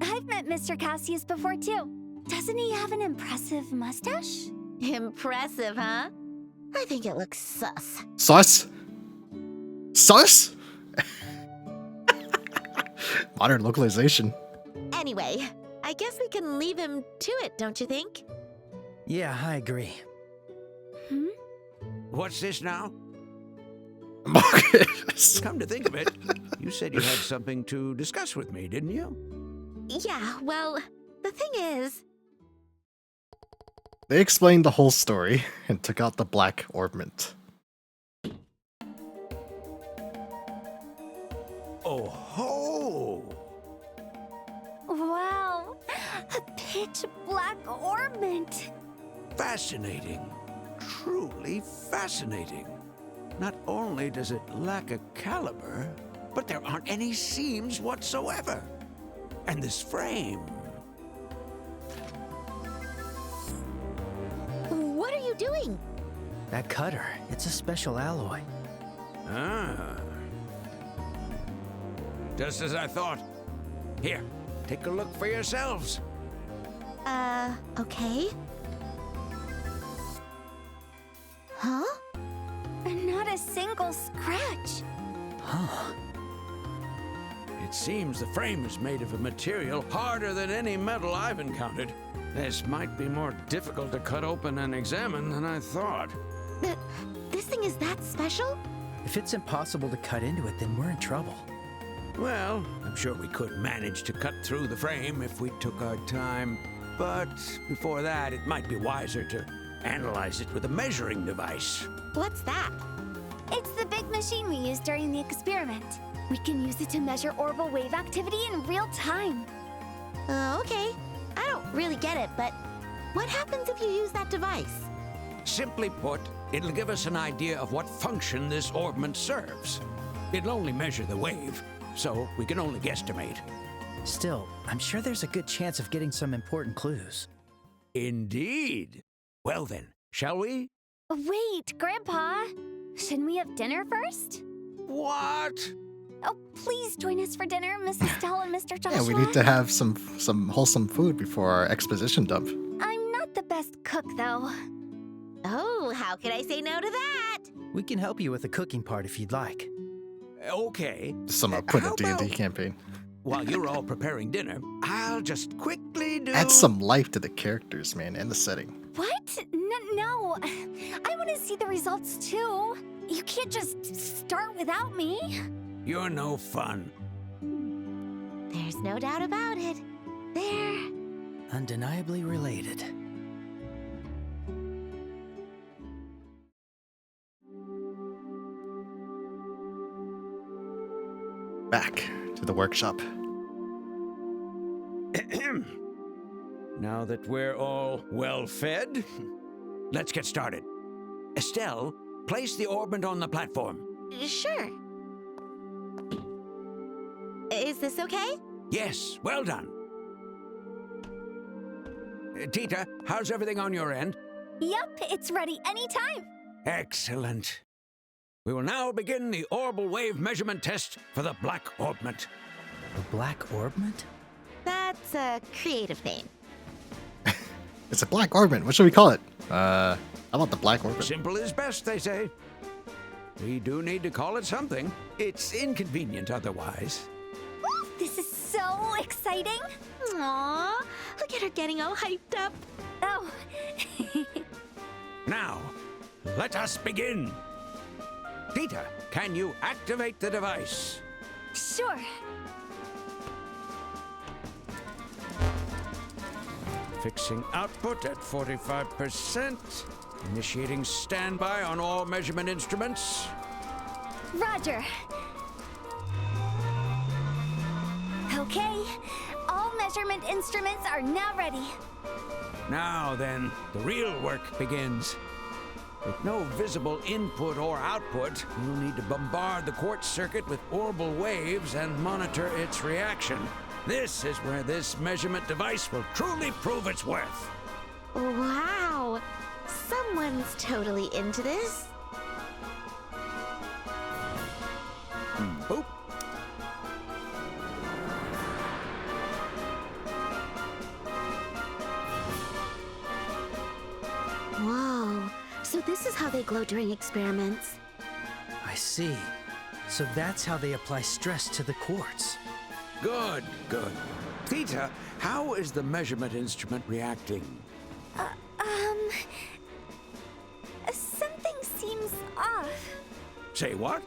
I've met Mr. Cassius before, too. Doesn't he have an impressive mustache? Impressive, huh? I think it looks sus. Sus? Sus? Modern localization. Anyway, I guess we can leave him to it, don't you think? Yeah, I agree. What's this now? Marcus. Come to think of it, you said you had something to discuss with me, didn't you? Yeah, well, the thing is... They explained the whole story and took out the black orbment. Oh ho! Wow, a pitch black orbment. Fascinating. Truly fascinating. Not only does it lack a caliber, but there aren't any seams whatsoever. And this frame... What are you doing? That cutter, it's a special alloy. Ah. Just as I thought. Here, take a look for yourselves. Okay. Huh? Not a single scratch. Huh. It seems the frame is made of a material harder than any metal I've encountered. This might be more difficult to cut open and examine than I thought. This thing is that special? If it's impossible to cut into it, then we're in trouble. Well, I'm sure we could manage to cut through the frame if we took our time. But before that, it might be wiser to analyze it with a measuring device. What's that? It's the big machine we used during the experiment. We can use it to measure orbital wave activity in real time. Okay. I don't really get it, but what happens if you use that device? Simply put, it'll give us an idea of what function this orbment serves. It'll only measure the wave, so we can only guesstimate. Still, I'm sure there's a good chance of getting some important clues. Indeed. Well then, shall we? Wait, Grandpa. Shouldn't we have dinner first? What? Oh, please join us for dinner, Mrs. Stella and Mr. Joshua. Yeah, we need to have some wholesome food before our exposition dump. I'm not the best cook, though. Oh, how could I say no to that? We can help you with the cooking part if you'd like. Okay. Somehow put a How D&D about- campaign. While you're all preparing dinner, I'll just quickly do... Add some life to the characters, man, and the setting. What? No. I want to see the results too. You can't just start without me. You're no fun. There's no doubt about it. They're Undeniably related. Back to the workshop. Now that we're all well fed, let's get started. Estelle, place the orbment on the platform. sure. Is this okay? Yes, well done. Tita, how's everything on your end? Yep, it's ready anytime. Excellent. We will now begin the orbital wave measurement test for the black orbment. The black orbment? That's a creative name. It's a black orbit. What should we call it? How about the black orbit? Simple is best, they say. We do need to call it something. It's inconvenient otherwise. This is so exciting. Aww, look at her getting all hyped up. Oh. Now, let us begin. Tita, can you activate the device? Sure. Fixing output at 45%. Initiating standby on all measurement instruments. Roger. Okay, all measurement instruments are now ready. Now then, the real work begins. With no visible input or output, you'll need to bombard the quartz circuit with orbital waves and monitor its reaction. This is where this measurement device will truly prove its worth. Wow, someone's totally into this. Boop. Whoa, so this is how they glow during experiments. I see. So that's how they apply stress to the quartz. Good, good. Tita, how is the measurement instrument reacting? Something seems off. Say what?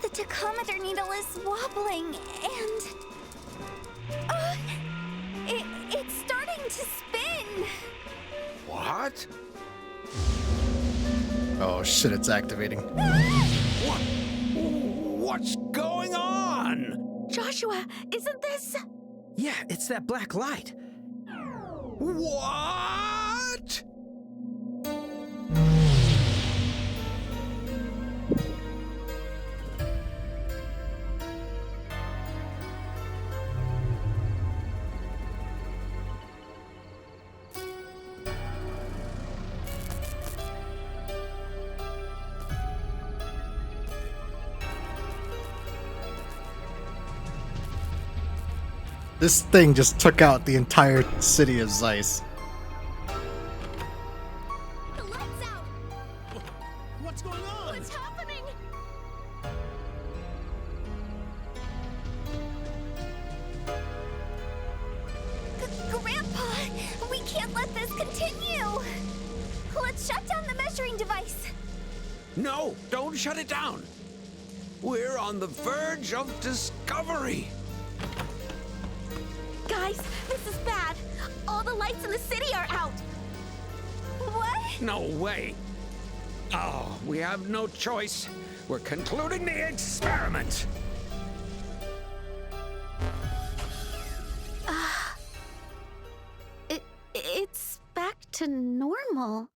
The tachometer needle is wobbling and... it's starting to spin. What? Oh shit, it's activating. What? What's going on? Joshua, isn't this... Yeah, it's that black light. What? This thing just took out the entire city of Zeiss. The light's out. What's going on? What's happening? Grandpa, we can't let this continue. Let's shut down the measuring device. No, don't shut it down. We're on the verge of discovery. Guys, this is bad. All the lights in the city are out. What? No way. Oh, we have no choice. We're concluding the experiment. It's back to normal.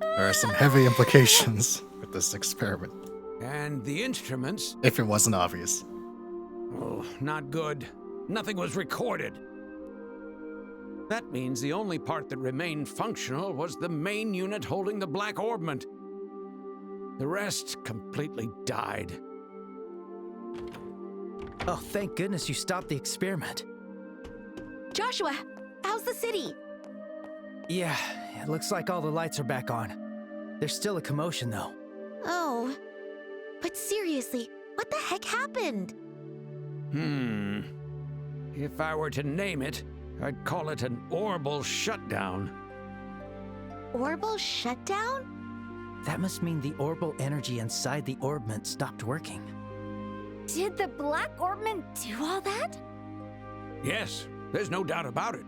There are some heavy implications with this experiment, And the instruments? if it wasn't obvious. Oh, not good. Nothing was recorded. That means the only part that remained functional was the main unit holding the black orbment. The rest completely died. Oh, thank goodness you stopped the experiment. Joshua, how's the city? Yeah, it looks like all the lights are back on. There's still a commotion, though. Oh. But seriously, what the heck happened? If I were to name it, I'd call it an orbal shutdown. Orbal shutdown? That must mean the orbal energy inside the orbment stopped working. Did the Black Orbment do all that? Yes, there's no doubt about it.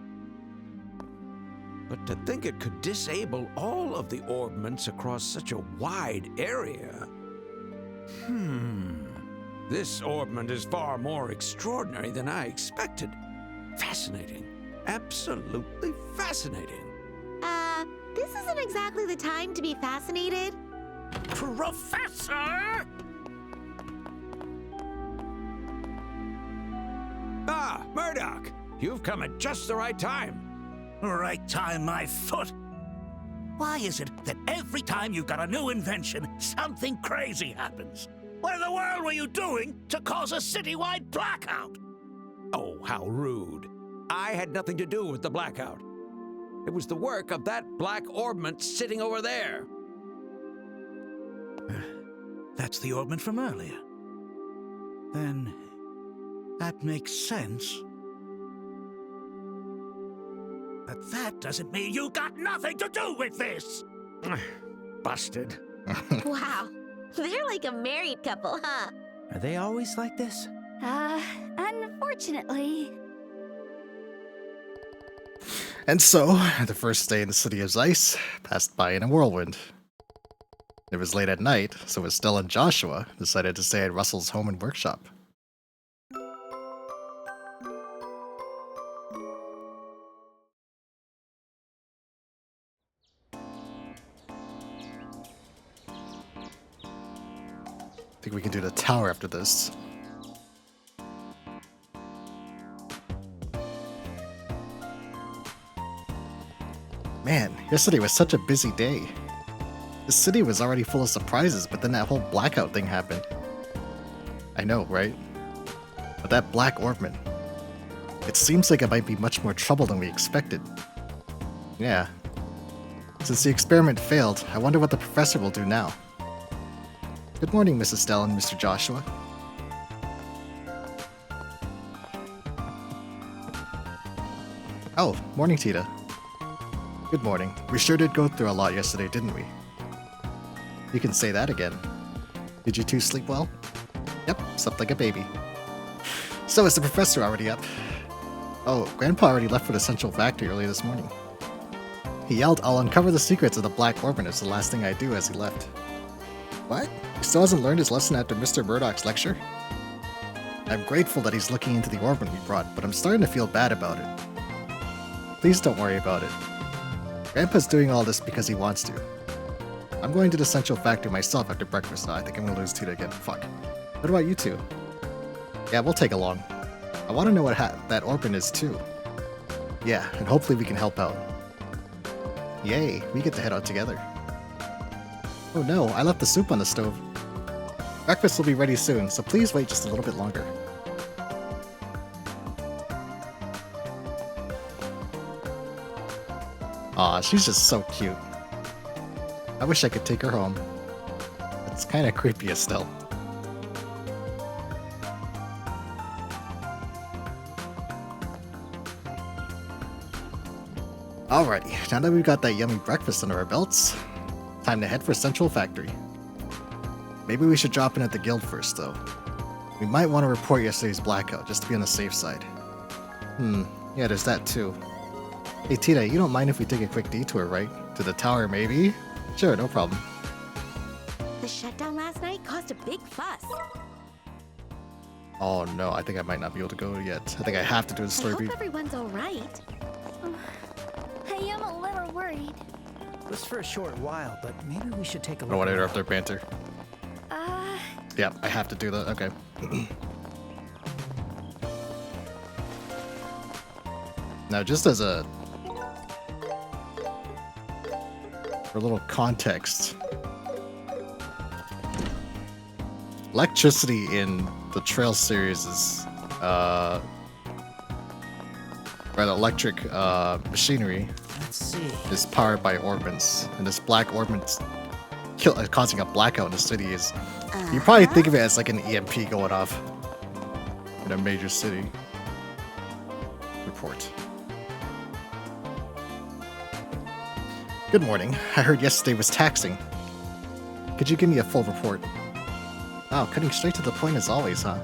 But to think it could disable all of the orbments across such a wide area. This orbment is far more extraordinary than I expected. Fascinating. Absolutely fascinating. This isn't exactly the time to be fascinated. Professor! Ah, Murdoch! You've come at just the right time. Right time, my foot. Why is it that every time you've got a new invention, something crazy happens? What in the world were you doing to cause a citywide blackout? Oh, how rude. I had nothing to do with the blackout. It was the work of that black orbment sitting over there. That's the orbment from earlier. Then that makes sense. But that doesn't mean you got nothing to do with this! Busted. Wow. They're like a married couple, huh? Are they always like this? Unfortunately. And so, the first day in the city of Zeiss passed by in a whirlwind. It was late at night, so Estelle and Joshua decided to stay at Russell's home and workshop. I think we can do the tower after this. Man, yesterday was such a busy day. The city was already full of surprises, but then that whole blackout thing happened. I know, right? But that black orbment. It seems like it might be much more trouble than we expected. Yeah. Since the experiment failed, I wonder what the professor will do now. Good morning, Mrs. Stell and Mr. Joshua. Oh, morning, Tita. Good morning. We sure did go through a lot yesterday, didn't we? You can say that again. Did you two sleep well? Yep, slept like a baby. So is the professor already up? Oh, Grandpa already left for the Central Factory early this morning. He yelled, "I'll uncover the secrets of the Black Orbment," is the last thing I do as he left. What? He still hasn't learned his lesson after Mr. Murdoch's lecture? I'm grateful that he's looking into the orbit we brought, but I'm starting to feel bad about it. Please don't worry about it. Grandpa's doing all this because he wants to. I'm going to the Central Factory myself after breakfast. I think I'm gonna lose Tita again. Fuck. What about you two? Yeah, we'll take along. I want to know what that orbit is too. Yeah, and hopefully we can help out. Yay, we get to head out together. Oh no, I left the soup on the stove. Breakfast will be ready soon, so please wait just a little bit longer. Aw, she's just so cute. I wish I could take her home. It's kinda creepy still. Alrighty, now that we've got that yummy breakfast under our belts, time to head for Central Factory. Maybe we should drop in at the guild first, though. We might want to report yesterday's blackout, just to be on the safe side. Yeah, there's that too. Hey Tita, you don't mind if we take a quick detour, right? To the tower, maybe? Sure, no problem. The shutdown last night caused a big fuss. Oh no, I think I might not be able to go yet. I think I have to do the story I brief. hope everyone's alright. I am a little worried. Just for a short while, but maybe we should take a I look. don't want to interrupt their banter. Uh, Yeah, I have to do that. Okay. Now, just as a for a little context, electricity in the Trail series is or the electric machinery Let's see. is powered by orbits, and this black orbit causing a blackout in the city is... You probably think of it as like an EMP going off in a major city. Report. Good morning. I heard yesterday was taxing. Could you give me a full report? Wow, cutting straight to the point as always, huh?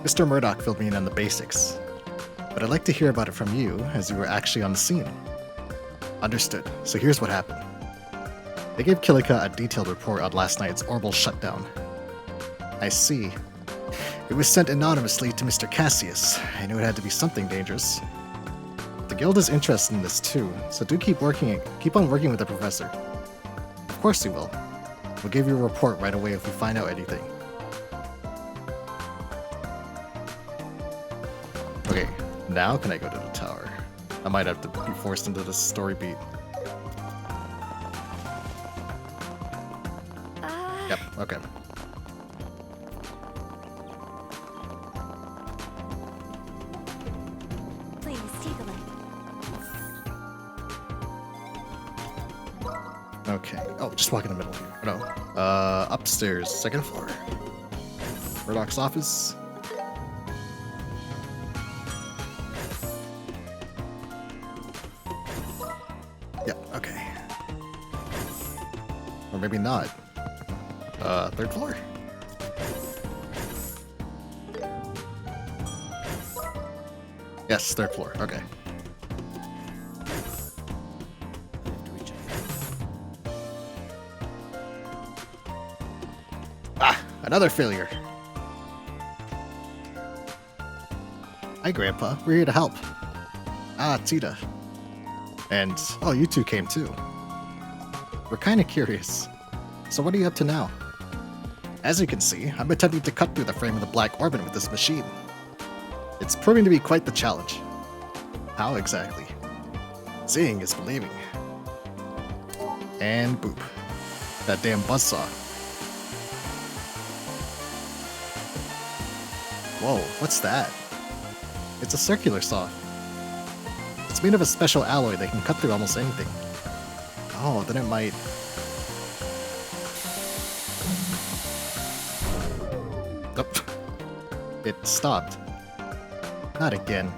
Mr. Murdoch filled me in on the basics, but I'd like to hear about it from you, as you were actually on the scene. Understood. So here's what happened. They gave Kilika a detailed report on last night's orbital shutdown. I see. It was sent anonymously to Mr. Cassius. I knew it had to be something dangerous. The guild is interested in this too, so do keep on working with the professor. Of course we will. We'll give you a report right away if we find out anything. Okay, now can I go to the tower? I might have to be forced into this story beat. Yep, okay. Please, take a look. Okay. Oh, just walk in the middle here. No. Upstairs, second floor. Murdoch's office. Yep, okay. Or maybe not. Third floor. Yes, third floor. Okay. Ah, another failure. Hi, Grandpa. We're here to help. Ah, Tita. And, oh, you two came too. We're kind of curious. So what are you up to now? As you can see, I'm attempting to cut through the frame of the Black Orbit with this machine. It's proving to be quite the challenge. How exactly? Seeing is believing. And boop. That damn buzzsaw. Whoa, what's that? It's a circular saw. It's made of a special alloy that can cut through almost anything. Oh, then it might... Oh. It stopped. Not again.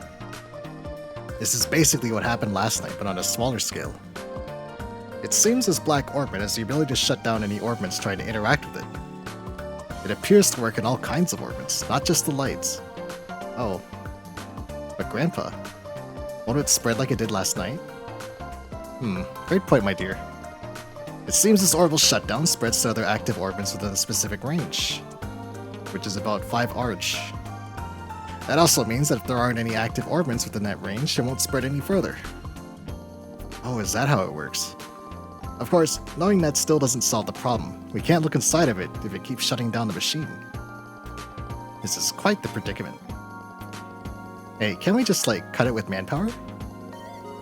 This is basically what happened last night, but on a smaller scale. It seems this Black Orbit has the ability to shut down any orbits trying to interact with it. It appears to work in all kinds of orbits, not just the lights. Oh. But Grandpa, won't it spread like it did last night? Great point, my dear. It seems this orbital shutdown spreads to other active orbits within a specific range, which is about 5 arch. That also means that if there aren't any active orbits within that range, it won't spread any further. Oh, is that how it works? Of course, knowing that still doesn't solve the problem. We can't look inside of it if it keeps shutting down the machine. This is quite the predicament. Hey, can't we just, like, cut it with manpower?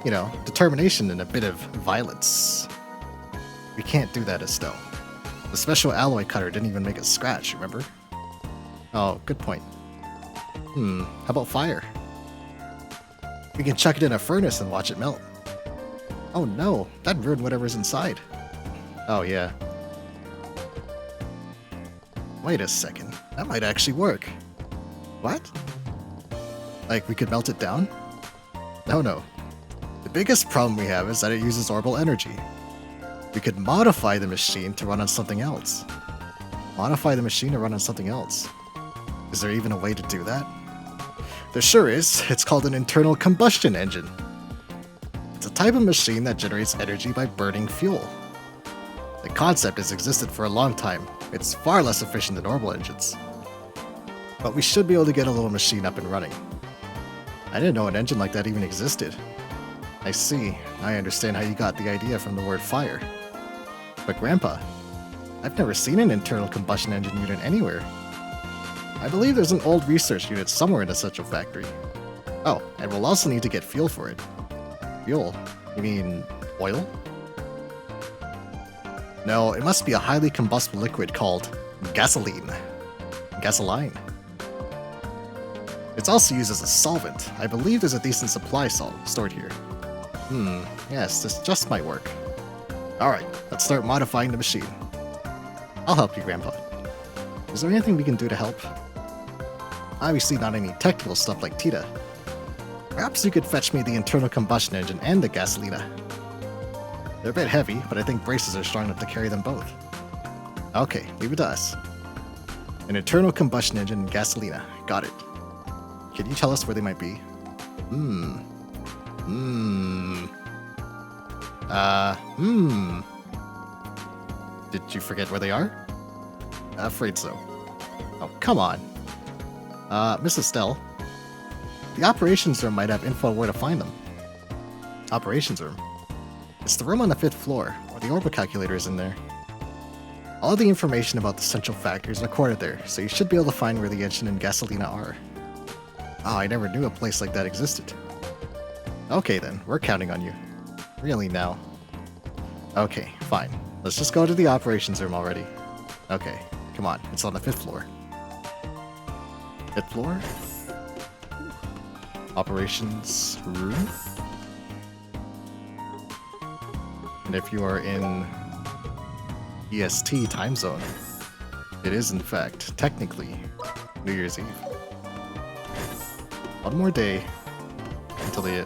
You know, determination and a bit of violence. We can't do that, Estelle. The special alloy cutter didn't even make a scratch, remember? Oh, good point. How about fire? We can chuck it in a furnace and watch it melt. Oh no, that'd ruin whatever's inside. Oh yeah. Wait a second, that might actually work. What? Like we could melt it down? No. The biggest problem we have is that it uses orbital energy. We could modify the machine to run on something else. Modify the machine to run on something else. Is there even a way to do that? There sure is. It's called an internal combustion engine. It's a type of machine that generates energy by burning fuel. The concept has existed for a long time. It's far less efficient than orbital engines. But we should be able to get a little machine up and running. I didn't know an engine like that even existed. I see. I understand how you got the idea from the word fire. But Grandpa, I've never seen an internal combustion engine unit anywhere. I believe there's an old research unit somewhere in a central factory. Oh, and we'll also need to get fuel for it. Fuel? You mean oil? No, it must be a highly combustible liquid called gasoline. Gasoline. It's also used as a solvent. I believe there's a decent supply stored here. Yes, this just might work. Alright, let's start modifying the machine. I'll help you, Grandpa. Is there anything we can do to help? Obviously not any technical stuff like Tita. Perhaps you could fetch me the internal combustion engine and the gasolina. They're a bit heavy, but I think braces are strong enough to carry them both. Okay, leave it to us. An internal combustion engine and gasolina. Got it. Can you tell us where they might be? Did you forget where they are? Afraid so. Oh, come on. Miss Estelle. The operations room might have info on where to find them. Operations room? It's the room on the 5th floor, where the orbital calculator is in there. All the information about the central factory is recorded there, so you should be able to find where the engine and gasolina are. Oh, I never knew a place like that existed. Okay then, we're counting on you. Really now? Okay, fine. Let's just go to the operations room already. Okay, come on, it's on the 5th floor. 5th floor? Operations room? And if you are in EST time zone, it is in fact, technically, New Year's Eve. One more day until the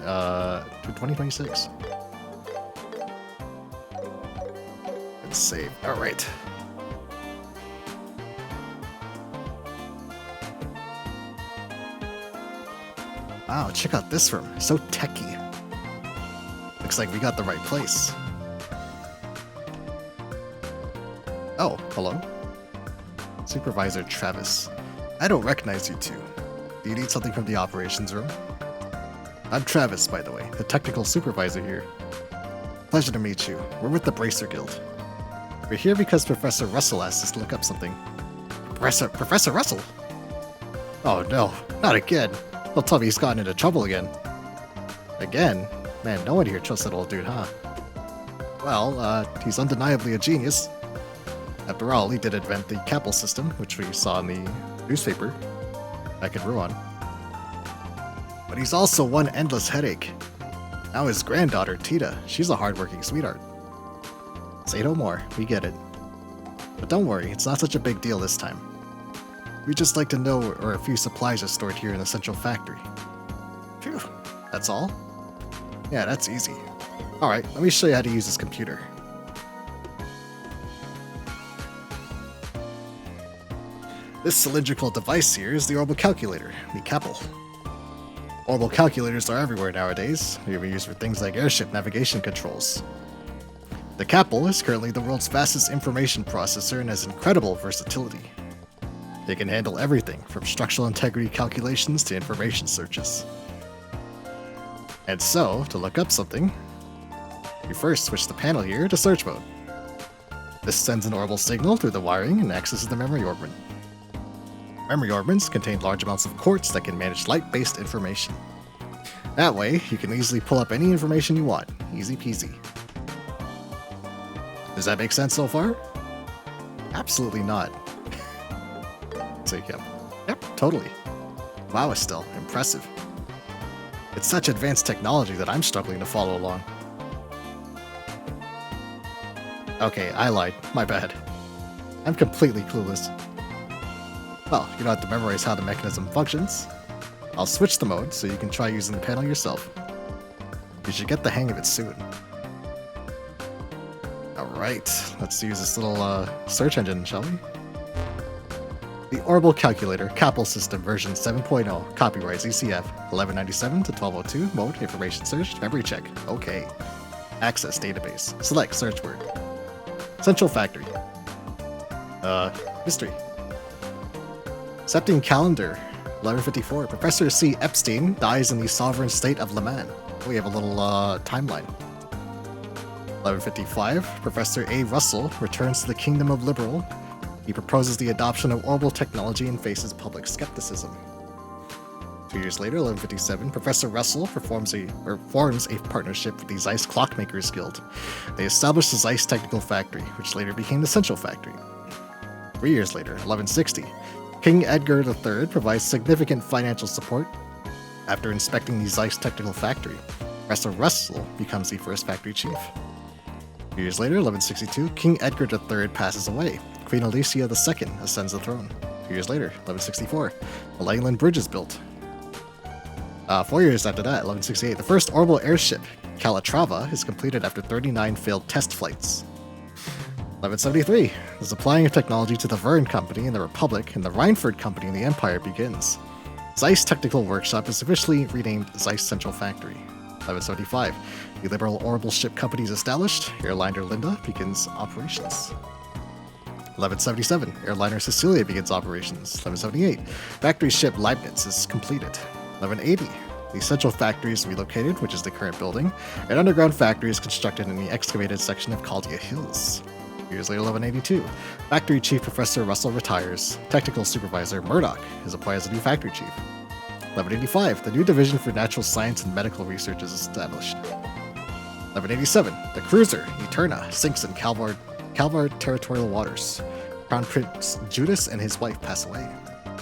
2026. Let's save. Alright. Wow, check out this room. So techy. Looks like we got the right place. Oh, hello? Supervisor Travis. I don't recognize you two. Do you need something from the operations room? I'm Travis, by the way, the technical supervisor here. Pleasure to meet you. We're with the Bracer Guild. We're here because Professor Russell asked us to look up something. Professor Russell? Oh no, not again. He'll tell me he's gotten into trouble again. Again? Man, no one here trusts that old dude, huh? Well, he's undeniably a genius. After all, he did invent the Capel system, which we saw in the newspaper back in Ruan. But he's also one endless headache. Now his granddaughter, Tita, she's a hardworking sweetheart. Say no more, we get it. But don't worry, it's not such a big deal this time. We'd just like to know where a few supplies are stored here in the central factory. Phew, that's all? Yeah, that's easy. Alright, let me show you how to use this computer. This cylindrical device here is the orbital calculator, the Capel. Orbital calculators are everywhere nowadays. They're even used for things like airship navigation controls. The Capel is currently the world's fastest information processor and has incredible versatility. They can handle everything from structural integrity calculations to information searches. And so, to look up something, you first switch the panel here to search mode. This sends an orbital signal through the wiring and accesses the memory orbment. Memory orbments contain large amounts of quartz that can manage light-based information. That way, you can easily pull up any information you want. Easy peasy. Does that make sense so far? Absolutely not. So, yep, totally. Wow, Estelle, impressive. It's such advanced technology that I'm struggling to follow along. Okay, I lied. My bad. I'm completely clueless. Well, you don't have to memorize how the mechanism functions. I'll switch the mode so you can try using the panel yourself. You should get the hang of it soon. Alright, let's use this little search engine, shall we? The Orbital Calculator, Capel System version 7.0, copyright ZCF, 1197 to 1202, mode, information search, memory check, okay. Access database, select search word. Central factory. History. Septim calendar, 1154. Professor C. Epstein dies in the sovereign state of Le Mans. We have a little timeline. 1155. Professor A. Russell returns to the Kingdom of Liberal. He proposes the adoption of orbital technology and faces public skepticism. 2 years later, 1157, Professor Russell forms a partnership with the Zeiss Clockmakers Guild. They established the Zeiss Technical Factory, which later became the Central Factory. 3 years later, 1160, King Edgar III provides significant financial support. After inspecting the Zeiss Technical Factory, Professor Russell becomes the first factory chief. few years later, 1162, King Edgar III passes away. Queen Alicia II ascends the throne. 2 years later, 1164, the Langland Bridge is built. 4 years after that, 1168, the first orbital airship, Calatrava, is completed after 39 failed test flights. 1173, the supplying of technology to the Verne Company in the Republic and the Rhineford Company in the Empire begins. Zeiss Technical Workshop is officially renamed Zeiss Central Factory. 1175, the Liberal Orbital Ship Company is established. Airliner Linda begins operations. 1177, Airliner Sicilia begins operations. 1178, factory ship Leibniz is completed. 1180, the Central Factory is relocated, which is the current building. An underground factory is constructed in the excavated section of Caldia Hills. Years later, 1182, Factory Chief Professor Russell retires. Technical Supervisor Murdoch is appointed as a new Factory Chief. 1185, the new Division for Natural Science and Medical Research is established. 1187, the cruiser Eterna sinks in Calvar territorial waters. Crown Prince Judas and his wife pass away.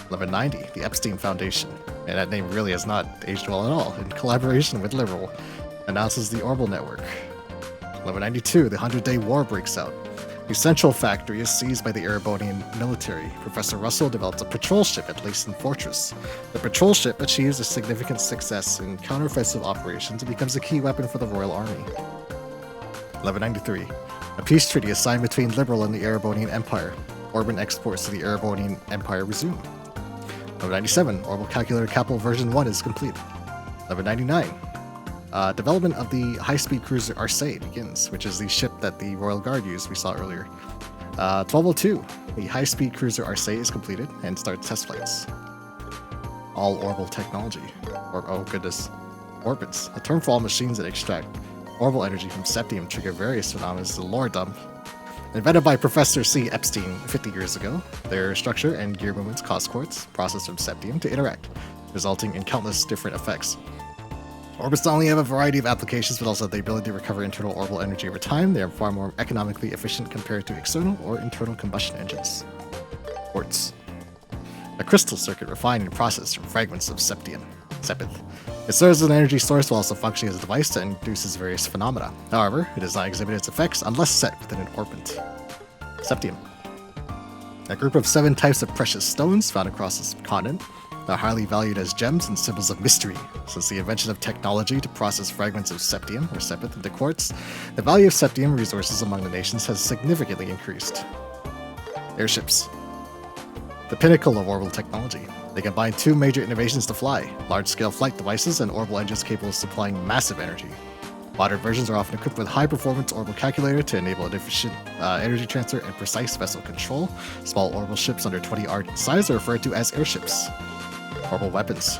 1190, the Epstein Foundation, and that name really has not aged well at all, in collaboration with Liberal, announces the Orbital Network. 1192, the 100-Day War breaks out. The Central Factory is seized by the Erebonian military. Professor Russell develops a patrol ship at Leysen Fortress. The patrol ship achieves a significant success in counteroffensive operations and becomes a key weapon for the Royal Army. 1193, a peace treaty is signed between Liberal and the Erebonian Empire. Orbital exports to the Erebonian Empire resume. 1197, Orbital Calculator Capital version 1 is complete. 1199, development of the high-speed cruiser Arcee begins, which is the ship that the Royal Guard used we saw earlier. 1202, the high-speed cruiser Arcee is completed and starts test flights. All orbital technology. Oh goodness. Orbits, a term for all machines that extract orbital energy from septium trigger various phenomena as the lore dump. Invented by Professor C. Epstein 50 years ago, their structure and gear movements cause quartz, processed from septium, to interact, resulting in countless different effects. Orbits not only have a variety of applications, but also have the ability to recover internal orbital energy over time. They are far more economically efficient compared to external or internal combustion engines. Quartz. A crystal circuit refined and processed from fragments of septith. It serves as an energy source while also functioning as a device that induces various phenomena. However, it does not exhibit its effects unless set within an orbit. Septium. A group of 7 types of precious stones found across this continent. Are highly valued as gems and symbols of mystery. Since the invention of technology to process fragments of septium, or sepith, into quartz, the value of septium resources among the nations has significantly increased. Airships. The pinnacle of orbital technology. They combine 2 major innovations to fly, large-scale flight devices and orbital engines capable of supplying massive energy. Modern versions are often equipped with high-performance orbital calculator to enable efficient energy transfer and precise vessel control. Small orbital ships under 20 R in size are referred to as airships. Orbital weapons.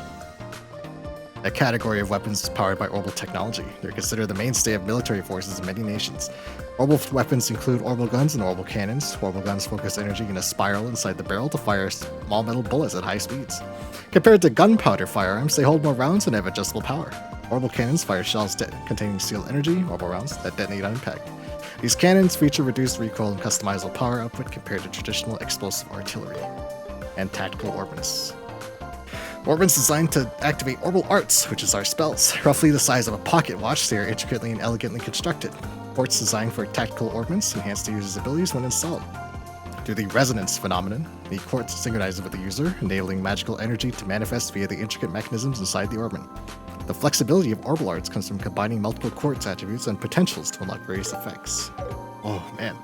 A category of weapons powered by orbital technology. They're considered the mainstay of military forces in many nations. Orbital weapons include orbital guns and orbital cannons. Orbital guns focus energy in a spiral inside the barrel to fire small metal bullets at high speeds. Compared to gunpowder firearms, they hold more rounds and have adjustable power. Orbital cannons fire shells containing sealed energy, orbital rounds, that detonate on impact. These cannons feature reduced recoil and customizable power output compared to traditional explosive artillery. And tactical orbits. Orbits designed to activate orbital arts, which is our spells. Roughly the size of a pocket watch, they are intricately and elegantly constructed. Ports designed for tactical orbits enhance the user's abilities when installed. Through the resonance phenomenon, the quartz synchronizes with the user, enabling magical energy to manifest via the intricate mechanisms inside the orbit. The flexibility of orbital arts comes from combining multiple quartz attributes and potentials to unlock various effects. Oh man,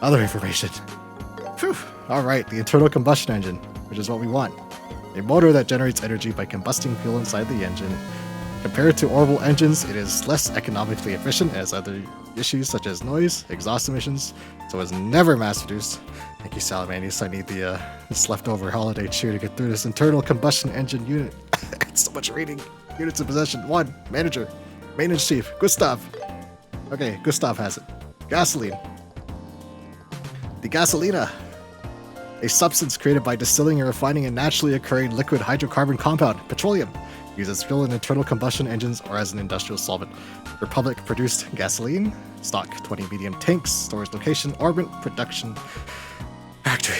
other information. Phew. Alright, the internal combustion engine, which is what we want. A motor that generates energy by combusting fuel inside the engine. Compared to orbital engines, it is less economically efficient and has other issues such as noise, exhaust emissions, so it's never mass-produced. Thank you, Salamanius. I need this leftover holiday cheer to get through this internal combustion engine unit. It's so much reading. Units in possession. 1. Manager. Maintenance Chief. Gustav. Okay, Gustav has it. Gasoline. The gasolina. A substance created by distilling and refining a naturally occurring liquid hydrocarbon compound, petroleum, used as fuel in internal combustion engines or as an industrial solvent. Republic produced gasoline, stock 20 medium tanks, storage location, orbit, production, factory.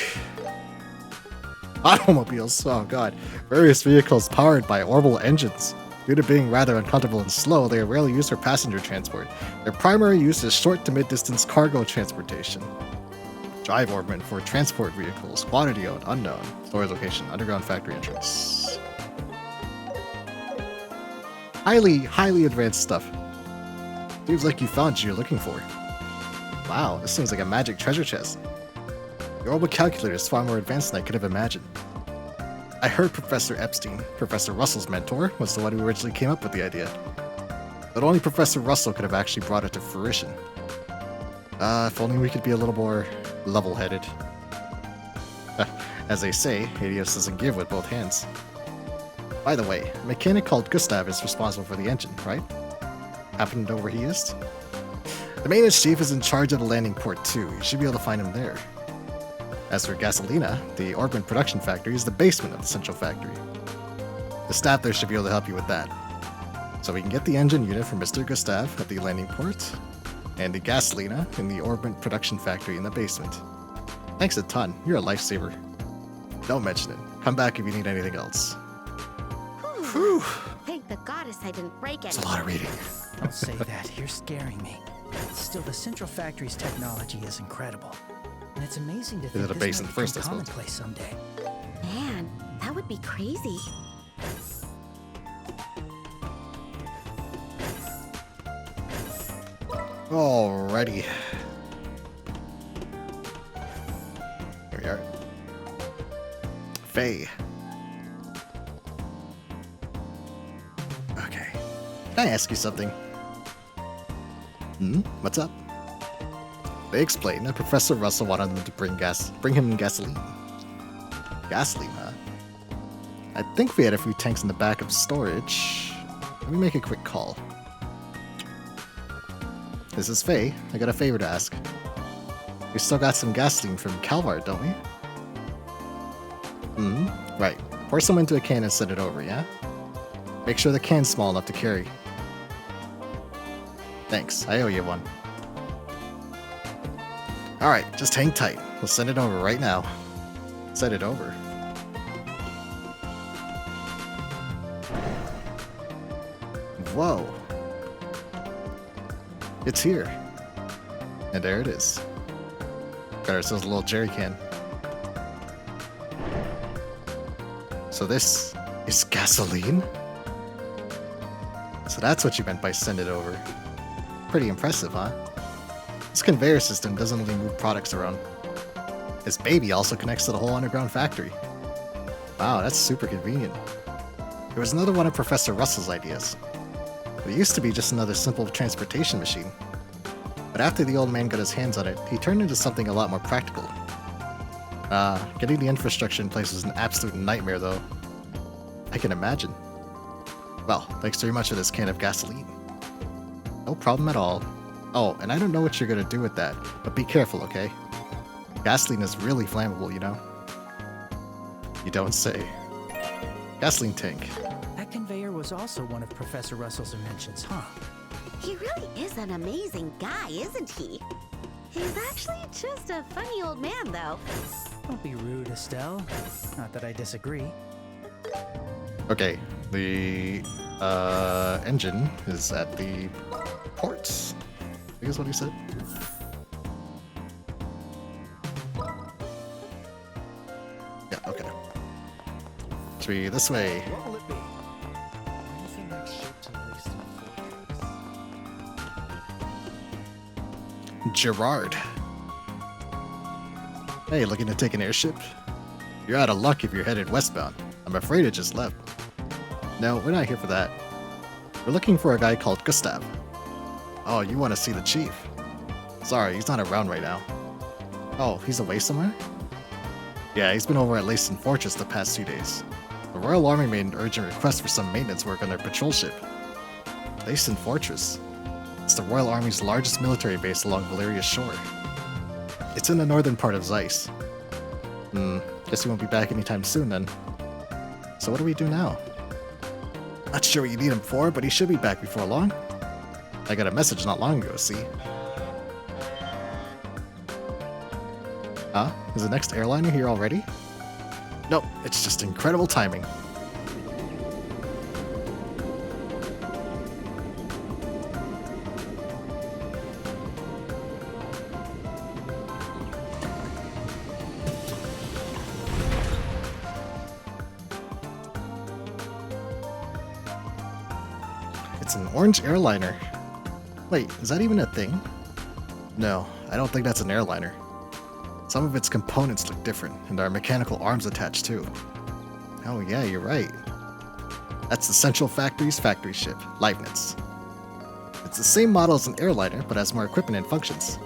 Automobiles, oh god, various vehicles powered by orbital engines. Due to being rather uncomfortable and slow, they are rarely used for passenger transport. Their primary use is short to mid-distance cargo transportation. Drive orbment for transport vehicles. Quantity owned, unknown. Storage location, underground factory entrance. Highly advanced stuff. Seems like you found what you're looking for. Wow, this seems like a magic treasure chest. Your orbital calculator is far more advanced than I could have imagined. I heard Professor Epstein, Professor Russell's mentor, was the one who originally came up with the idea. But only Professor Russell could have actually brought it to fruition. If only we could be a little more level-headed. As they say, Hades doesn't give with both hands. By the way, a mechanic called Gustav is responsible for the engine, right? Happen to know where he is? The maintenance chief is in charge of the landing port too. You should be able to find him there. As for Gasolina, the Orbment production factory is the basement of the central factory. The staff there should be able to help you with that. So we can get the engine unit from Mr. Gustav at the landing port, and the Gasolina in the Orbment production factory in the basement. Thanks a ton. You're a lifesaver. Don't mention it. Come back if you need anything else. Whew. Thank the goddess I didn't break it. It's a lot of reading. Don't say that. You're scaring me. Still, the Central Factory's technology is incredible. And it's amazing to think it a this base in might first, I become suppose? commonplace someday. Man, that would be crazy. Alrighty. Here we are. Faye. Okay. Can I ask you something? What's up? They explained that Professor Russell wanted them to bring him gasoline. Gasoline, huh? I think we had a few tanks in the back of storage. Let me make a quick call. This is Faye. I got a favor to ask. We still got some gasoline from Calvart, don't we? Right. Pour some into a can and send it over, yeah? Make sure the can's small enough to carry. Thanks. I owe you one. Alright, just hang tight. We'll send it over right now. Send it over. Whoa. It's here. And there it is. Got ourselves a little jerry can. So this is gasoline? So that's what you meant by send it over. Pretty impressive, huh? This conveyor system doesn't only move products around. This baby also connects to the whole underground factory. Wow, that's super convenient. It was another one of Professor Russell's ideas. It used to be just another simple transportation machine. But after the old man got his hands on it, he turned into something a lot more practical. Getting the infrastructure in place was an absolute nightmare though. I can imagine. Well, thanks very much for this can of gasoline. No problem at all. Oh, and I don't know what you're gonna do with that, but be careful, okay? Gasoline is really flammable, you know? You don't say. Gasoline tank. That conveyor was also one of Professor Russell's inventions, huh? He really is an amazing guy, isn't he? He's actually just a funny old man, though. Don't be rude, Estelle. Not that I disagree. Okay, the engine is at the ports. I think is what he said. Yeah, okay. Should we this way? What will it be? Anything that's shaped to release the fortress? Gerard. Hey, looking to take an airship? You're out of luck if you're headed westbound. I'm afraid it just left. No, we're not here for that. We're looking for a guy called Gustav. Oh, you want to see the chief? Sorry, he's not around right now. Oh, he's away somewhere? Yeah, he's been over at Lacen Fortress the past 2 days. The Royal Army made an urgent request for some maintenance work on their patrol ship. Lacen Fortress? It's the Royal Army's largest military base along Valeria's shore. It's in the northern part of Zeiss. Guess he won't be back anytime soon then. So what do we do now? Not sure what you need him for, but he should be back before long. I got a message not long ago, see? Huh? Is the next airliner here already? Nope, it's just incredible timing. It's an orange airliner. Wait, is that even a thing? No, I don't think that's an airliner. Some of its components look different, and there are mechanical arms attached too. Oh yeah, you're right. That's the Central Factory's factory ship, Leibniz. It's the same model as an airliner, but has more equipment and functions.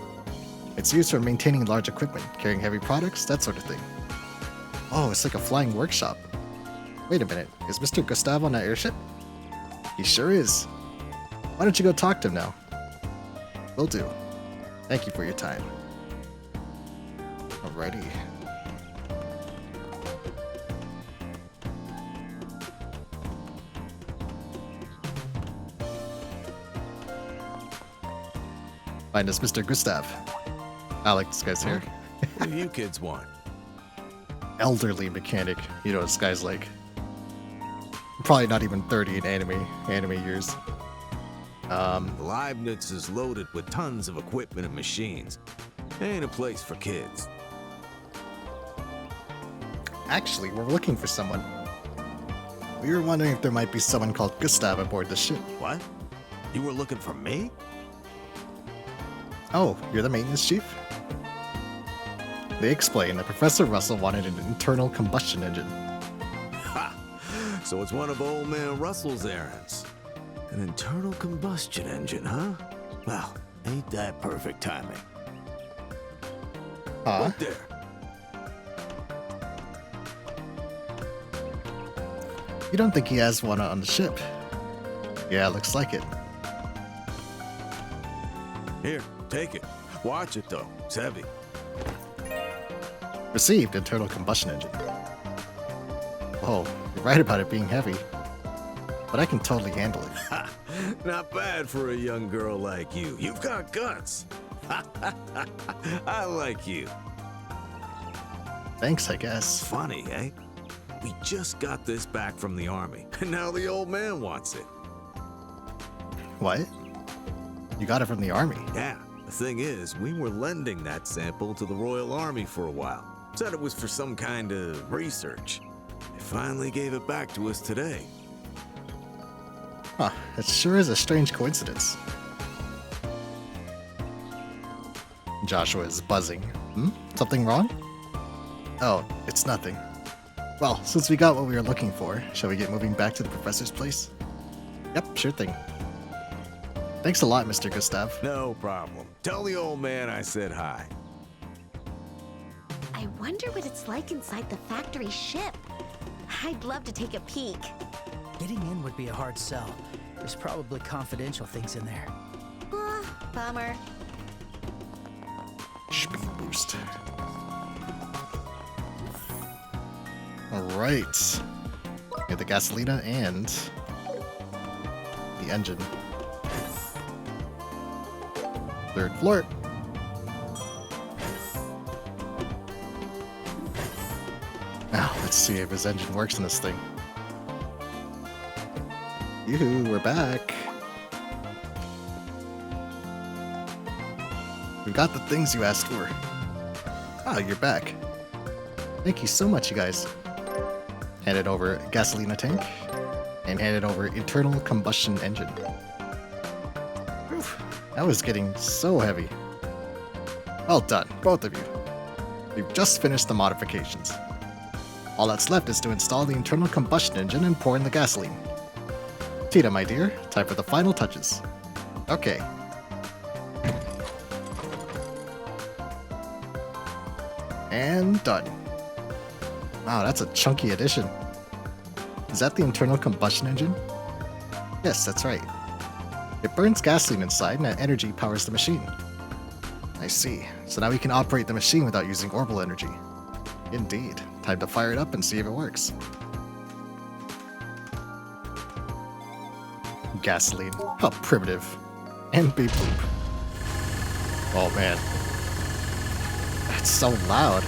It's used for maintaining large equipment, carrying heavy products, that sort of thing. Oh, it's like a flying workshop. Wait a minute, is Mr. Gustav on that airship? He sure is. Why don't you go talk to him now? Will do. Thank you for your time. Alrighty. Find us Mr. Gustav. I like this guy's hair. What do you kids want? Elderly mechanic. You know what this guy's like. Probably not even 30 in anime years. Leibniz is loaded with tons of equipment and machines. Ain't a place for kids. Actually, we're looking for someone. We were wondering if there might be someone called Gustav aboard the ship. What? You were looking for me? Oh, you're the maintenance chief? They explained that Professor Russell wanted an internal combustion engine. Ha! So it's one of old man Russell's errands. An internal combustion engine, huh? Well, ain't that perfect timing? Look there. You don't think he has one on the ship? Yeah, looks like it. Here, take it. Watch it though. It's heavy. Received internal combustion engine. Whoa, you're right about it being heavy. But I can totally handle it. Ha! Not bad for a young girl like you. You've got guts. I like you. Thanks, I guess. Funny, eh? We just got this back from the army, and now the old man wants it. What? You got it from the army? Yeah. The thing is, we were lending that sample to the Royal Army for a while. Said it was for some kind of research. They finally gave it back to us today. Huh, it sure is a strange coincidence. Joshua is buzzing. Something wrong? Oh, it's nothing. Well, since we got what we were looking for, shall we get moving back to the professor's place? Yep, sure thing. Thanks a lot, Mr. Gustav. No problem. Tell the old man I said hi. I wonder what it's like inside the factory ship. I'd love to take a peek. Getting in would be a hard sell. There's probably confidential things in there. Bummer. Speed boost. Alright. Get the gasolina and the engine. Third floor. Now, let's see if his engine works in this thing. Yoo-hoo, we're back. We got the things you asked for. Ah, you're back. Thank you so much, you guys. Handed over gasolina tank, and handed over internal combustion engine. Oof, that was getting so heavy. Well done, both of you. We've just finished the modifications. All that's left is to install the internal combustion engine and pour in the gasoline. Tita, my dear, time for the final touches. Okay. And done. Wow, that's a chunky addition. Is that the internal combustion engine? Yes, that's right. It burns gasoline inside and that energy powers the machine. I see. So now we can operate the machine without using orbital energy. Indeed. Time to fire it up and see if it works. Gasoline. How primitive. And beep boop. Oh man. That's so loud.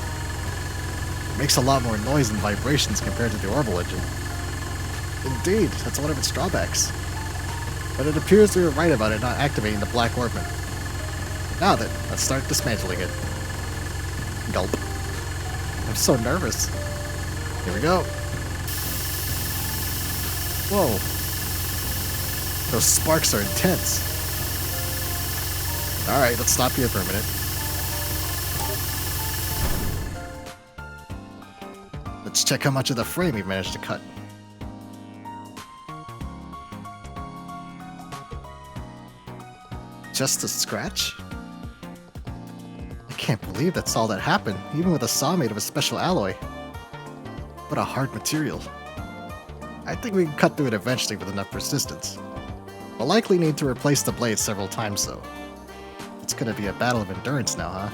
It makes a lot more noise and vibrations compared to the orbital engine. Indeed, that's one of its drawbacks. But it appears we were right about it not activating the black orbment. Now then, let's start dismantling it. Gulp. I'm so nervous. Here we go. Whoa. Those sparks are intense. Alright, let's stop here for a minute. Let's check how much of the frame we've managed to cut. Just a scratch? I can't believe that's all that happened, even with a saw made of a special alloy. What a hard material. I think we can cut through it eventually with enough persistence. We'll likely need to replace the blade several times though. It's gonna be a battle of endurance now, huh?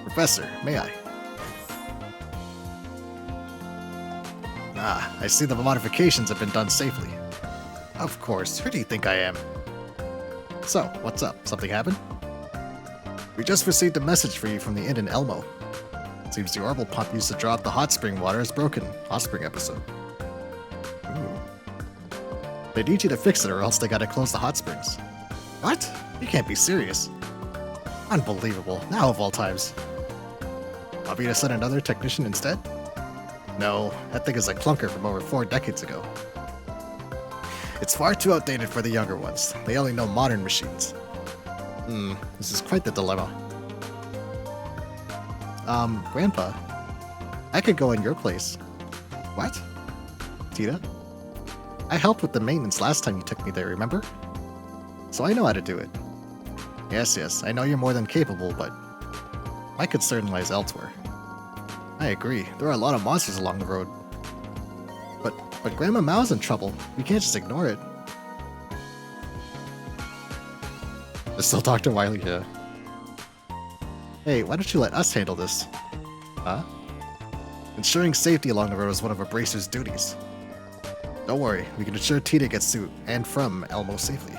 Professor, may I? Ah, I see the modifications have been done safely. Of course, who do you think I am? So, what's up? Something happened? We just received a message for you from the inn in Elmo. Seems the orbital pump used to draw up the hot spring water is broken. Hot spring episode. Ooh. They need you to fix it or else they gotta close the hot springs. What? You can't be serious. Unbelievable. Now of all times. Want me to send another technician instead? No, that thing is a clunker from over 4 decades ago. It's far too outdated for the younger ones. They only know modern machines. This is quite the dilemma. Grandpa, I could go in your place. What? Tita? I helped with the maintenance last time you took me there, remember? So I know how to do it. Yes, I know you're more than capable, but my concern lies elsewhere. I agree, there are a lot of monsters along the road. But Grandma Mao's in trouble. We can't just ignore it. There's still Dr. Wily here. Hey, why don't you let us handle this? Huh? Ensuring safety along the road is one of a bracer's duties. Don't worry, we can ensure Tita gets to and from Elmo safely.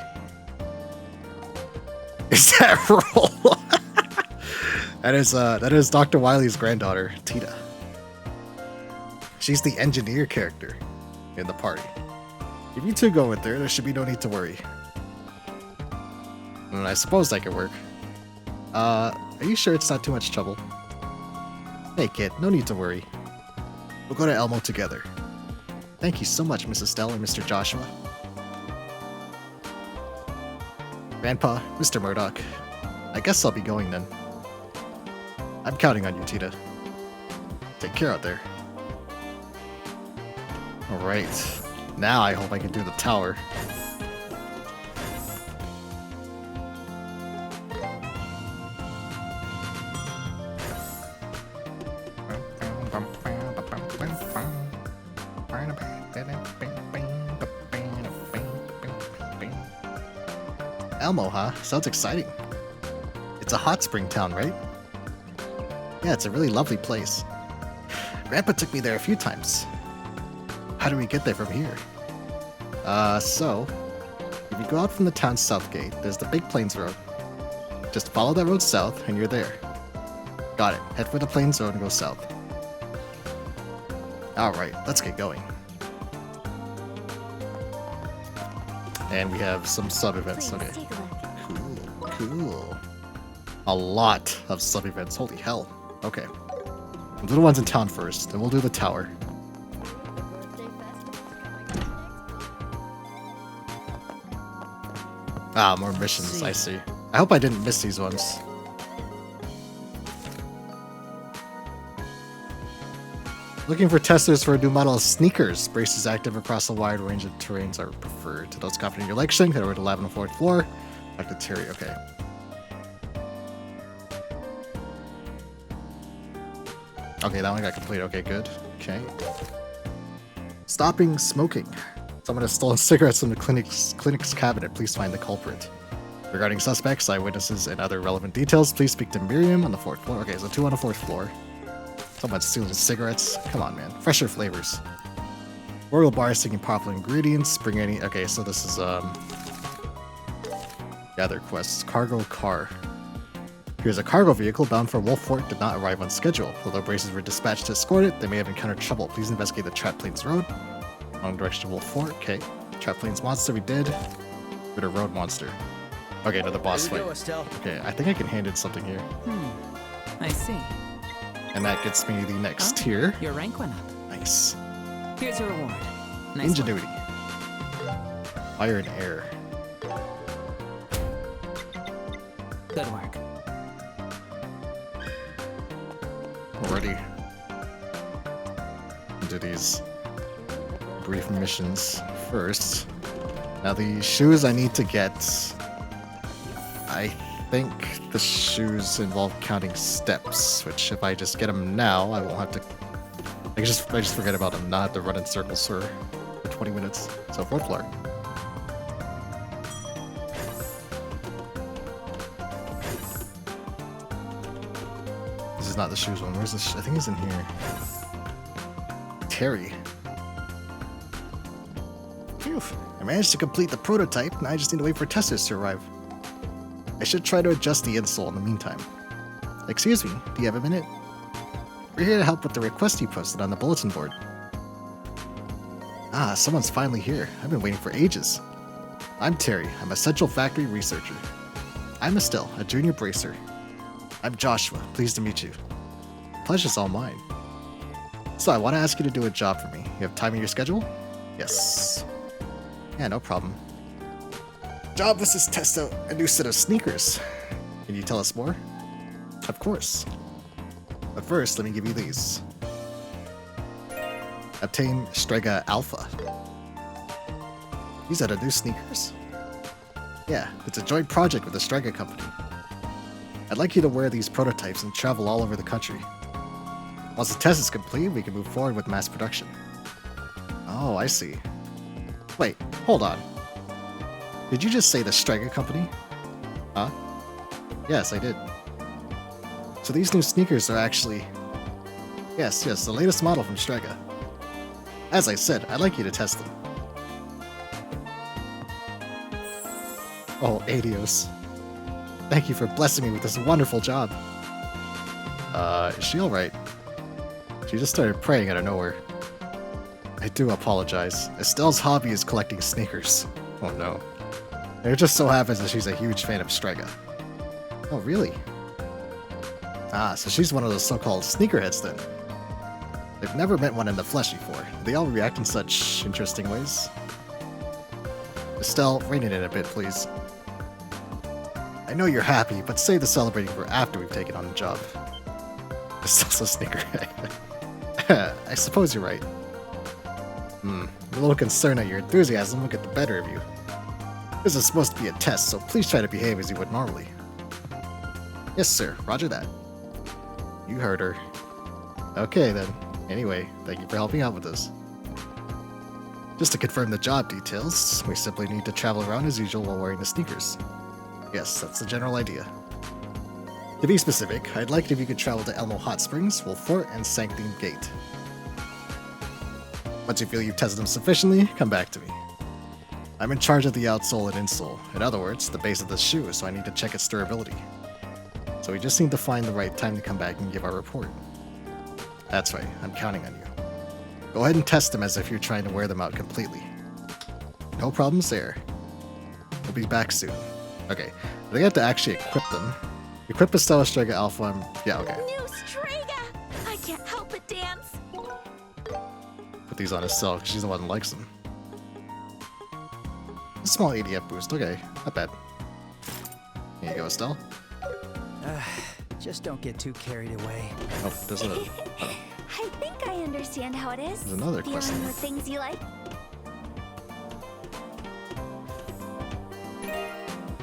Is that roll? That is Dr. Wily's granddaughter, Tita. She's the engineer character in the party. If you two go with her, there should be no need to worry. I suppose that could work. Are you sure it's not too much trouble? Hey kid, no need to worry. We'll go to Elmo together. Thank you so much, Mrs. Stell and Mr. Joshua. Grandpa, Mr. Murdoch. I guess I'll be going then. I'm counting on you, Tita. Take care out there. Alright. Now I hope I can do the tower. Elmo, huh? Sounds exciting. It's a hot spring town, right? Yeah, it's a really lovely place. Grandpa took me there a few times. How do we get there from here? So, if you go out from the town's south gate, there's the Big Plains Road. Just follow that road south, and you're there. Got it. Head for the Plains Road and go south. Alright, let's get going. And we have some sub-events. Okay. Cool. A lot of sub-events. Holy hell. Okay. We'll do the ones in town first, then we'll do the tower. Ah, more missions, I see. I hope I didn't miss these ones. Looking for testers for a new model of sneakers. Braces active across a wide range of terrains are preferred. To those confident in your election, head over to lab on the 4th floor. Back to Terry, okay. Okay, that one got complete. Okay, good. Okay. Stopping smoking. Someone has stolen cigarettes from the clinic's cabinet. Please find the culprit. Regarding suspects, eyewitnesses, and other relevant details, please speak to Miriam on the 4th floor. Okay, so 2 on the 4th floor. Someone's stealing cigarettes. Come on, man. Fresher flavors. Royal bar seeking popular ingredients. Bring any... Okay, so this is, gather quests. Cargo car. Here's a cargo vehicle bound for Wolf Fort. Did not arrive on schedule. Although braces were dispatched to escort it, they may have encountered trouble. Please investigate the Trap Plains Road. Wrong direction to Wolf Fort. Okay. Trap Plains monster we did. Go to Road monster. Okay, another boss fight. Okay, I think I can hand in something here. I see. And that gets me the next tier. Your rank went up. Nice. Here's your reward. Nice Ingenuity. Fire and air. Good work. Already. Do these brief missions first. Now the shoes I need to get. I think the shoes involve counting steps, which if I just get them now, I won't have to. I just forget about them, not have to run in circles for 20 minutes. So fourth floor. This is not the shoes one. Where's this? I think he's in here. Terry. Phew. I managed to complete the prototype, now I just need to wait for testers to arrive. I should try to adjust the insole in the meantime. Excuse me, do you have a minute? We're here to help with the request you posted on the bulletin board. Ah, someone's finally here. I've been waiting for ages. I'm Terry. I'm a Central Factory researcher. I'm Estelle, a junior bracer. I'm Joshua. Pleased to meet you. Pleasure's all mine. So I want to ask you to do a job for me. You have time in your schedule? Yes. Yeah, no problem. Job was to test out a new set of sneakers. Can you tell us more? Of course. But first, let me give you these. Obtain Strega Alpha. These are the new sneakers? Yeah, it's a joint project with the Strega company. I'd like you to wear these prototypes and travel all over the country. Once the test is complete, we can move forward with mass production. Oh, I see. Wait, hold on. Did you just say the Strega company? Huh? Yes, I did. So these new sneakers are actually... Yes, the latest model from Strega. As I said, I'd like you to test them. Oh, adios. Thank you for blessing me with this wonderful job. Is she alright? She just started praying out of nowhere. I do apologize. Estelle's hobby is collecting sneakers. Oh no. It just so happens that she's a huge fan of Strega. Oh, really? Ah, so she's one of those so-called sneakerheads then. They've never met one in the flesh before. They all react in such interesting ways. Estelle, rein it in a bit, please. I know you're happy, but save the celebrating for after we've taken on the job. Estelle's a sneakerhead. I suppose you're right. I'm a little concerned that your enthusiasm will get the better of you. This is supposed to be a test, so please try to behave as you would normally. Yes, sir. Roger that. You heard her. Okay, then. Anyway, thank you for helping out with this. Just to confirm the job details, we simply need to travel around as usual while wearing the sneakers. Yes, that's the general idea. To be specific, I'd like it if you could travel to Elmo Hot Springs, Wolf Fort, and Sanctum Gate. Once you feel you've tested them sufficiently, come back to me. I'm in charge of the outsole and insole, in other words, the base of the shoe, so I need to check its durability. So we just need to find the right time to come back and give our report. That's right, I'm counting on you. Go ahead and test them as if you're trying to wear them out completely. No problems there. We'll be back soon. Okay, I think I have to actually equip them. Equip Estelle Strega Alpha, yeah, okay. New Strega! I can't help but dance. Put these on Estelle, because she's the one that likes them. A small ADF boost, okay, not bad. Here you go, Estelle. Just don't get too carried away. Oh, there's a... Oh. I think I understand how it is. There's another quest. Dealing with things you like.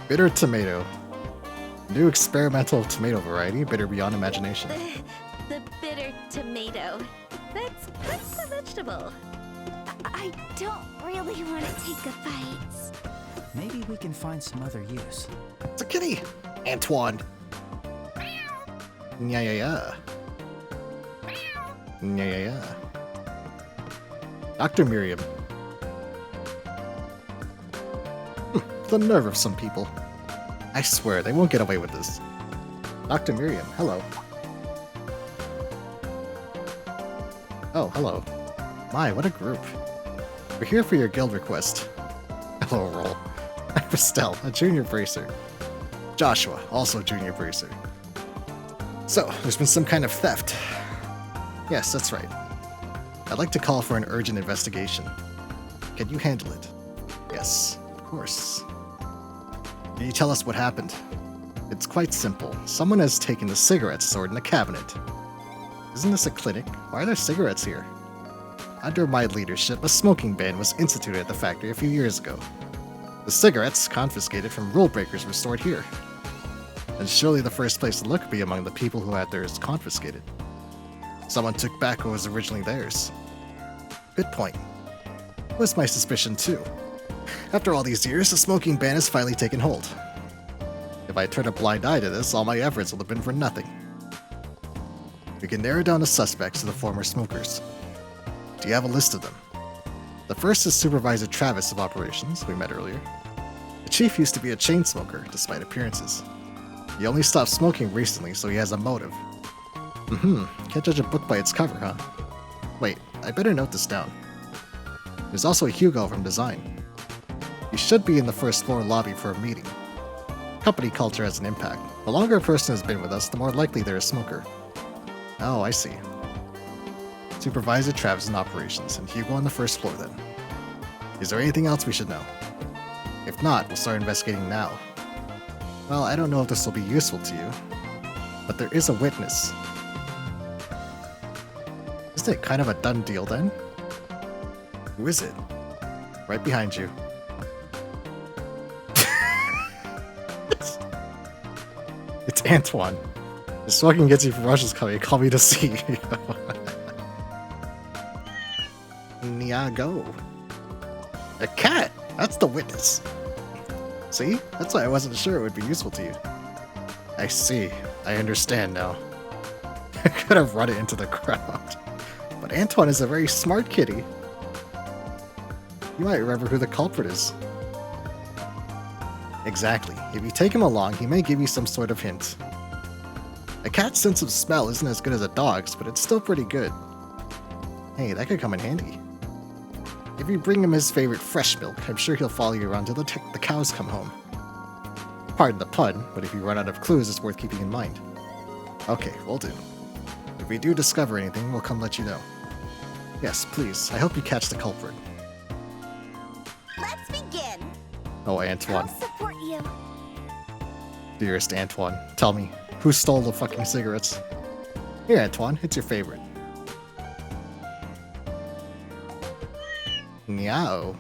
Bitter Tomato. New experimental tomato variety, bitter beyond imagination. The bitter tomato. That's a vegetable. I don't really want to take a bite. Maybe we can find some other use. It's a kitty! Antoine! Yeah. Yeah. Dr. Miriam. The nerve of some people. I swear, they won't get away with this. Dr. Miriam, hello. Oh, hello. My, what a group. We're here for your guild request. Hello, Roll. I'm Estelle, a junior bracer. Joshua, also junior bracer. So, there's been some kind of theft. Yes, that's right. I'd like to call for an urgent investigation. Can you handle it? Yes. course. Can you tell us what happened? It's quite simple. Someone has taken the cigarettes stored in the cabinet. Isn't this a clinic? Why are there cigarettes here? Under my leadership, a smoking ban was instituted at the factory a few years ago. The cigarettes, confiscated from rule breakers, were stored here. And surely the first place to look would be among the people who had theirs confiscated. Someone took back what was originally theirs. Good point. It was my suspicion too. After all these years, the smoking ban has finally taken hold. If I turned a blind eye to this, all my efforts would have been for nothing. We can narrow down the suspects to the former smokers. Do you have a list of them? The first is Supervisor Travis of Operations, we met earlier. The chief used to be a chain smoker, despite appearances. He only stopped smoking recently, so he has a motive. Can't judge a book by its cover, huh? Wait, I better note this down. There's also a Hugo from Design. He should be in the first floor lobby for a meeting. Company culture has an impact. The longer a person has been with us, the more likely they're a smoker. Oh, I see. Supervisor Travis in Operations, and Hugo on the first floor then. Is there anything else we should know? If not, we'll start investigating now. Well, I don't know if this will be useful to you, but there is a witness. Isn't it kind of a done deal then? Who is it? Right behind you. It's Antoine. If smoking gets you from Russia's coming, call me to see. Niago. A cat! That's the witness. See? That's why I wasn't sure it would be useful to you. I see. I understand now. I could have run it into the crowd. But Antoine is a very smart kitty. You might remember who the culprit is. Exactly. If you take him along, he may give you some sort of hint. A cat's sense of smell isn't as good as a dog's, but it's still pretty good. Hey, that could come in handy. If you bring him his favorite fresh milk, I'm sure he'll follow you around till the cows come home. Pardon the pun, but if you run out of clues, it's worth keeping in mind. Okay, will do. If we do discover anything, we'll come let you know. Yes, please. I hope you catch the culprit. Let's begin. Oh, Antoine. I'll support you. Dearest Antoine, tell me, who stole the fucking cigarettes? Here, Antoine, it's your favorite. Meow.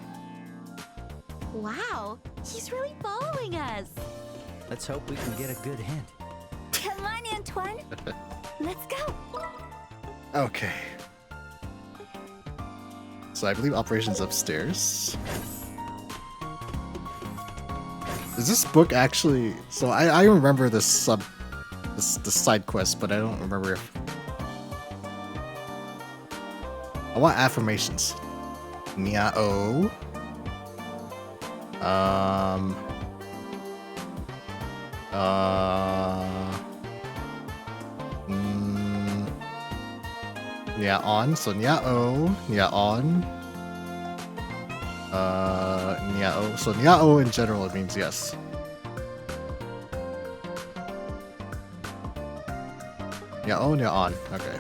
Wow, he's really following us. Let's hope we can get a good hint. Come on, Antoine. Let's go. Okay. So I believe operations upstairs. Is this book actually... So I remember this side quest, but I don't remember if... I want affirmations. Meow. Yeah, on. So Nyao, on. Nyao. So Nyao in general, it means yes. Nyao, on. Okay.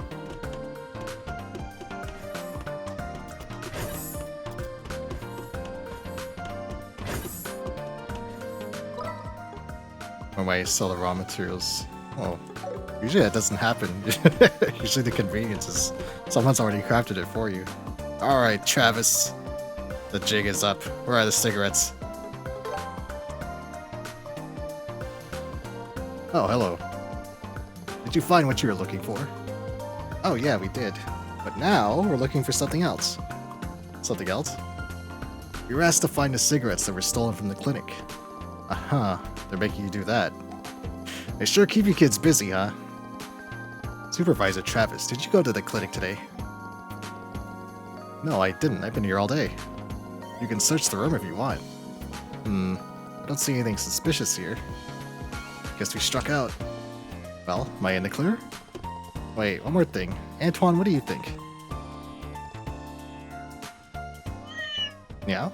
Or might sell the raw materials. Oh. Usually that doesn't happen. Usually the convenience is someone's already crafted it for you. Alright, Travis. The jig is up. Where are the cigarettes? Oh, hello. Did you find what you were looking for? Oh yeah, we did. But now we're looking for something else. Something else? We were asked to find the cigarettes that were stolen from the clinic. Uh-huh. They're making you do that. They sure keep you kids busy, huh? Supervisor Travis, did you go to the clinic today? No, I didn't. I've been here all day. You can search the room if you want. I don't see anything suspicious here. Guess we struck out. Well, am I in the clear? Wait, one more thing. Antoine, what do you think? Yeah?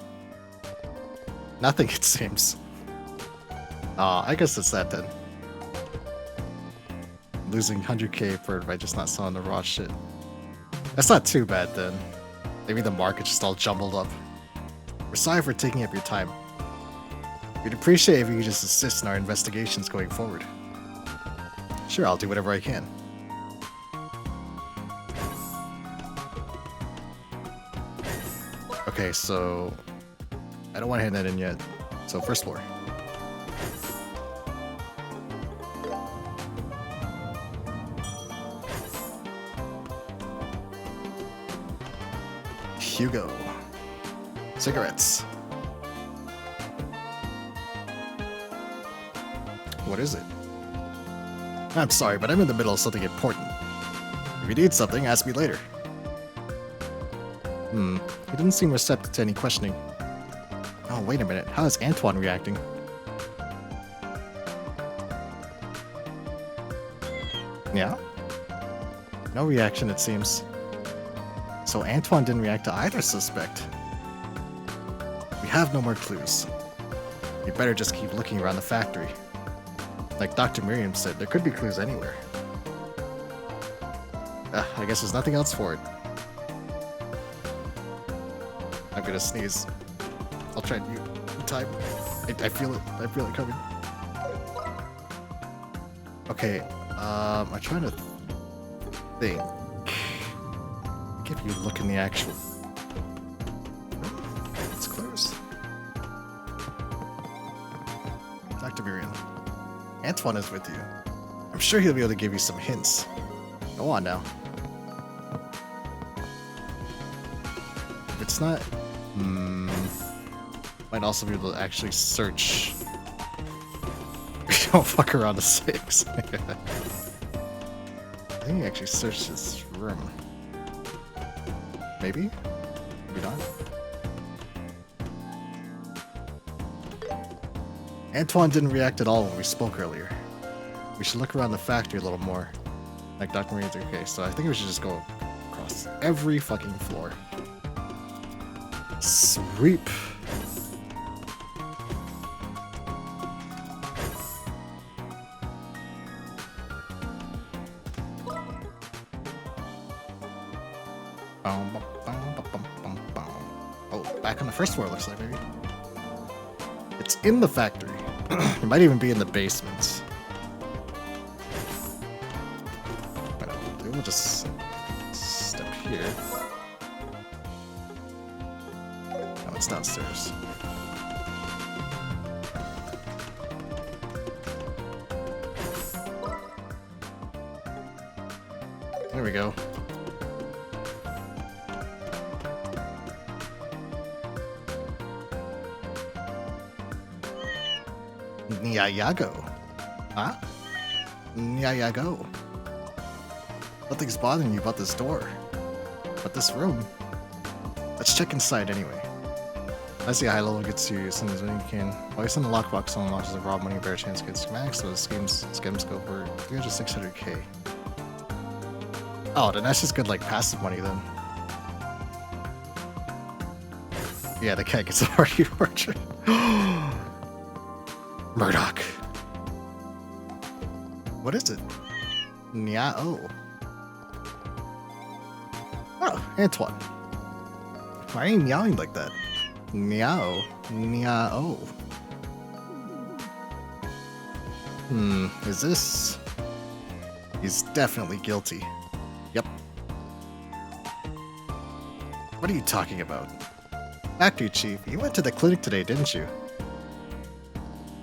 Nothing, it seems. Aw, I guess it's that then. Losing 100k for by just not selling the raw shit. That's not too bad then. Maybe the market's just all jumbled up. We're sorry for taking up your time. We'd appreciate if you could just assist in our investigations going forward. Sure, I'll do whatever I can. Okay, so I don't want to hand that in yet. So first floor. Hugo. Cigarettes. What is it? I'm sorry, but I'm in the middle of something important. If you need something, ask me later. He didn't seem receptive to any questioning. Oh, wait a minute. How is Antoine reacting? Yeah? No reaction, it seems. So Antoine didn't react to either suspect. We have no more clues. We better just keep looking around the factory. Like Dr. Miriam said, there could be clues anywhere. I guess there's nothing else for it. I'm gonna sneeze. I'll try to in time. I feel it. I feel it coming. Okay, I'm trying to think. If you look in the actual... It's closed. Dr. Miriam. Antoine is with you. I'm sure he'll be able to give you some hints. Go on now. If it's not... Might also be able to actually search. Don't fuck around the 6. I think he actually searched his room. Maybe? Maybe not. Antoine didn't react at all when we spoke earlier. We should look around the factory a little more. Like Dr. Maria's okay, so I think we should just go across every fucking floor. Sweep. Oh, back on the first floor, looks like, maybe. It's in the factory. It might even be in the basement. We'll just step here. No, it's downstairs. There we go. Nyayago. Huh? Nyayago. Nothing's bothering you about this door. But this room. Let's check inside anyway. I see high level gets you as soon as you can. While you send the lockbox, someone launches a raw money, better chance to get schematics, so the schemes go for 300-600k. Oh, then that's just good like passive money then. Yeah, the cat gets a party orchard. Murdoch. What is it? Nyao. Oh, Antoine. Why are you meowing like that? Meow. Nyao. Is this... He's definitely guilty. Yep. What are you talking about? Factory Chief, you went to the clinic today, didn't you?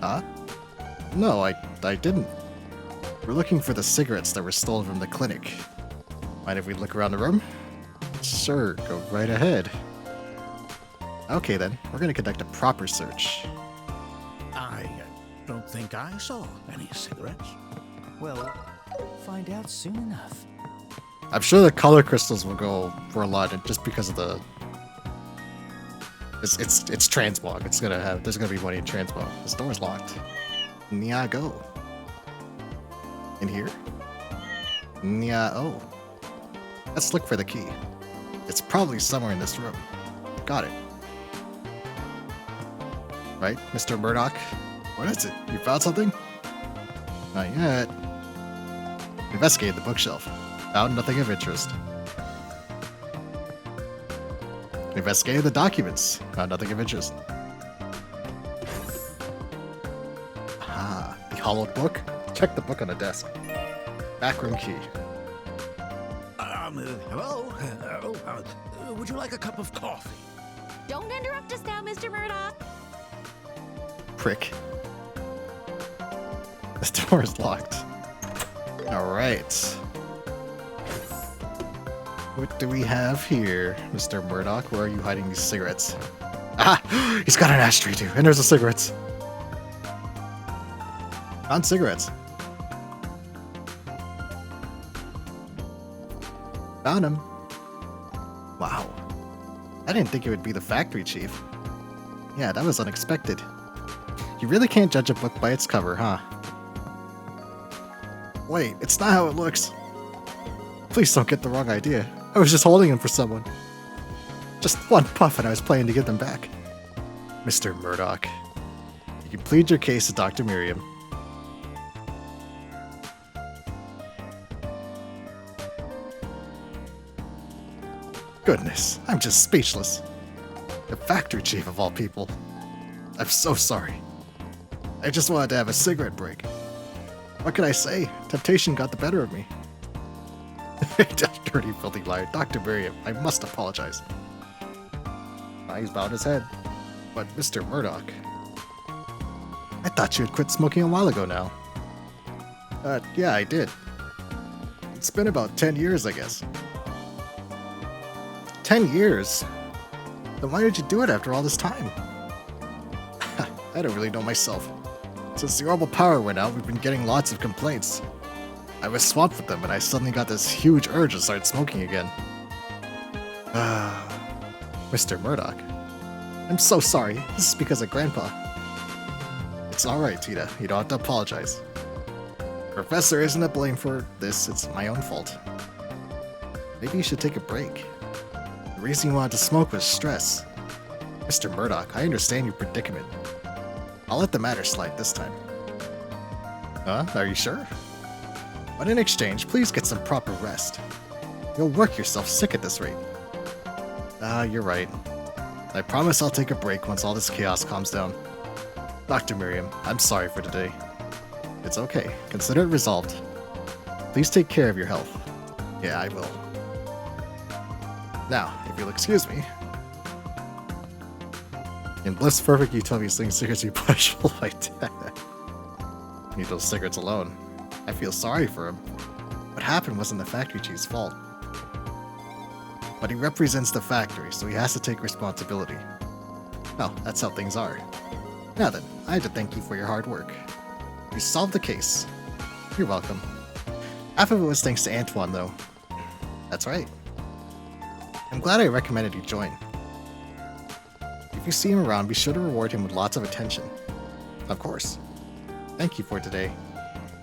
Huh? No, I didn't. We're looking for the cigarettes that were stolen from the clinic. Mind if we look around the room? Sure, go right ahead. Okay then, we're gonna conduct a proper search. I don't think I saw any cigarettes. Well, find out soon enough. I'm sure the color crystals will go for a lot, just because of the... It's transmog. There's gonna be money in transmog. This door's locked. Nya go. In here? Nya oh. Let's look for the key. It's probably somewhere in this room. Got it. Right, Mr. Murdoch? What is it? You found something? Not yet. Investigated the bookshelf. Found nothing of interest. Investigated the documents. Found nothing of interest. hollowed book? Check the book on the desk. Backroom key. Hello? Would you like a cup of coffee? Don't interrupt us now, Mr. Murdoch. Prick. This door is locked. Alright. What do we have here, Mr. Murdoch? Where are you hiding these cigarettes? Ah! He's got an ashtray too, and there's the cigarettes. Found cigarettes. Found him. Wow. I didn't think it would be the factory chief. Yeah, that was unexpected. You really can't judge a book by its cover, huh? Wait, it's not how it looks. Please don't get the wrong idea. I was just holding him for someone. Just one puff and I was planning to give them back. Mr. Murdoch, you can plead your case to Dr. Miriam. Goodness, I'm just speechless. The factory chief of all people. I'm so sorry. I just wanted to have a cigarette break. What can I say? Temptation got the better of me. Dirty, filthy liar. Dr. Miriam, I must apologize. He's bowed his head. But Mr. Murdoch, I thought you had quit smoking a while ago now. Yeah, I did. It's been about 10 years, I guess. 10 years? Then why did you do it after all this time? I don't really know myself. Since the orbital power went out, we've been getting lots of complaints. I was swamped with them, and I suddenly got this huge urge to start smoking again. Mr. Murdoch, I'm so sorry. This is because of Grandpa. It's alright, Tita. You don't have to apologize. Professor isn't to blame for this. It's my own fault. Maybe you should take a break. The reason you wanted to smoke was stress. Mr. Murdoch, I understand your predicament. I'll let the matter slide this time. Are you sure? But in exchange, please get some proper rest. You'll work yourself sick at this rate. You're right. I promise I'll take a break once all this chaos calms down. Dr. Miriam, I'm sorry for today. It's okay. Consider it resolved. Please take care of your health. Yeah, I will. Now, if you'll excuse me. In Bliss Perfect, you tell me things seriously punishable like that. Leave those cigarettes alone. I feel sorry for him. What happened wasn't the factory chief's fault. But he represents the factory, so he has to take responsibility. Well, that's how things are. Now then, I have to thank you for your hard work. You solved the case. You're welcome. Half of it was thanks to Antoine, though. That's right. I'm glad I recommended you join. If you see him around, be sure to reward him with lots of attention. Of course. Thank you for today.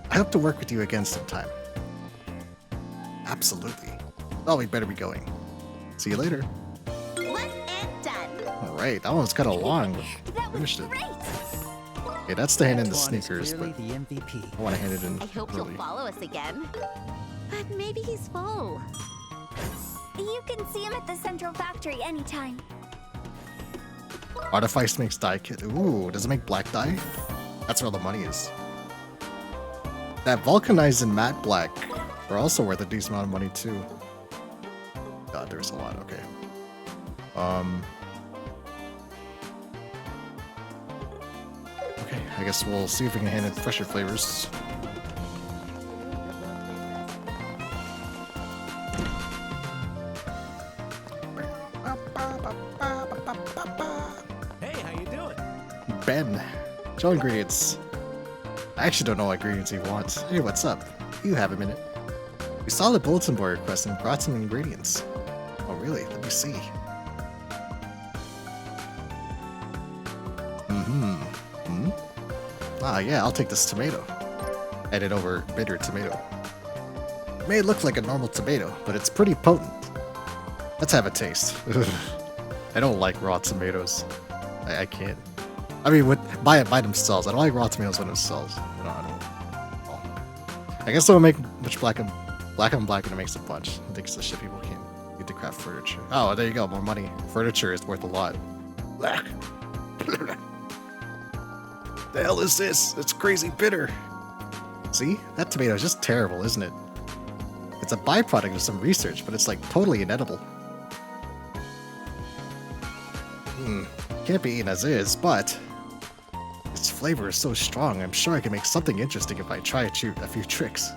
I hope to work with you again sometime. Absolutely. Well, we better be going. See you later. One and done. Alright, that one's kind of long. Finished it. Okay, that's to hand in the Antoine is sneakers, clearly but the MVP. I want to hand it in I hope early. he'll follow us again. But maybe he's full. You can see him at the central factory anytime. Artifice makes dye kit. Ooh, does it make black dye? That's where all the money is. That vulcanized and matte black are also worth a decent amount of money too. God, there's a lot. Okay. Okay, I guess we'll see if we can hand in fresher flavors. Hey, how you doing? Ben, show ingredients. I actually don't know what ingredients he wants. Hey, what's up? You have a minute. We saw the bulletin board request and brought some ingredients. Oh, really? Let me see. Ah, yeah, I'll take this tomato. Add it over bitter tomato. It may look like a normal tomato, but it's pretty potent. Let's have a taste. I don't like raw tomatoes. I can't. I mean, buy it by themselves. I don't like raw tomatoes when it sells. You know, I don't. Well, I guess they'll make much black and black and it makes a bunch. I think it's the shit people can't get to craft furniture. Oh, there you go. More money. Furniture is worth a lot. The hell is this? It's crazy bitter. See? That tomato is just terrible, isn't it? It's a byproduct of some research, but it's like totally inedible. Can't be eaten as is, but its flavor is so strong, I'm sure I can make something interesting if I try a few tricks.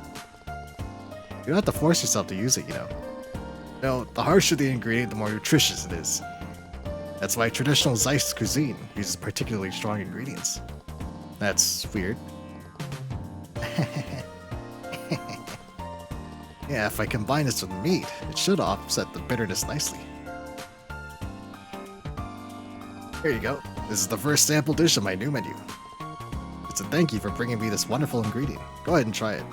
You don't have to force yourself to use it, you know. No, the harsher the ingredient, the more nutritious it is. That's why traditional Zeiss cuisine uses particularly strong ingredients. That's weird. Yeah, if I combine this with meat, it should offset the bitterness nicely. Here you go. This is the first sample dish of my new menu. It's a thank you for bringing me this wonderful ingredient. Go ahead and try it.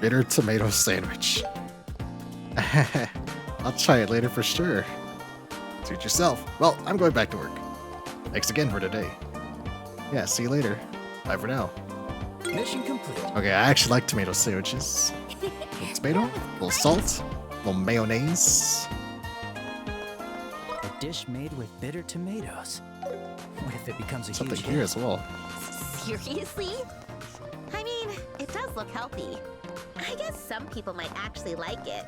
Bitter tomato sandwich. I'll try it later for sure. Suit yourself. Well, I'm going back to work. Thanks again for today. Yeah, see you later. Bye for now. Mission complete. Okay, I actually like tomato sandwiches. A little tomato, a little salt, a little mayonnaise. A dish made with bitter tomatoes. What if it becomes a Something huge here hit? as well. Seriously? I mean, it does look healthy. I guess some people might actually like it.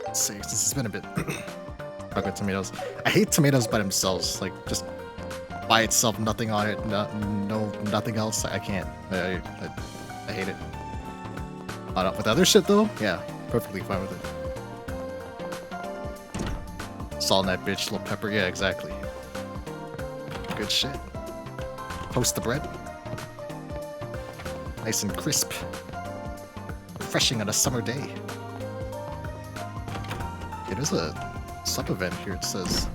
Let's see, since it's been a bit talk about tomatoes. I hate tomatoes by themselves, like just by itself, nothing on it, nothing else. I can't. I hate it. With other shit though, yeah, perfectly fine with it. Salt in that bitch, little pepper, yeah, exactly. Good shit. Toast the bread. Nice and crisp. Refreshing on a summer day. It is a sub-event here, it says.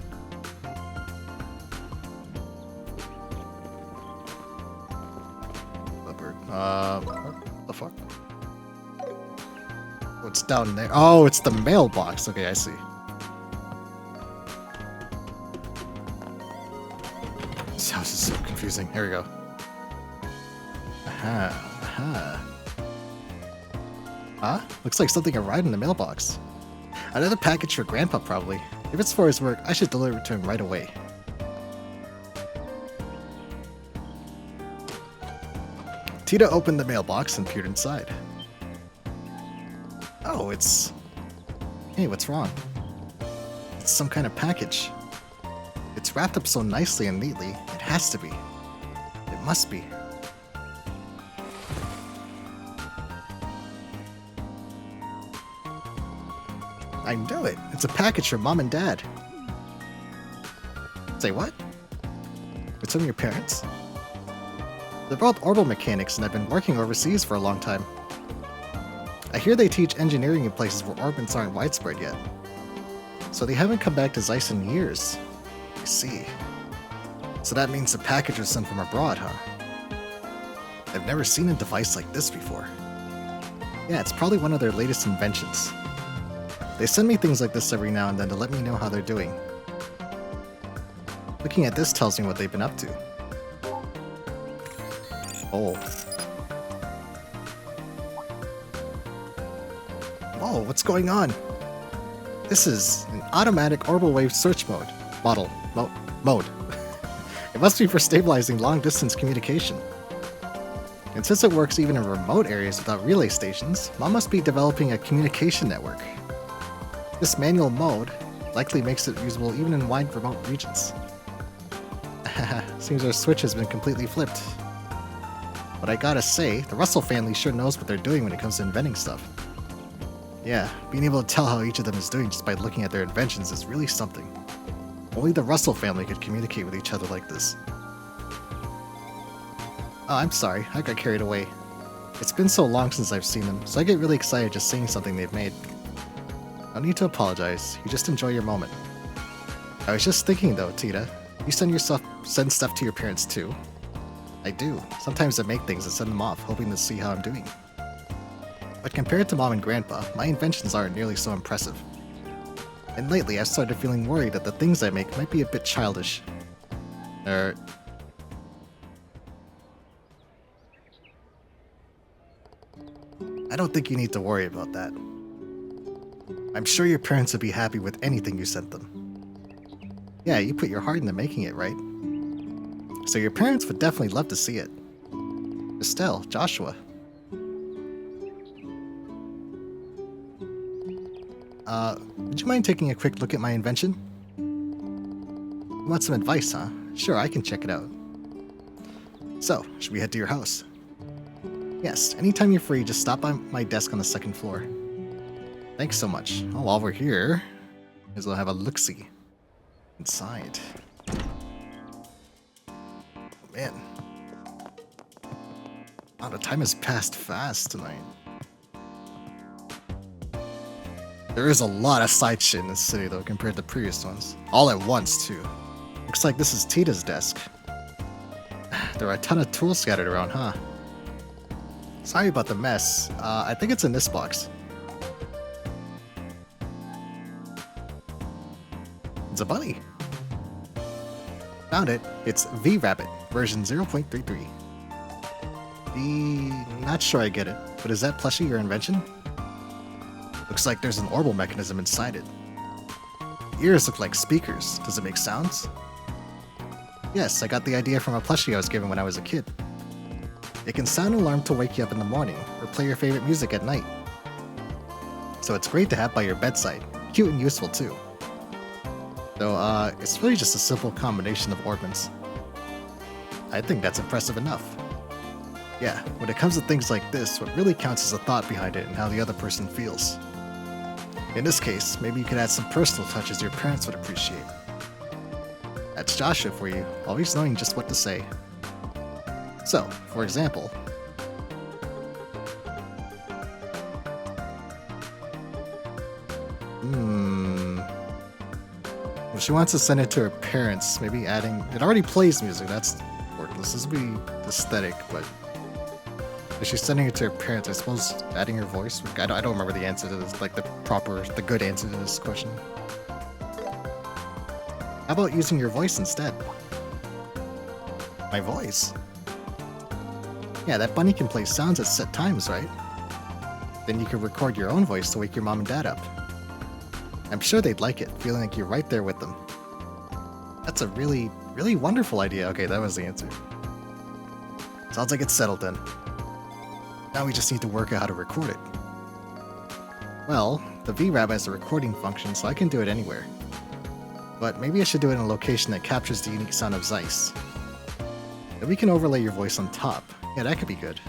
Leopard. What the fuck? What's down there? Oh, it's the mailbox. Okay, I see. This house is so confusing. Here we go. Aha. Aha. Huh? Looks like something arrived in the mailbox. Another package for Grandpa, probably. If it's for his work, I should deliver it to him right away. Tita opened the mailbox and peered inside. Oh, it's... Hey, what's wrong? It's some kind of package. It's wrapped up so nicely and neatly, it has to be. It must be. I know it. It's a package from Mom and Dad. Say what? It's from your parents? They're both orbital mechanics and have been working overseas for a long time. I hear they teach engineering in places where orbits aren't widespread yet. So they haven't come back to Zeiss in years. I see. So that means the package was sent from abroad, huh? I've never seen a device like this before. Yeah, it's probably one of their latest inventions. They send me things like this every now and then to let me know how they're doing. Looking at this tells me what they've been up to. Oh. Whoa, what's going on? This is an automatic orbital wave search mode. Mode. It must be for stabilizing long-distance communication. And since it works even in remote areas without relay stations, Mom must be developing a communication network. This manual mode likely makes it usable even in wide remote regions. Seems our switch has been completely flipped. But I gotta say, the Russell family sure knows what they're doing when it comes to inventing stuff. Yeah, being able to tell how each of them is doing just by looking at their inventions is really something. Only the Russell family could communicate with each other like this. Oh, I'm sorry, I got carried away. It's been so long since I've seen them, so I get really excited just seeing something they've made. No need to apologize, you just enjoy your moment. I was just thinking though, Tita, you send stuff to your parents too? I do. Sometimes I make things and send them off, hoping to see how I'm doing. But compared to Mom and Grandpa, my inventions aren't nearly so impressive. And lately I've started feeling worried that the things I make might be a bit childish. I don't think you need to worry about that. I'm sure your parents would be happy with anything you sent them. Yeah, you put your heart into making it, right? So your parents would definitely love to see it. Estelle, Joshua. Would you mind taking a quick look at my invention? You want some advice, huh? Sure, I can check it out. So, should we head to your house? Yes, anytime you're free, just stop by my desk on the second floor. Thanks so much. Oh, while we're here, may as well have a look-see inside. Oh, man. Wow, the time has passed fast tonight. There is a lot of side shit in this city, though, compared to previous ones. All at once, too. Looks like this is Tita's desk. There are a ton of tools scattered around, huh? Sorry about the mess. I think it's in this box. It's a bunny. Found it. It's V-Rabbit, version 0.33. Not sure I get it, but is that plushie your invention? Looks like there's an orbital mechanism inside it. Ears look like speakers. Does it make sounds? Yes, I got the idea from a plushie I was given when I was a kid. It can sound an alarm to wake you up in the morning, or play your favorite music at night. So it's great to have by your bedside. Cute and useful too. Though, it's really just a simple combination of orbments. I think that's impressive enough. Yeah, when it comes to things like this, what really counts is the thought behind it and how the other person feels. In this case, maybe you could add some personal touches your parents would appreciate. That's Joshua for you, always knowing just what to say. So, for example, if she wants to send it to her parents, maybe adding, it already plays music, that's worthless. This would be aesthetic, but if she's sending it to her parents, I suppose adding her voice, I don't remember the answer to this, like the good answer to this question. How about using your voice instead? My voice? Yeah, that bunny can play sounds at set times, right? Then you could record your own voice to wake your mom and dad up. I'm sure they'd like it, feeling like you're right there with them. That's a really, really wonderful idea. Okay, that was the answer. Sounds like it's settled then. Now we just need to work out how to record it. Well, the VRAB has a recording function, so I can do it anywhere. But maybe I should do it in a location that captures the unique sound of Zeiss. Then we can overlay your voice on top. Yeah, that could be good.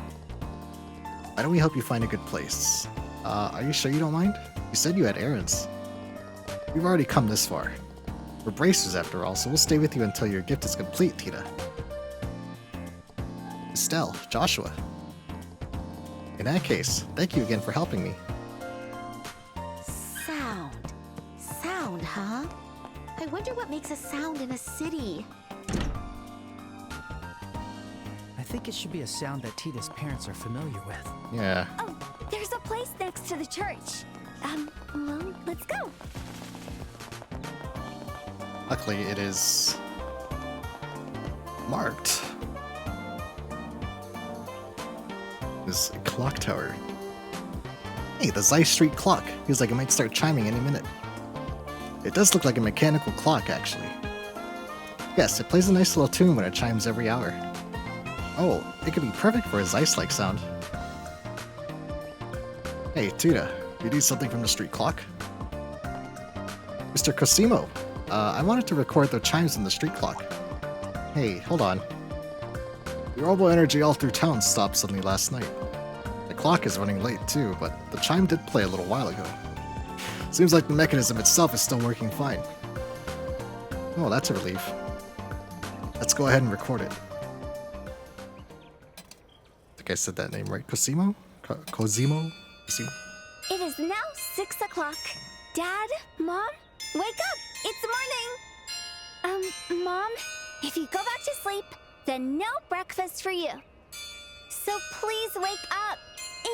Why don't we help you find a good place? Are you sure you don't mind? You said you had errands. We've already come this far. We're bracers after all, so we'll stay with you until your gift is complete, Tita. Estelle, Joshua. In that case, thank you again for helping me. Sound, huh? I wonder what makes a sound in a city. I think it should be a sound that Tita's parents are familiar with. Yeah. Oh, there's a place next to the church. Well, let's go. Luckily, it is marked. This clock tower. Hey, the Zeiss Street clock. Feels like it might start chiming any minute. It does look like a mechanical clock, actually. Yes, it plays a nice little tune when it chimes every hour. Oh, it could be perfect for a Zeiss-like sound. Hey, Tita, you need something from the street clock? Mr. Cosimo, I wanted to record the chimes in the street clock. Hey, hold on. The orbital energy all through town stopped suddenly last night. The clock is running late too, but the chime did play a little while ago. Seems like the mechanism itself is still working fine. Oh, that's a relief. Let's go ahead and record it. I think I said that name right. Cosimo? Cosimo? Cosimo? It is now 6 o'clock. Dad, Mom, wake up! It's morning! Mom, if you go back to sleep, then no breakfast for you. So please wake up.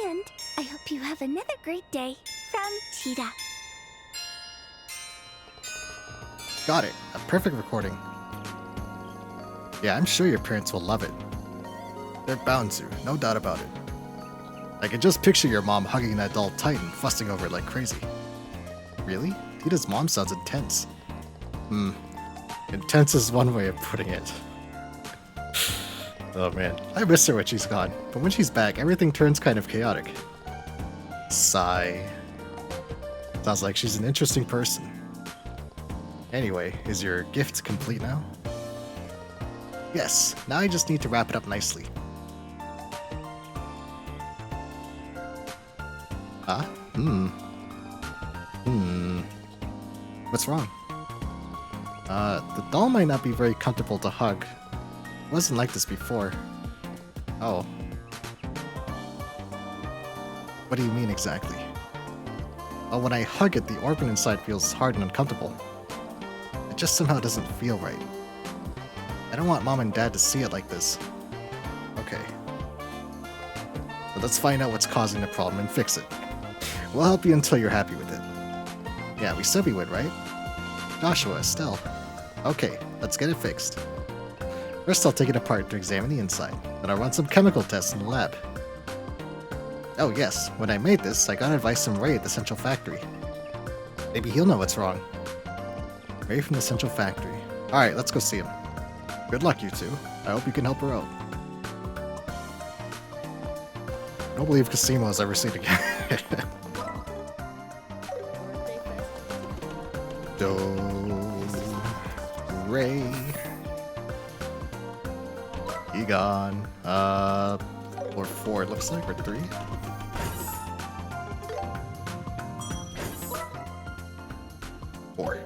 And I hope you have another great day. From Tita. Got it. A perfect recording. Yeah, I'm sure your parents will love it. They're bound to, no doubt about it. I can just picture your mom hugging that doll tight and fussing over it like crazy. Really? Tita's mom sounds intense. Intense is one way of putting it. Oh man, I miss her when she's gone, but when she's back, everything turns kind of chaotic. Sigh. Sounds like she's an interesting person. Anyway, is your gift complete now? Yes, now I just need to wrap it up nicely. Huh? What's wrong? The doll might not be very comfortable to hug. It wasn't like this before. Oh. What do you mean exactly? Oh, when I hug it, the organ inside feels hard and uncomfortable. It just somehow doesn't feel right. I don't want Mom and Dad to see it like this. Okay. But let's find out what's causing the problem and fix it. We'll help you until you're happy with it. Yeah, we said we would, right? Joshua, Estelle. Okay, let's get it fixed. First, I'll take it apart to examine the inside. Then I'll run some chemical tests in the lab. Oh yes, when I made this, I got advice from Ray at the Central Factory. Maybe he'll know what's wrong. Ray from the Central Factory. Alright, let's go see him. Good luck, you two. I hope you can help her out. I don't believe Casimo's ever seen again. Ray. Egon. Or 4 it looks like, or 3.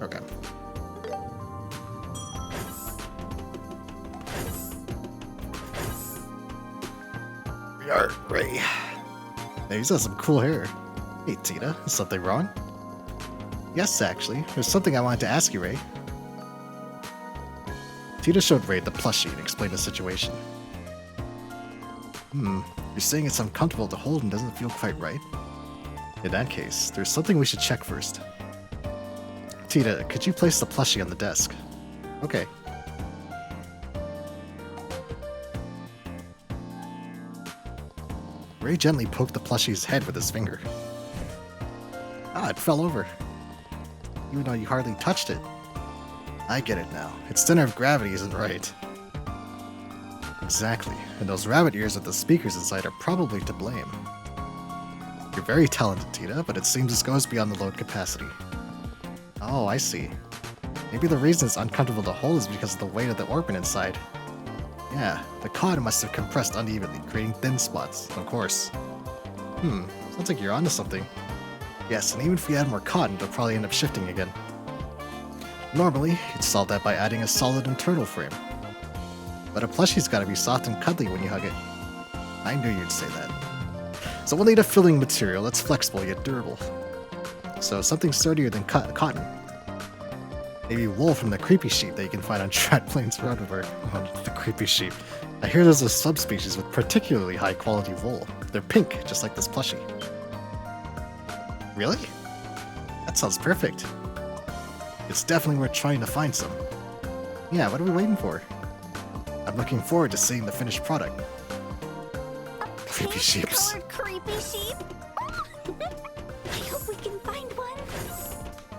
Okay. We are Ray. Hey, he's got some cool hair. Hey, Tina, is something wrong? Yes, actually. There's something I wanted to ask you, Ray. Tina showed Ray the plushie and explained the situation. You're saying it's uncomfortable to hold and doesn't feel quite right? In that case, there's something we should check first. Tina, could you place the plushie on the desk? Okay. Ray gently poked the plushie's head with his finger. Ah, it fell over. Even though you hardly touched it. I get it now. Its center of gravity isn't right. Exactly, and those rabbit ears with the speakers inside are probably to blame. You're very talented, Tina, but it seems this goes beyond the load capacity. Oh, I see. Maybe the reason it's uncomfortable to hold is because of the weight of the organ inside. Yeah, the cotton must have compressed unevenly, creating thin spots, of course. Sounds like you're onto something. Yes, and even if we add more cotton, it'll probably end up shifting again. Normally, you'd solve that by adding a solid internal frame. But a plushie's gotta be soft and cuddly when you hug it. I knew you'd say that. So we'll need a filling material that's flexible yet durable. So something sturdier than cotton. Maybe wool from the creepy sheep that you can find on Strat Plains Road over. Oh, the creepy sheep. I hear there's a subspecies with particularly high quality wool. They're pink, just like this plushie. Really? That sounds perfect. It's definitely worth trying to find some. Yeah, what are we waiting for? I'm looking forward to seeing the finished product. Creepy sheeps. Creepy sheep? I hope we can find one.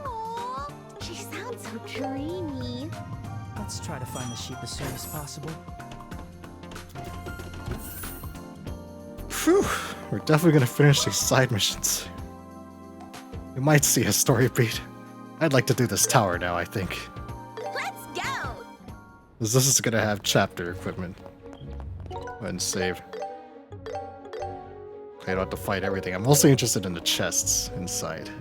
Aww, she sounds so dreamy. Let's try to find the sheep as soon as possible. Phew, we're definitely gonna finish these side missions. We might see a story beat. I'd like to do this tower now, I think. Let's go! This is gonna have chapter equipment. Go ahead and save. Okay, I don't have to fight everything. I'm mostly interested in the chests inside.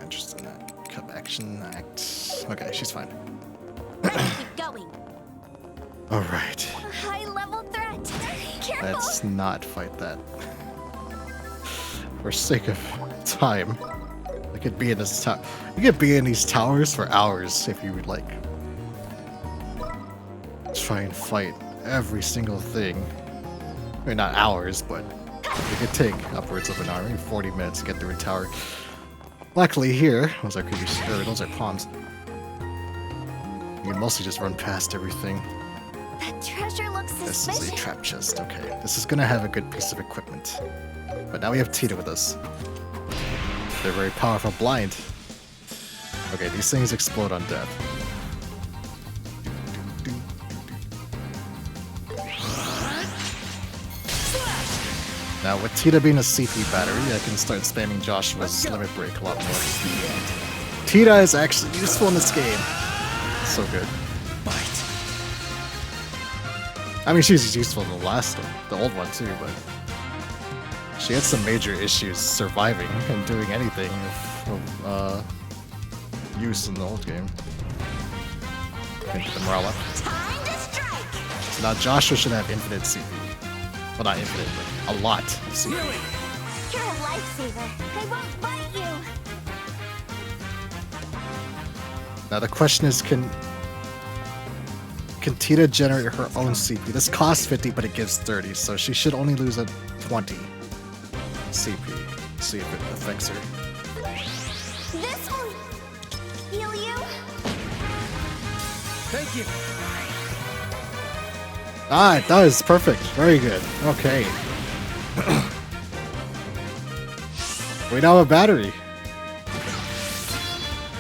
Interested in that. Cup action act. Okay, she's fine. Keep going. Alright. High level threat. Careful. Let's not fight that. For sake of time. I could be in this tower. You could be in these towers for hours if you would like. Try and fight every single thing. I mean, not hours, but it could take upwards of an hour, maybe 40 minutes to get through a tower. Luckily here, those are creepy, those are palms. You can mostly just run past everything. That treasure looks This suspicious. is a trap chest. Okay, this is gonna have a good piece of equipment. But now we have Tita with us. They're very powerful blind. Okay, these things explode on death. Now with Tita being a CP battery, I can start spamming Joshua's limit break a lot more. Tita is actually useful in this game. So good. I mean, she's useful in the last one, the old one too, but she had some major issues surviving and doing anything of use in the old game. Get the morale up. Time to strike! So now Joshua should have infinite CP. Well, not infinite, but a lot of CP. You're a lifesaver. I won't bite you. Now the question is, can Tita generate her own CP? This costs 50, but it gives 30, so she should only lose a 20 CP. See if it affects her. This will heal you. Thank you. Ah, it does. Perfect. Very good. Okay. We now have a battery.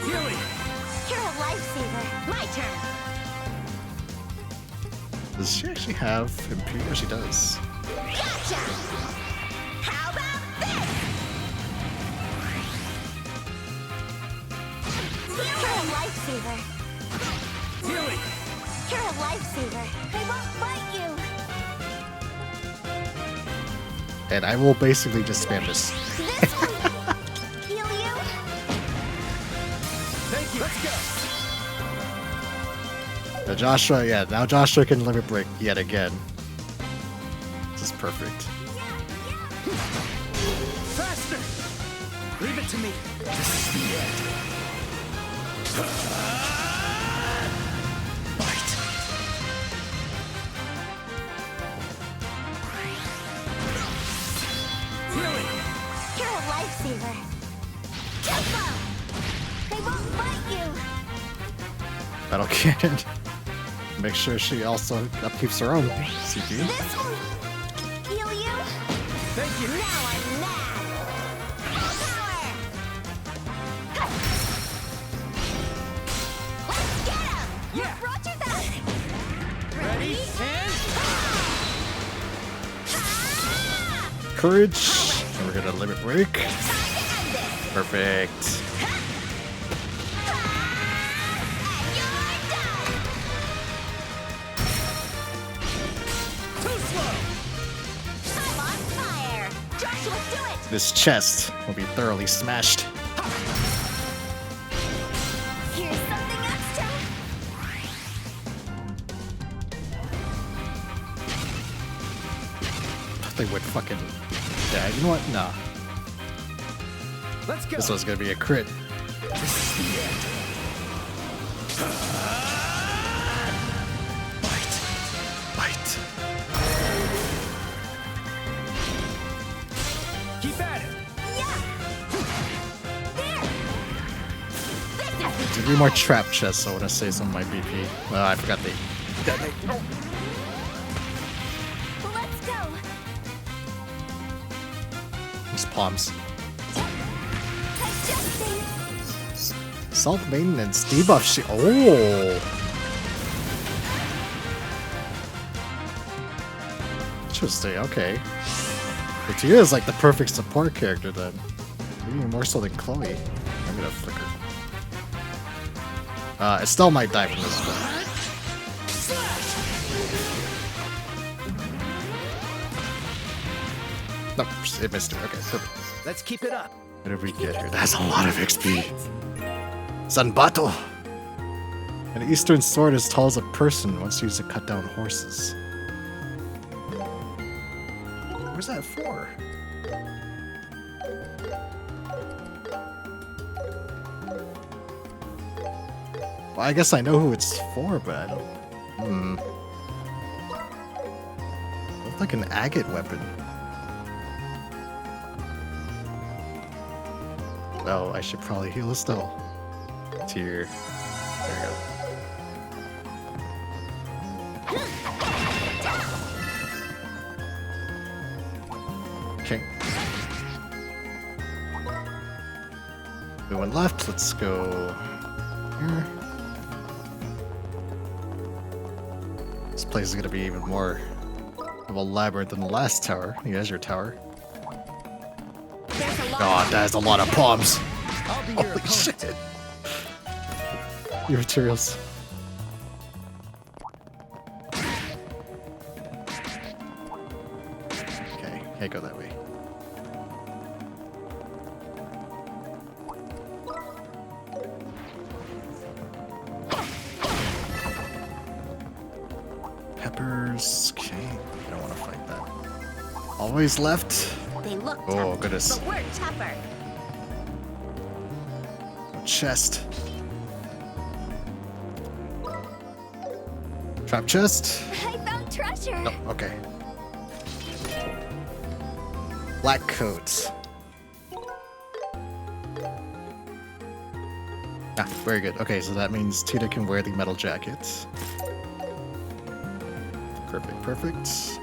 You're a lifesaver. My turn. Does she actually have MP? Oh, she does. Gotcha! How about this? You're a lifesaver. You're a lifesaver. I won't bite you. And I will basically just spam this. This will heal you. Thank you. Let's go. Now Joshua, yeah, now Joshua can limit break yet again. This is perfect. Faster. Leave it to me. This is the end. You're a lifesaver. Tempo. I won't bite you. Battle Cannon. Make sure she also upkeeps her own CP. This will heal you. Thank you. Now I'm mad. Full power. Let's get him. Yeah. Roger that. Ready and Courage. And we're gonna limit break. Perfect. too slow. I'm on fire. Joshua, do it. This chest will be thoroughly smashed. Here's something extra. They would fucking. Yeah, you know what? Nah. Let's go. This one's gonna be a crit. Bite. Keep at it. Give me more trap chests. I want to say some of my BP. Well, I forgot they. Let's go. These palms. Adjusting. Self maintenance debuff. Oh. Interesting. Okay. Tita is like the perfect support character then. Even more so than Chloe. I'm gonna flicker. It still might die from this one. Nope, it missed it. Okay, perfect. Let's keep it up. What did we get here? That's a lot of XP. Zanbato! An eastern sword as tall as a person, once used to cut down horses. Where's that for? Well, I guess I know who it's for, but I don't... Looks like an agate weapon. Oh, I should probably heal us still. Tier. There we go. We went left. Let's go here. This place is gonna be even more of a labyrinth than the last tower, the Azure Tower. God, that is a lot of palms. Holy shit! Your materials. Okay, can't go that way. Peppers. Okay, I don't want to fight that. Always left. They look Oh, tough, goodness. but we're tougher. Chest. Trap chest. I found treasure. Oh, okay. Black coat. Ah, very good. Okay, so that means Tita can wear the metal jacket. Perfect, perfect.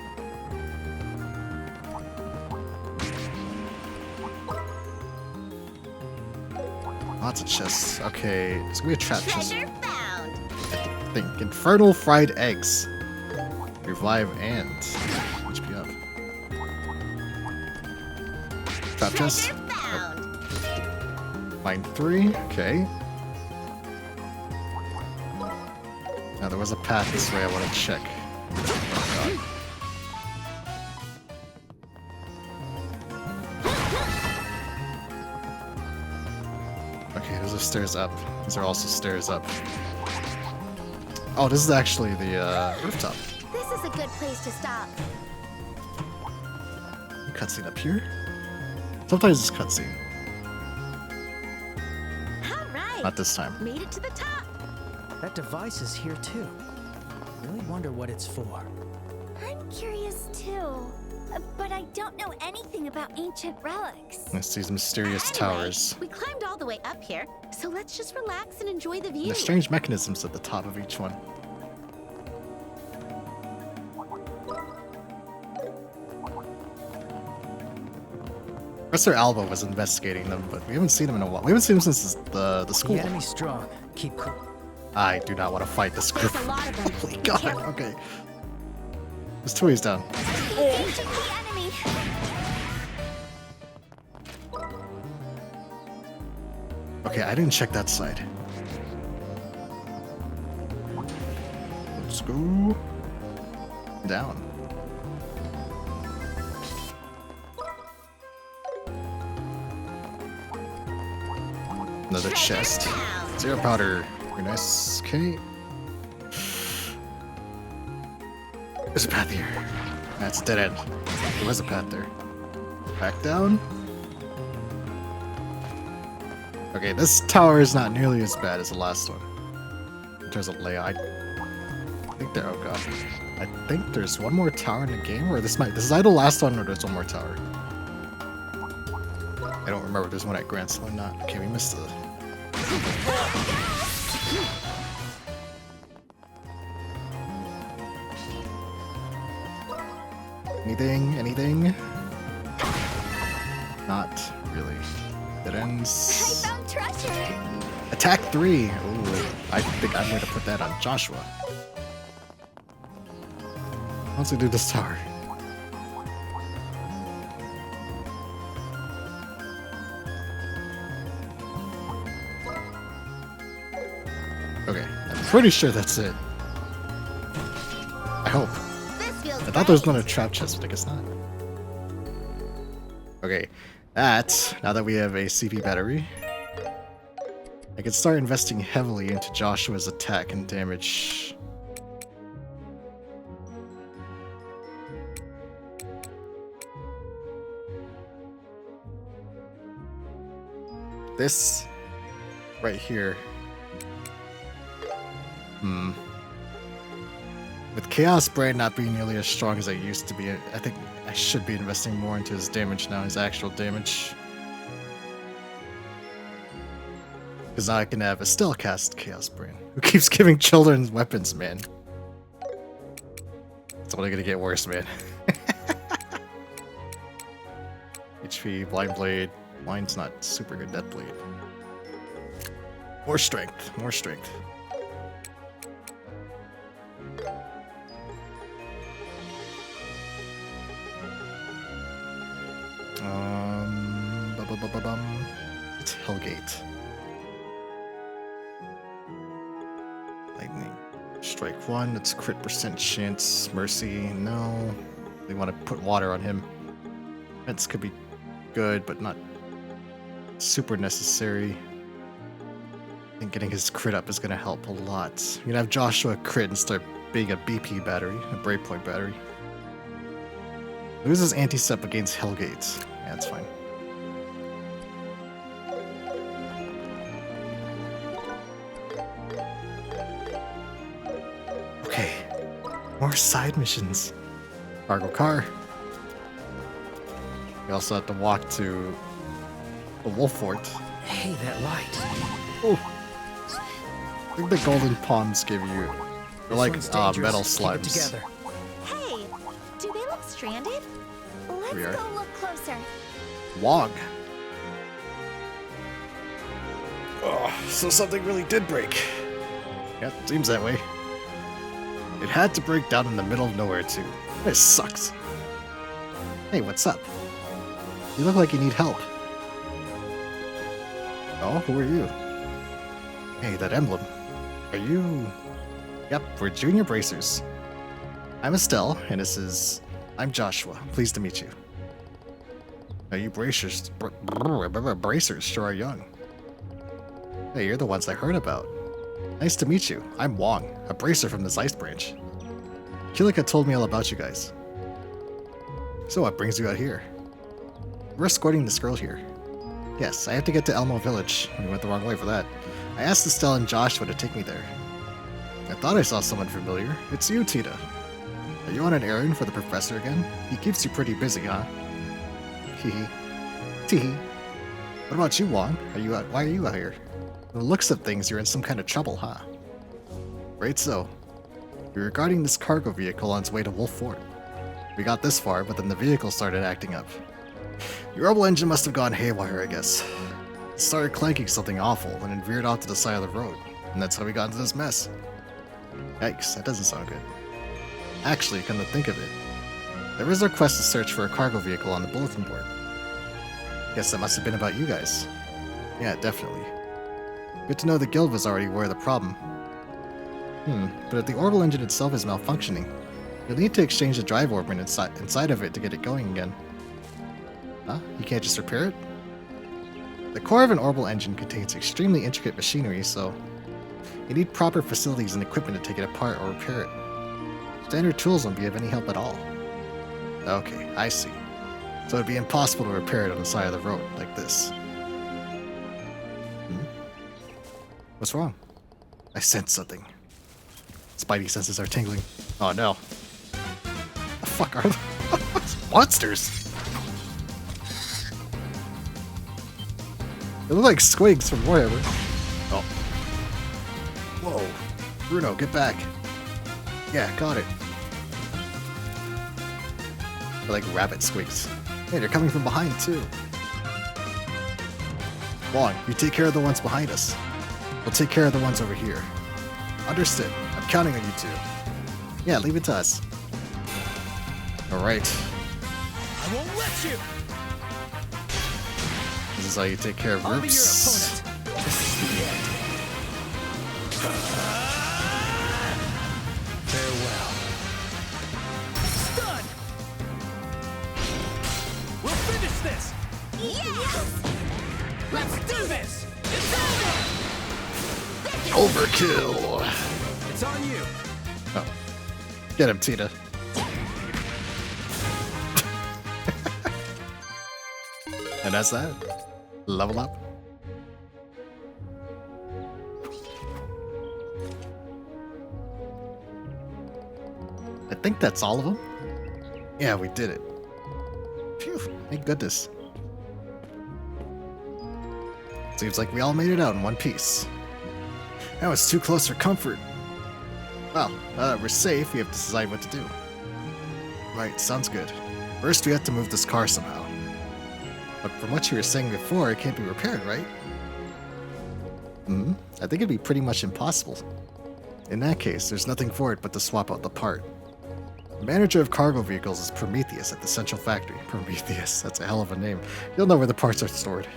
Lots of chests. Okay, it's gonna be a trap chest. Treasure found. I think. Infernal fried eggs. Revive and HP up. Trap chest. Treasure found. Mine 3. Okay. Now there was a path this way I want to check. Oh, God. Okay, there's the stairs up. These are also stairs up. Oh, this is actually the rooftop. This is a good place to stop. Cutscene up here. Sometimes it's cutscene. All right. Not this time. Made it to the top. That device is here too. Really wonder what it's for. I'm curious too, but I don't know anything about ancient relics. It's these mysterious Anyway, towers. We climbed all the way up here, so let's just relax and enjoy the view. And the strange mechanisms at the top of each one. Professor Alba was investigating them, but we haven't seen him in a while. We haven't seen him since the school. The enemy's strong. Keep cool. I do not want to fight this group. There's a lot of them. Holy God, okay. There's two ways down. Engaging the enemy. Okay, I didn't check that side. Let's go down. Another chest. Zero powder. Very nice. Okay. There's a path here. That's a dead end. There was a path there. Back down. Okay, this tower is not nearly as bad as the last one. In terms of layout, I think there. Oh god, I think there's one more tower in the game, or this is either the last one or there's one more tower. I don't remember if there's one at Grand Slam or not. Okay, we missed the. Anything? Anything? Not really. Dead ends. I found treasure. Attack 3. Ooh, I think I'm going to put that on Joshua. Once we do this tower. Okay, I'm pretty sure that's it. I hope. This feels I thought there was another trap chest, but I guess not. Okay, now that we have a CP battery, I can start investing heavily into Joshua's attack and damage. This right here. With Chaos Brain not being nearly as strong as I used to be, I think I should be investing more into his damage now, his actual damage. Because now I can have Estelle cast Chaos Brain, who keeps giving children weapons, man. It's only gonna get worse, man. HP, Blind Blade. Mine's not super good, Death Blade. More strength, more strength. It's Hellgate. Lightning. Strike 1, that's crit percent chance. Mercy, no. They want to put water on him. Defense could be good, but not super necessary. I think getting his crit up is going to help a lot. You're going to have Joshua crit and start being a BP battery, a breakpoint battery. Loses anti-step against Hellgate. Yeah, that's fine. Okay, more side missions. Cargo car. We also have to walk to the Wolf Fort. Hey, that light. Oh, I think the golden palms give you. They're like metal slimes. Hey, do they look stranded? Let's We are. go look closer. Wog. Oh, so something really did break. Yep, seems that way. It had to break down in the middle of nowhere too. This sucks. Hey, what's up? You look like you need help. Oh, who are you? Hey, that emblem. Are you... Yep, we're junior bracers. I'm Estelle, and I'm Joshua. Pleased to meet you. Now you bracers... bracers sure are young. Hey, you're the ones I heard about. Nice to meet you. I'm Wong, a bracer from the Zeiss branch. Kilika told me all about you guys. So what brings you out here? We're escorting this girl here. Yes, I have to get to Elmo Village. We went the wrong way for that. I asked Estelle and Joshua to take me there. I thought I saw someone familiar. It's you, Tita. Are you on an errand for the professor again? He keeps you pretty busy, huh? Hehe. Teehee. What about you, Wong? Why are you out here? From the looks of things, you're in some kind of trouble, huh? Right so. We're regarding this cargo vehicle on its way to Wolf Fort. We got this far, but then the vehicle started acting up. Your rebel engine must have gone haywire, I guess. It started clanking something awful, and it veered off to the side of the road. And that's how we got into this mess. Yikes, that doesn't sound good. Actually, come to think of it, there was a request to search for a cargo vehicle on the bulletin board. Guess that must have been about you guys. Yeah, definitely. Good to know the guild was already aware of the problem. But if the orbital engine itself is malfunctioning, you'll need to exchange the drive orbit inside of it to get it going again. Huh? You can't just repair it? The core of an orbital engine contains extremely intricate machinery, so you need proper facilities and equipment to take it apart or repair it. Standard tools won't be of any help at all. Okay, I see. So it'd be impossible to repair it on the side of the road, like this. What's wrong? I sense something. Spidey senses are tingling. Oh no. The fuck are they? Monsters! They look like squigs from Warhammer. Oh. Whoa. Bruno, get back. Yeah, got it. They're like rabbit squigs. Hey, they're coming from behind too. Wong, you take care of the ones behind us. We'll take care of the ones over here. Understood. I'm counting on you two. Yeah, leave it to us. Alright. I won't let you! This is how you take care of I'll groups. be your opponent. This is the end. Farewell. Done! We'll finish this! Yes! Let's do this! It's over! Overkill! It's on you! Oh. Get him, Tita. And that's that. Level up. I think that's all of them. Yeah, we did it. Phew, thank goodness. Seems like we all made it out in one piece. That was too close for comfort. Well, now that we're safe, we have to decide what to do. Right, sounds good. First, we have to move this car somehow. But from what you were saying before, it can't be repaired, right? I think it'd be pretty much impossible. In that case, there's nothing for it but to swap out the part. The manager of cargo vehicles is Prometheus at the Central Factory. Prometheus, that's a hell of a name. You'll know where the parts are stored.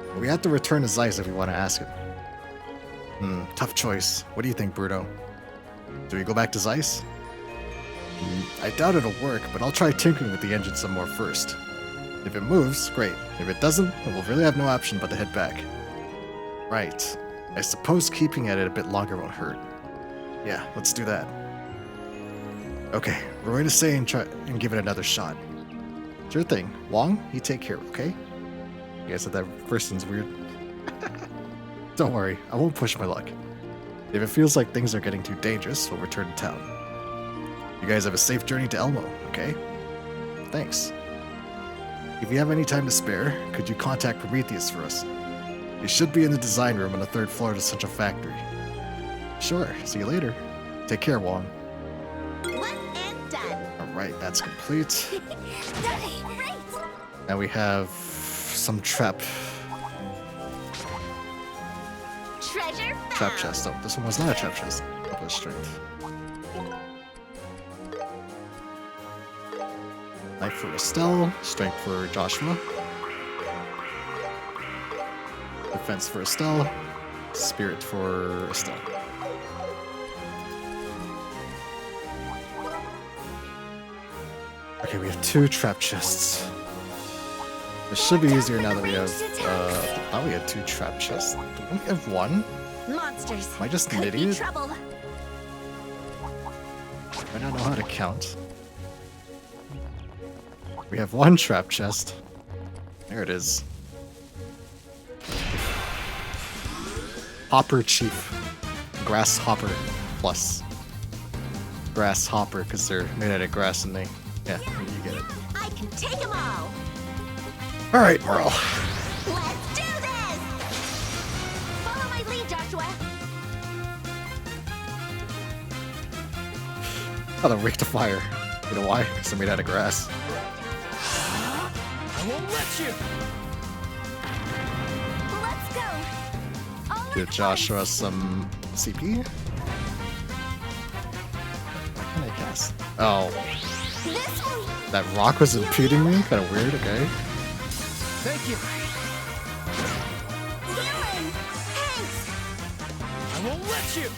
But we have to return to Zeiss if we want to ask him. Tough choice. What do you think, Bruto? Do we go back to Zeiss? I doubt it'll work, but I'll try tinkering with the engine some more first. If it moves, great. If it doesn't, then we'll really have no option but to head back. Right. I suppose keeping at it a bit longer won't hurt. Yeah, let's do that. Okay, we're going to stay and try and give it another shot. Sure thing. Wong, you take care, okay? You guys said that first one's weird. Don't worry, I won't push my luck. If it feels like things are getting too dangerous, we'll return to town. You guys have a safe journey to Elmo, okay? Thanks. If you have any time to spare, could you contact Prometheus for us? He should be in the design room on the 3rd floor of the Central Factory. Sure, see you later. Take care, Wong. One and done. Alright, that's complete. Now we have some trap Treasure found. chest. Oh, this one was not a trap chest. That was strength. Knife for Estelle, strength for Joshua. Defense for Estelle, spirit for Estelle. Okay, we have 2 trap chests. This should be easier now that we have, thought we had 2 trap chests. Don't we have 1? Monsters. Am I just an Could be idiot? trouble. I don't know how to count. We have 1 trap chest. There it is. Hopper Chief. Grasshopper Plus. Grasshopper, because they're made out of grass and they... Yeah, you get it. I can take them all. Alright, Merle. Let's do this. Follow my lead, Joshua. Oh, they're weak to fire. You know why? Because they're made out of grass. I won't let you. Let's go. All Give Joshua some CP. What can I cast? Oh, This one. that rock was impeding me? Kind of weird, okay. Thank you. Healing. Thanks. I won't let you.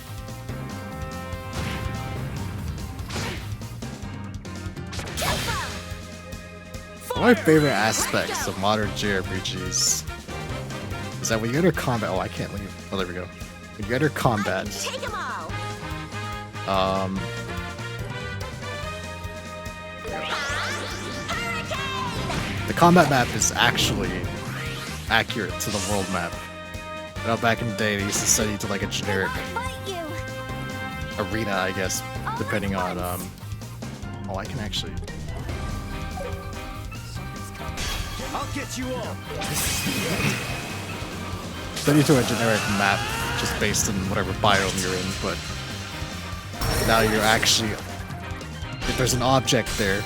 One of my favorite aspects of modern JRPGs is that when you enter combat... Oh, I can't leave. Oh, there we go. When you enter combat... Take them all. The combat map is actually accurate to the world map. I know back in the day they used to set you to like a generic Fight you. arena, I guess, depending on Oh, I can actually... I'll get you all. Set you to a generic map just based on whatever biome you're in, but now you're actually... If there's an object there,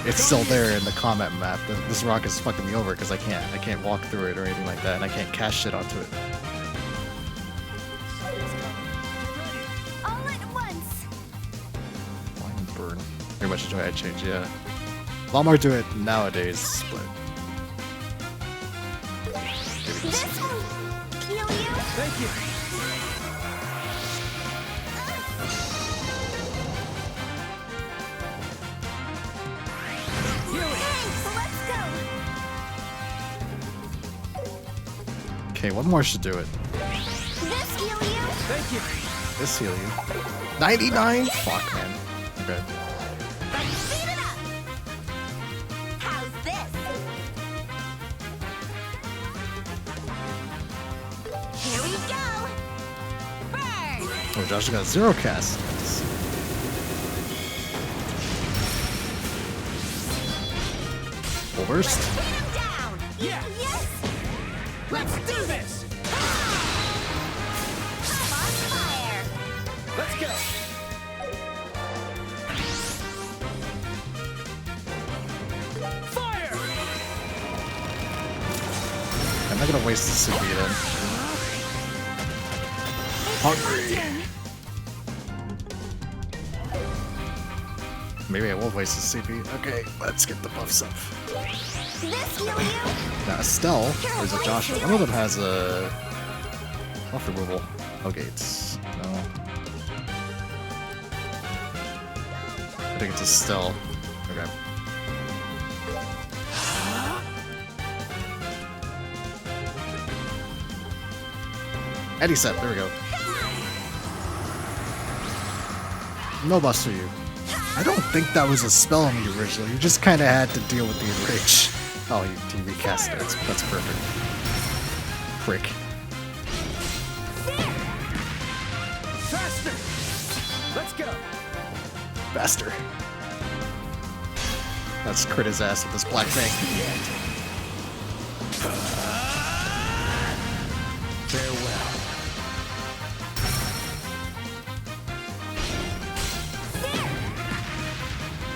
it's still there in the combat map. This rock is fucking me over because I can't walk through it or anything like that, and I can't cast shit onto it. All at once. Wine and burn. Very much enjoy that change, yeah. A lot more do it nowadays, but... This one. Heal you. Thank you. Thanks. Let's go. Okay, one more should do it. This heal you. Thank you. This heal you. 99? Fuck, man. Okay. Speed it up. How's this? Here we go. Burn. Oh, Josh got 0 cast. Nice. Full burst. Pin him down. Yeah. Yes. Let's do this. I'm on fire. Let's go. Fire. And not gonna waste the CP then. Hungry. Maybe I won't waste the CP. Okay, let's get the buffs up. Now Estelle, or is it Joshua? One of them has a buff removal. Okay, it's no. I think it's Estelle. Okay. Eddie set, there we go. No buffs for you. I don't think that was a spell on the original. You just kind of had to deal with the enrich. Oh, you recast it. That's perfect. Prick. Faster! Let's go! Faster. Let's crit his ass with this black thing. Farewell.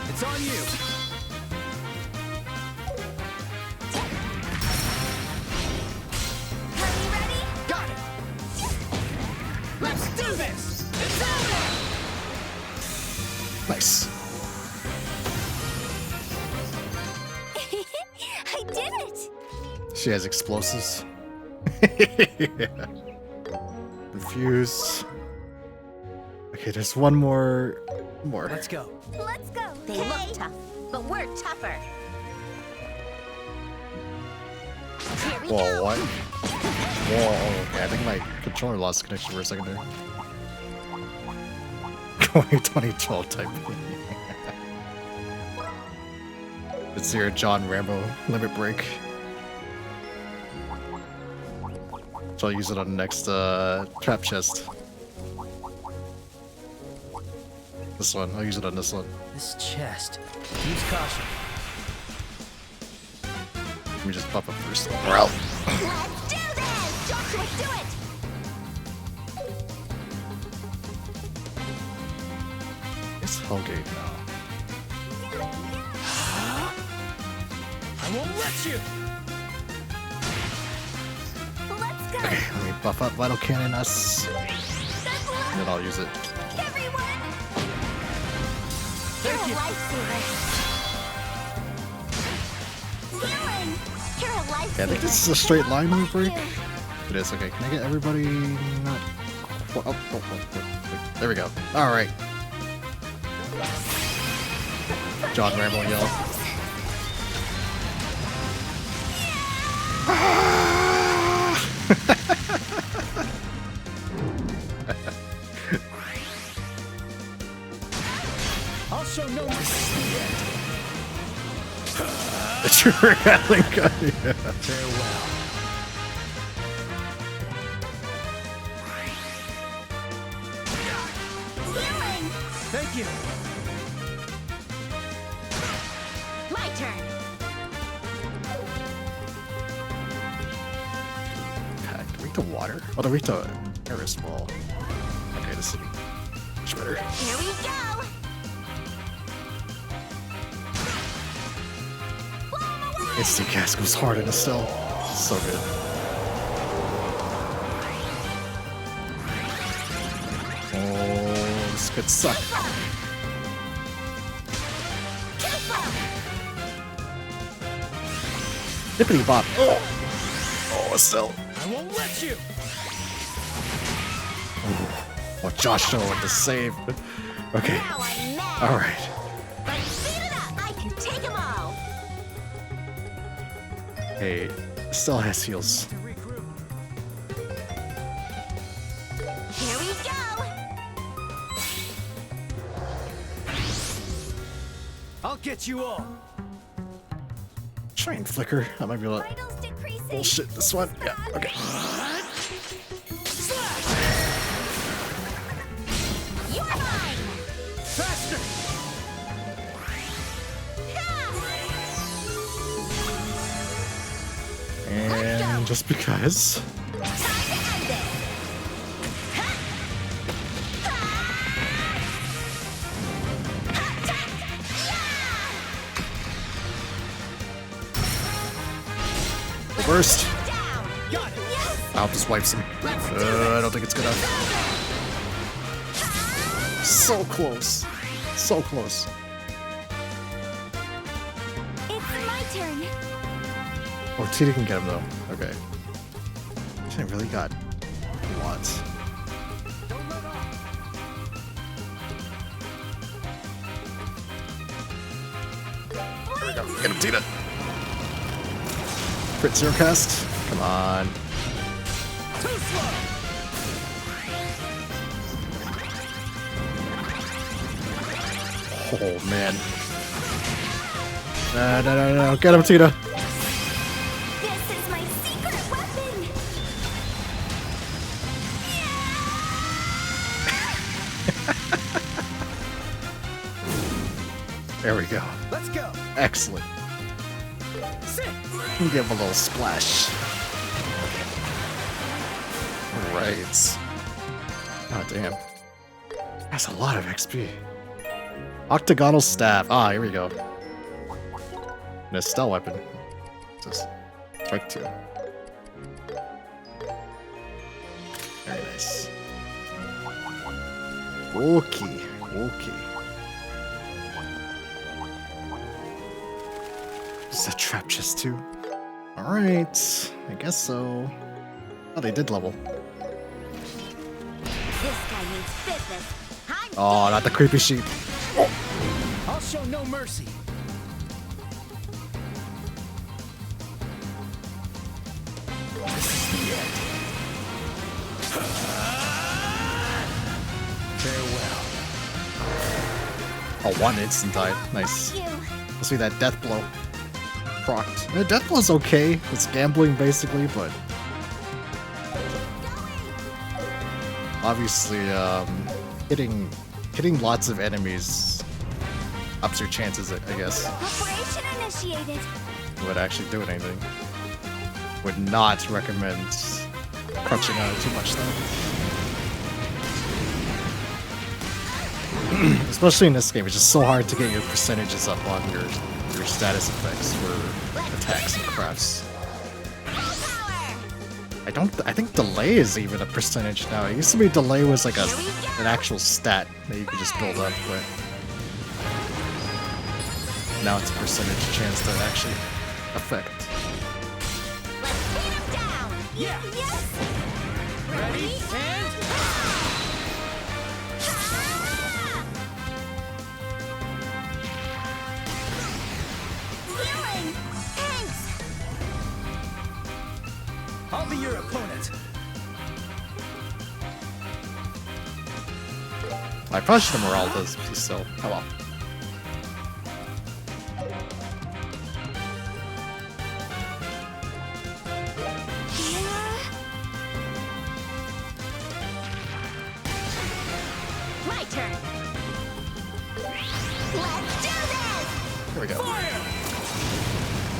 It's on you. Are you ready? Got it. Let's do this. It's over. Nice. I did it! She has explosives. Infuse. Okay, there's one more. Let's go. Let's go. They look tough, but we're tougher. Here we Whoa, go. what? Whoa, okay, I think my controller lost connection for a second there. Going 2012 type. It's your John Rambo limit break. So I'll use it on the next trap chest. This one, I'll use it on this one. This chest. Use caution. Let me just pop up first. We're out. Let's do this! Joshua, do it! It's Hellgate now. I won't let you. Let's go. Okay, let me buff up Vital Cannon us. And then I'll use it. Everyone! Thank You're you. a lifesaver. Healing! You're a lifesaver. Yeah, I think this is a straight line move break. It is, okay. Can I get everybody not... Oh, wait. There we go. Alright. John Rambo yell. I'll show no mercy. It's your rattling gun. Yeah. Farewell. Healing! Thank you. My turn. God, do we need the water? Oh, do we need the Eris Ball? Okay, this will be much better. Here we go. Instant cast goes hard in a cell. So good. Oh, this could suck. Hippity bop. Oh, Estelle. I won't let you. Oh, Joshua with the save. Okay. Now I'm mad. All right. But speed it up. I can take them all. Hey, Estelle has heals. Here we go. I'll get you all. Try and flicker. I might be able to Vitals decreasing. bullshit this one. Yeah, okay. You're mine. Faster. And just because. Time to end this. Burst. Down. I'll just wipe some. I don't think it's gonna. So close. So close. It's my turn. Oh, Tita can get him though. Okay. I really got lots. There we go. Get him, Tita. Crit zero cast. Come on. Too slow. Oh man. No. Get him, Tita. This is my secret weapon. There we go. Let's go. Excellent. Sit. Give him a little splash. Right. Oh damn. That's a lot of XP. Octagonal staff. Ah, here we go. And a stealth weapon. Just strike 2. Very nice. Okay. Is that trap chest too? Alright. I guess so. Oh, they did level. This guy means business. Oh, not the creepy sheep. I'll show no mercy. This is the end. Farewell. Oh, one instant died. Nice. Let's see that death blow. Procced. The death blow's okay. It's gambling basically, but obviously, hitting lots of enemies ups your chances, I guess. Operation initiated. Would actually do anything. Would not recommend crunching on it too much though. Especially in this game, it's just so hard to get your percentages up on your status effects for attacks and crafts. I think delay is even a percentage now. It used to be delay was like an actual stat that you could just build up, but now it's a percentage chance to actually affect. Let's beat him down. Yeah. Yes. Ready and Healing. Thanks. I'll be your opponent. I punched him where all does, so oh well. My turn. Let's do this. Here we go. Fire!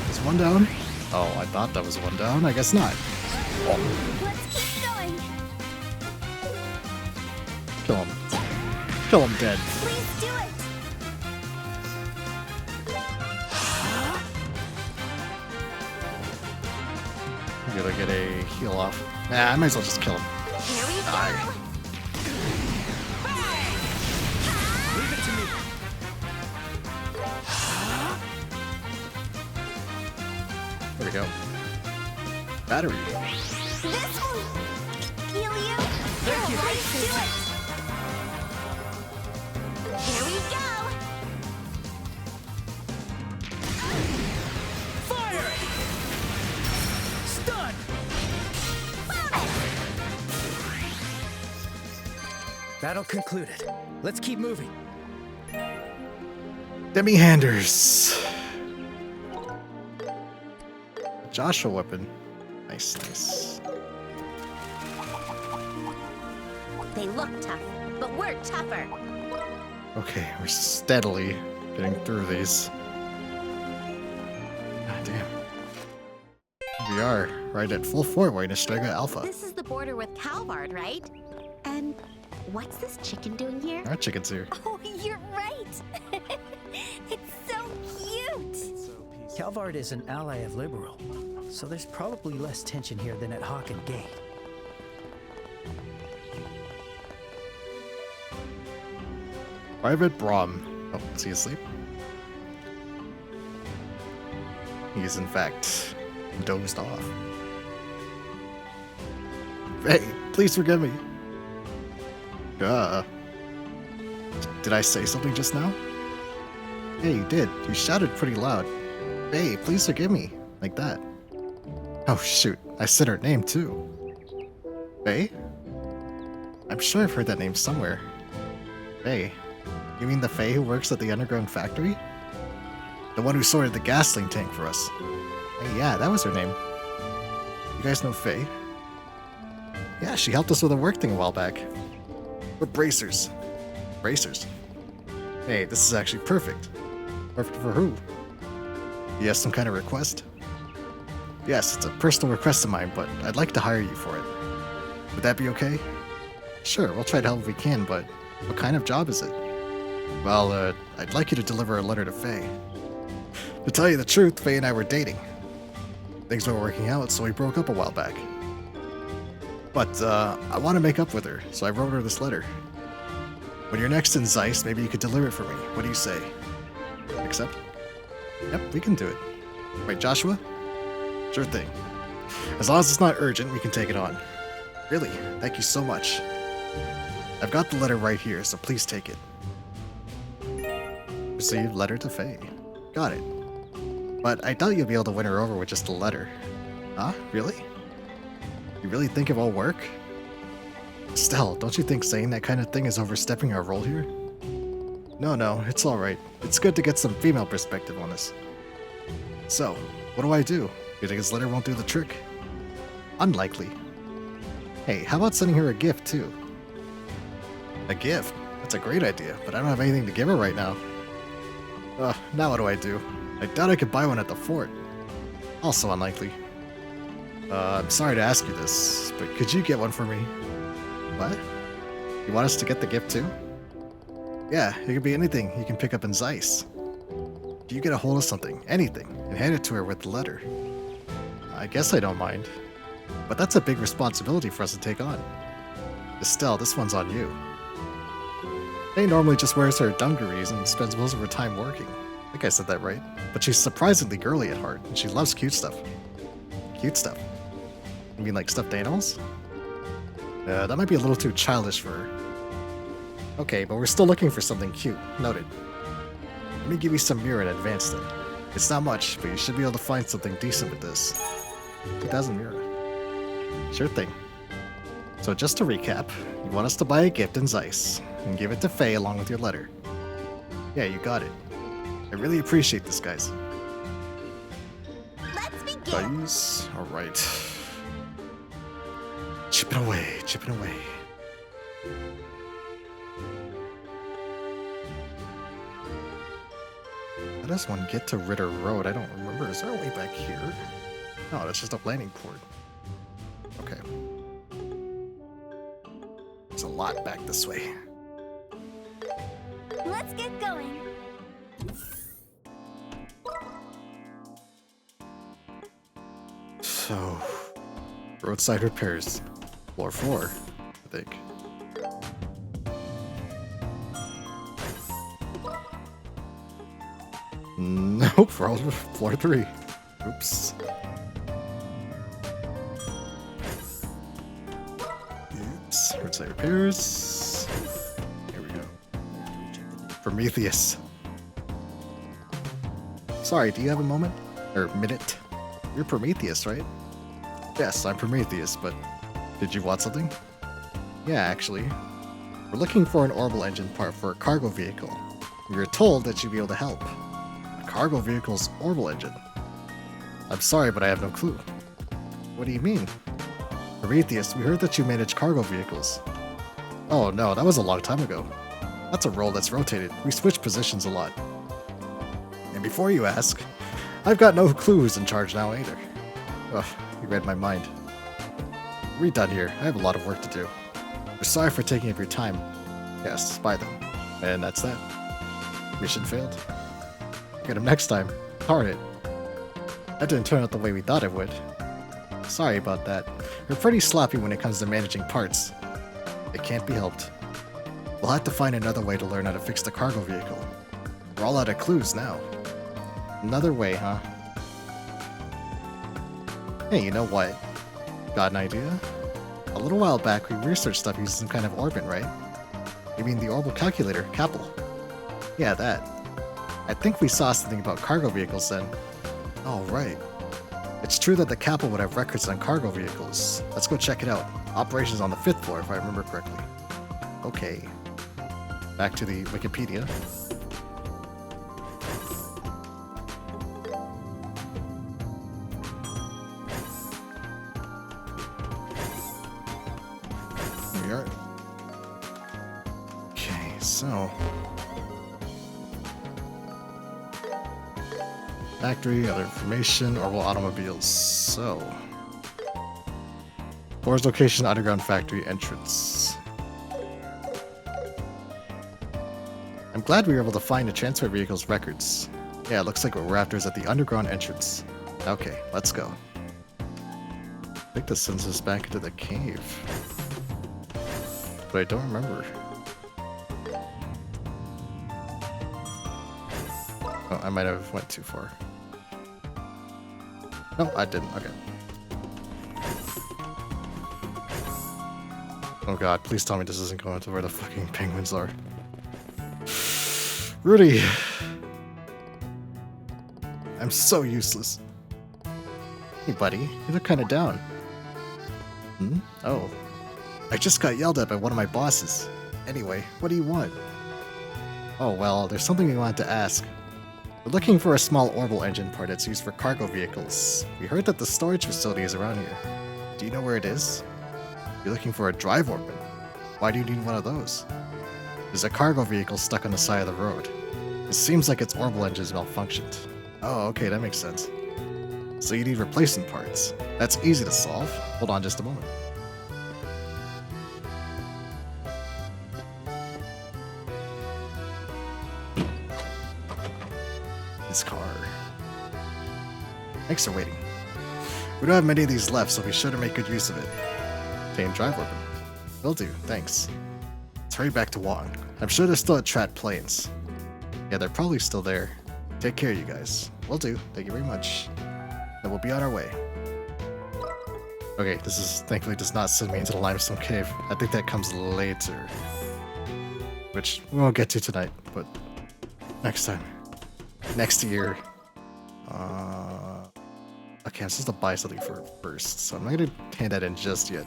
Is one down? Oh, I thought that was one down. I guess not. Let's keep going. Kill him. Kill him dead. Please do it. I'm gonna get a heal off. Nah, I might as well just kill him. Here we go. Die. Leave it to me. There we go. Battery. This will heal you. Thank you. Let's do it. Here we go. Fire! Stun! Battle concluded. Let's keep moving. Demi-handers. Joshua weapon. Nice. They look tough, but we're tougher. Okay, we're steadily getting through these. God damn. Here we are, right at full Fort Wayne, Estrega Alpha. This is the border with Calvard, right? And what's this chicken doing here? Our chicken's here. Oh, you're right. It's so cute. Calvard is an ally of Liberal, so there's probably less tension here than at Hawken Gate. Private Brahm. Oh, is he asleep? He is, in fact, dozed off. Hey, please forgive me. Did I say something just now? Yeah, you did. You shouted pretty loud. Hey, please forgive me. Like that. Oh, shoot. I said her name, too. Faye? I'm sure I've heard that name somewhere. Faye? You mean the Faye who works at the underground factory? The one who sorted the gasoline tank for us. Hey, yeah, that was her name. You guys know Faye? Yeah, she helped us with a work thing a while back. We're bracers. Bracers? Hey, this is actually perfect. Perfect for who? You have some kind of request? Yes, it's a personal request of mine, but I'd like to hire you for it. Would that be okay? Sure, we'll try to help if we can, but what kind of job is it? Well, I'd like you to deliver a letter to Faye. To tell you the truth, Faye and I were dating. Things weren't working out, so we broke up a while back. But, I want to make up with her, so I wrote her this letter. When you're next in Zeiss, maybe you could deliver it for me. What do you say? Accept? Yep, we can do it. Wait, Joshua? Sure thing. As long as it's not urgent, we can take it on. Really, thank you so much. I've got the letter right here, so please take it. Received letter to Faye. Got it. But I doubt you'll be able to win her over with just a letter. Huh? Really? You really think it won't work? Stell, don't you think saying that kind of thing is overstepping our role here? No, it's alright. It's good to get some female perspective on this. So, what do? You think his letter won't do the trick? Unlikely. Hey, how about sending her a gift, too? A gift? That's a great idea, but I don't have anything to give her right now. Now what do? I doubt I could buy one at the fort. Also unlikely. I'm sorry to ask you this, but could you get one for me? What? You want us to get the gift too? Yeah, it could be anything you can pick up in Zeiss. You get a hold of something, anything, and hand it to her with the letter. I guess I don't mind. But that's a big responsibility for us to take on. Estelle, this one's on you. Faye normally just wears her dungarees and spends most of her time working. I think I said that right. But she's surprisingly girly at heart, and she loves cute stuff. Cute stuff? You mean like stuffed animals? That might be a little too childish for her. Okay, but we're still looking for something cute. Noted. Let me give you some mirror in advance then. It's not much, but you should be able to find something decent with this. 2,000 mirror. Sure thing. So just to recap, you want us to buy a gift in Zeiss, and give it to Faye along with your letter. Yeah, you got it. I really appreciate this, guys. Let's begin. Guys, alright. Chipping away, chipping away. How does one get to Ritter Road? I don't remember. Is there a way back here? No, that's just a landing port. Okay. There's a lot back this way. Let's get going. So, roadside repairs. Floor 4, I think. Nope, we're all floor 3. Oops. Oops. Roadside repairs. Here we go. Prometheus. Sorry, do you have a moment? Or minute? You're Prometheus, right? Yes, I'm Prometheus, but did you want something? Yeah, actually. We're looking for an orbital engine part for a cargo vehicle. We were told that you'd be able to help. A cargo vehicle's orbital engine. I'm sorry, but I have no clue. What do you mean? Prometheus, we heard that you manage cargo vehicles. Oh no, that was a long time ago. That's a role that's rotated. We switch positions a lot. And before you ask, I've got no clue who's in charge now either. Ugh, you read my mind. We're done here. I have a lot of work to do. We're sorry for taking up your time. Yes, bye then. And that's that. Mission failed. Get him next time. Darn it. That didn't turn out the way we thought it would. sorry about that. We're pretty sloppy when it comes to managing parts. It can't be helped. We'll have to find another way to learn how to fix the cargo vehicle. We're all out of clues now. Another way, huh? Hey, you know what? Got an idea? A little while back, we researched stuff using some kind of orbit, right? You mean the orbital calculator, CAPL? Yeah, that. I think we saw something about cargo vehicles then. Oh, right. It's true that the CAPL would have records on cargo vehicles. Let's go check it out. Operations on the 5th floor, if I remember correctly. Okay. Back to the Wikipedia. Here we are. Okay, so... Factory, other information, orbital automobiles. So... Floor's location, underground factory entrance. I'm glad we were able to find the transfer vehicle's records. Yeah, it looks like what we're after is at the underground entrance. Okay, let's go. I think this sends us back into the cave. But I don't remember. Oh, I might have went too far. No, I didn't. Okay. Oh god, please tell me this isn't going to where the fucking penguins are. Rudy! I'm so useless. Hey buddy, you look kinda down. Hmm? Oh. I just got yelled at by one of my bosses. Anyway, what do you want? Oh well, there's something we wanted to ask. We're looking for a small orbital engine part that's used for cargo vehicles. We heard that the storage facility is around here. Do you know where it is? You're looking for a drive orbit. Why do you need one of those? There's a cargo vehicle stuck on the side of the road. It seems like its orbital engine's malfunctioned. Oh, okay, that makes sense. So you need replacement parts. That's easy to solve. Hold on just a moment. This car. Thanks for waiting. We don't have many of these left, so be sure to make good use of it. Obtain drive orbit. Will do, thanks. Let's hurry back to Wong. I'm sure they're still at Trat Plains. Yeah, they're probably still there. Take care, you guys. Will do, thank you very much. And we'll be on our way. Okay, this is thankfully does not send me into the limestone cave. I think that comes later. Which we won't get to tonight, but next time. Next year. Okay, I'm supposed to buy something for it first, so I'm not gonna hand that in just yet.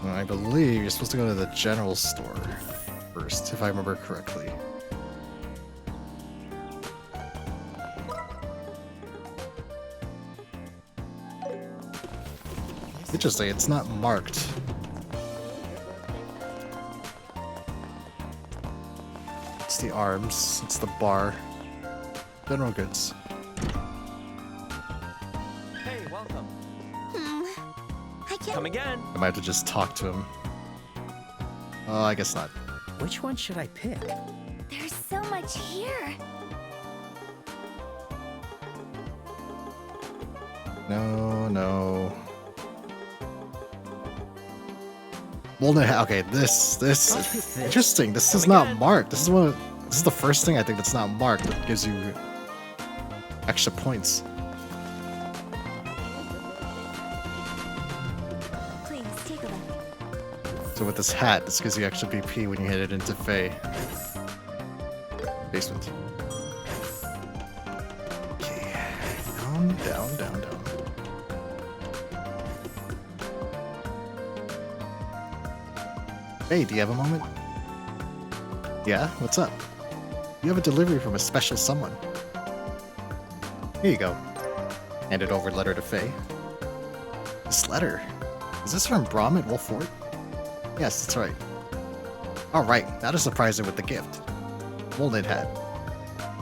I believe you're supposed to go to the general store first, if I remember correctly. Interesting, it's not marked. It's the arms, it's the bar. General goods. Hey, welcome. I can... Come again. I might have to just talk to him. Oh, I guess not. Which one should I pick? There's so much here. No. Okay, this is interesting. This is not marked. This is the first thing I think that's not marked that gives you extra points. Please take a look. So with this hat, this gives you extra BP when you hit it into Faye. Basement. Okay. Down. Hey, do you have a moment? Yeah, what's up? You have a delivery from a special someone. Here you go. Hand it over letter to Faye. This letter? Is this from Brahm at Wolf Fort? Yes, that's right. Alright, now to surprise her with the gift. Folded hat.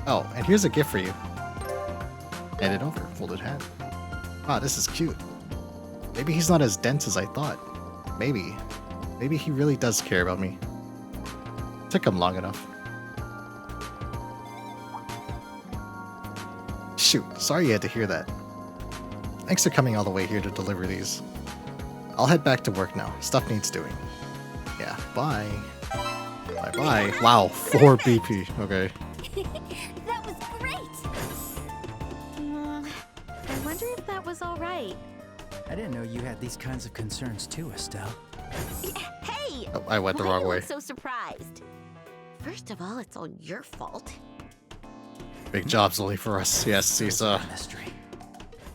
Oh, and here's a gift for you. Hand it over, folded hat. Ah, this is cute. Maybe he's not as dense as I thought. Maybe he really does care about me. Took him long enough. shoot, sorry you had to hear that. Thanks for coming all the way here to deliver these. I'll head back to work now. Stuff needs doing. Yeah, bye. Bye-bye. Wow, 4 BP. Okay. That was great! I wonder if that was alright. I didn't know you had these kinds of concerns too, Estelle. Hey! Oh, I went the Why wrong you way. look so surprised? First of all, it's all your fault. Big jobs only for us. Yes, these, some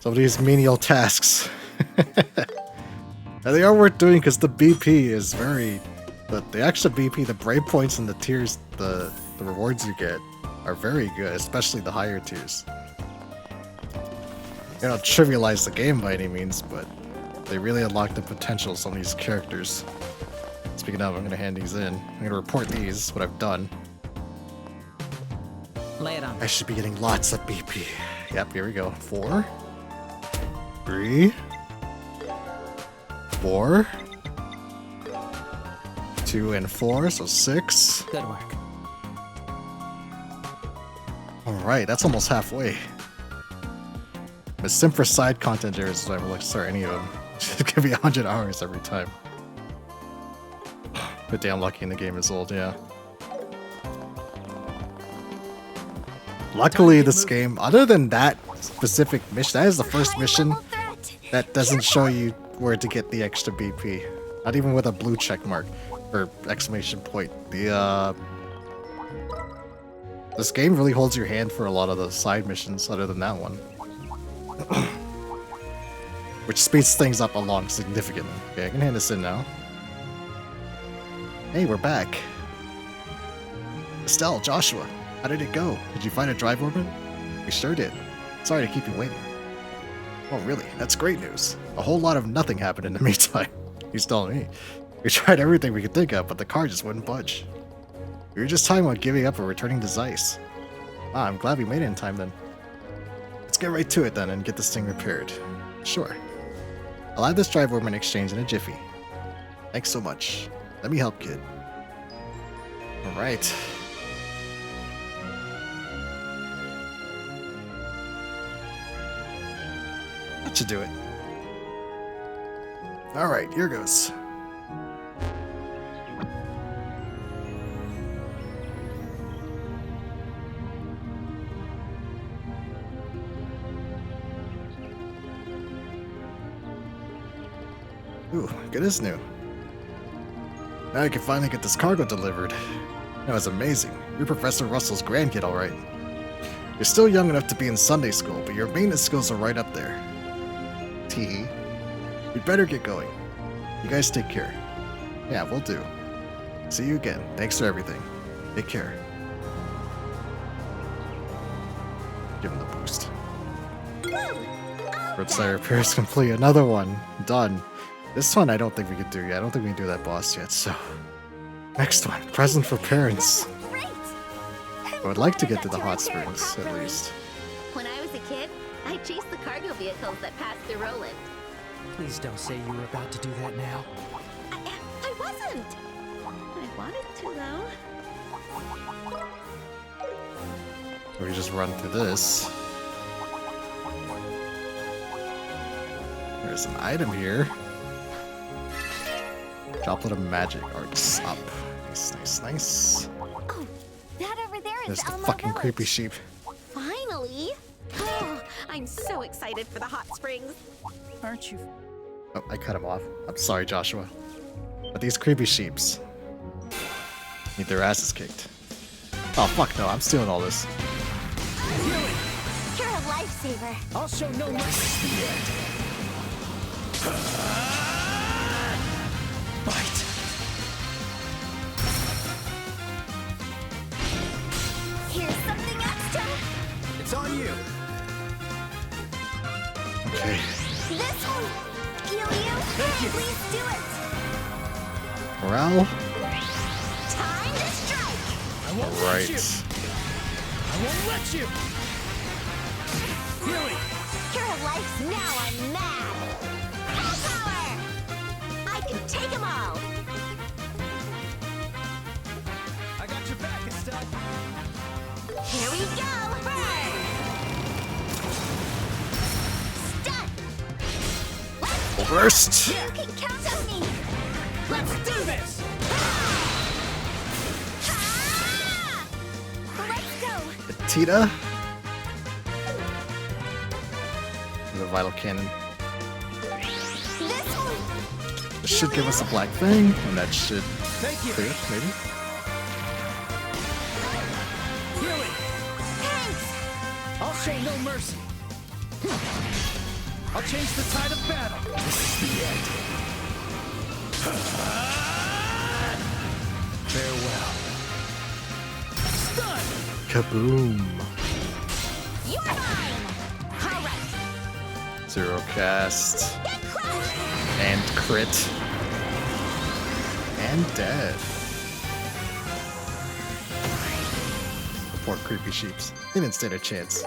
of these menial tasks. And they are worth doing because the BP is very... The extra BP, the brave points, and the tiers, the rewards you get are very good, especially the higher tiers. You don't trivialize the game by any means, but they really unlock the potential of some of these characters. Speaking of, I'm going to hand these in. I'm going to report these, what I've done. Lay it on. I should be getting lots of BP. Yep, here we go. 4, 3, 4, 2 and 4, so 6. Good work. Alright, that's almost halfway. The sim for side content there is never like start any of them. It's gonna be 100 hours every time. But damn lucky in the game is old, yeah. Luckily this game, other than that specific mission, that is the first mission that doesn't show you where to get the extra BP. Not even with a blue check mark or exclamation point. This game really holds your hand for a lot of the side missions other than that one. Which speeds things up along significantly. Okay, I can hand this in now. Hey, we're back. Estelle, Joshua, how did it go? Did you find a drive orbit? We sure did. Sorry to keep you waiting. Oh, really? That's great news. A whole lot of nothing happened in the meantime. He's telling me. We tried everything we could think of, but the car just wouldn't budge. We were just talking about giving up or returning to Zeiss. Ah, I'm glad we made it in time then. Let's get right to it then and get this thing repaired. Sure. I'll have this drive orb in exchange in a jiffy. Thanks so much. Let me help, kid. Alright. That should do it. Alright, here goes. Ooh, good as new. Now I can finally get this cargo delivered. That was amazing. You're Professor Russell's grandkid, alright. You're still young enough to be in Sunday school, but your maintenance skills are right up there. Teehee. We'd better get going. You guys take care. Yeah, we'll do. See you again. Thanks for everything. Take care. Give him the boost. Roadside repairs complete. Another one. Done. This one I don't think we could do yet. I don't think we can do that boss yet, so... Next one. Present for parents. I would like to get to the hot springs, at least. When I was a kid, I chased the cargo vehicles that passed through Roland. Please don't say you were about to do that now. I wasn't! I wanted to, though. We just run through this. There's an item here. Droplet of magic arts up. Nice, nice, nice. Oh, that over there is There's the Elmo fucking Village. creepy sheep. Finally! Oh, I'm so excited for the hot springs. Aren't you? Oh, I cut him off. I'm sorry, Joshua. But these creepy sheeps need their asses kicked. Oh, fuck no, I'm stealing all this. You're a lifesaver. I'll show no mercy yet. Bite. Here's something extra. It's on you. Okay. This will heal you. Please do it. Morale. Time to strike. I won't let you. Alright. I won't let you. Healing. Your life's now unmad. Full power. I can take them all. I got your back, Estelle. Here we go. Burn. Burst! You can count on me! Let's do this! Let's go! Tita? The vital cannon. This one! This should give us a black thing, and that should clear it, maybe? I'll show no mercy. I'll change the tide of battle. This is the end. Farewell. Stun! Kaboom! You're mine! Alright. Zero cast. And crit. And dead. The poor creepy sheeps. They didn't stand a chance.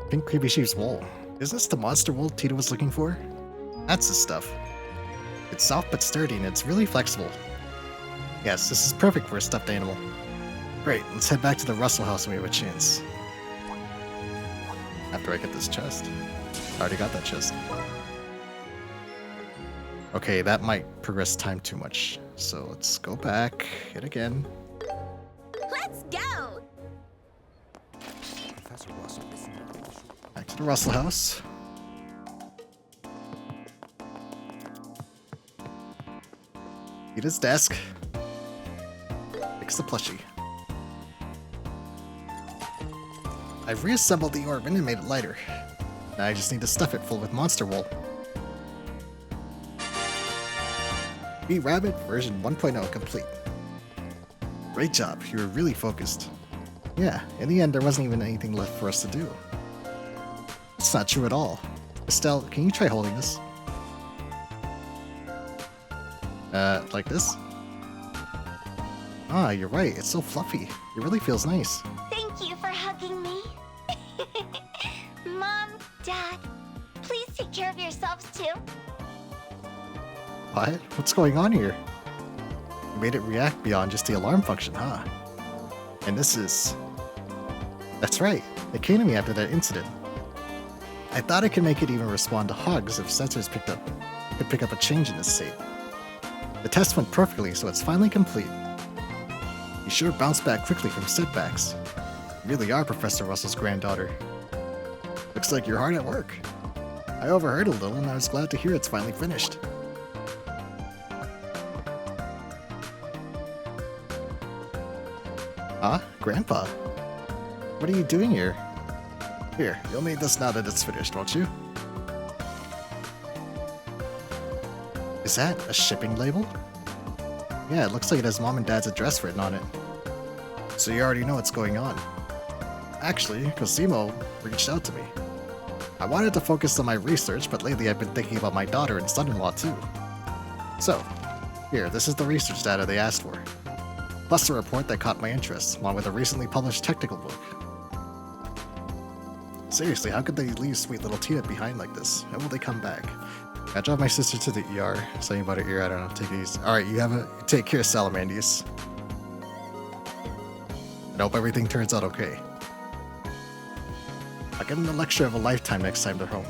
Pink creepy sheep's wool. Is this the monster wool Tita was looking for? That's the stuff. It's soft but sturdy and it's really flexible. Yes, this is perfect for a stuffed animal. Great, let's head back to the Russell house when we have a chance. After I get this chest. I already got that chest. Okay, that might progress time too much. So let's go back, hit again. Let's go! Back to the Russell house. Tita's desk. Fix the plushie. I've reassembled the orb and made it lighter. Now I just need to stuff it full with monster wool. B-Rabbit version 1.0 complete. Great job, you were really focused. Yeah, in the end there wasn't even anything left for us to do. It's not true at all. Estelle, can you try holding this? Like this? Ah, you're right, it's so fluffy. It really feels nice. Thank you for hugging me. Mom, Dad, please take care of yourselves too. What? What's going on here? You made it react beyond just the alarm function, huh? And this is... That's right, it came to me after that incident. I thought I could make it even respond to hugs if sensors could pick up a change in this state. The test went perfectly, so it's finally complete. You sure bounced back quickly from setbacks. You really are Professor Russell's granddaughter. Looks like you're hard at work. I overheard a little and I was glad to hear it's finally finished. Huh? Grandpa? What are you doing here? Here, you'll need this now that it's finished, won't you? Is that a shipping label? Yeah, it looks like it has Mom and Dad's address written on it. So you already know what's going on. Actually, Cosimo reached out to me. I wanted to focus on my research, but lately I've been thinking about my daughter and son-in-law too. So, here, this is the research data they asked for. Plus a report that caught my interest, along with a recently published technical book. Seriously, how could they leave sweet little Tita behind like this? When will they come back? I drive my sister to the ER. Something about her ear, I don't know. Take it easy. Alright, you take care, Salamandius. I hope everything turns out okay. I'll get him the lecture of a lifetime next time they're home.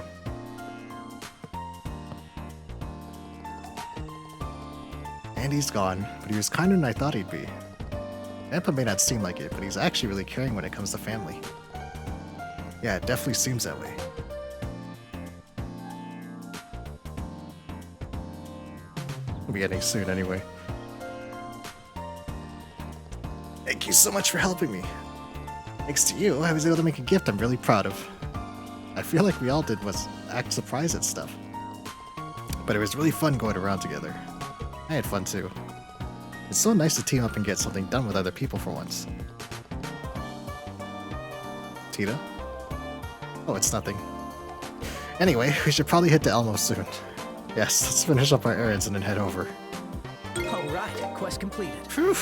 Andy's gone, but he was kinder than I thought he'd be. Grandpa may not seem like it, but he's actually really caring when it comes to family. Yeah, it definitely seems that way. We'll be getting soon anyway. Thank you so much for helping me. Thanks to you, I was able to make a gift I'm really proud of. I feel like we all did was act surprised at stuff. But it was really fun going around together. I had fun too. It's so nice to team up and get something done with other people for once. Tita? Oh, it's nothing. Anyway, we should probably head to Elmo soon. Yes, let's finish up our errands and then head over. Alright, quest completed. Phew.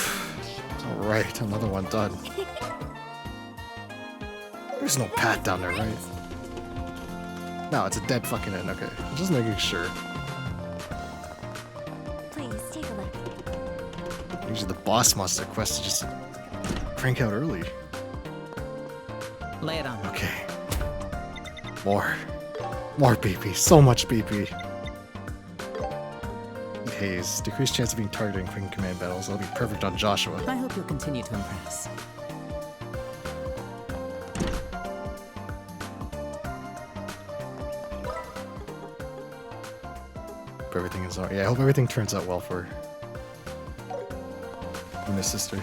Alright, another one done. There's no path down there, right? No, it's a dead fucking end, okay. I'm just making sure. Please, take a look. Usually the boss monster quest is just crank out early. Lay it on. Okay. More. More BP. So much BP. Haze. Decreased chance of being targeted in command battles. That'll be perfect on Joshua. I hope you'll continue to impress. Hope everything is alright. Yeah, I hope everything turns out well for her. And his sister.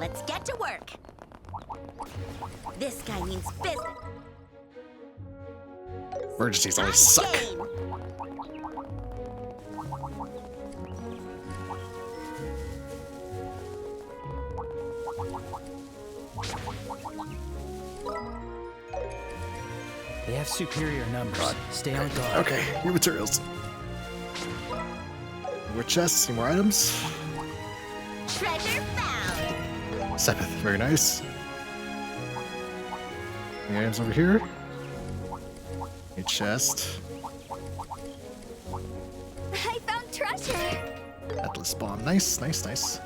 Let's get to work. This guy means business. Emergencies always suck. Game. They have superior numbers. Stay on guard. Okay, new materials. More chests, any more items? Treasure found. Sepith, very nice. Any items over here? A chest. I found treasure! Atlas bomb. Nice, nice, nice.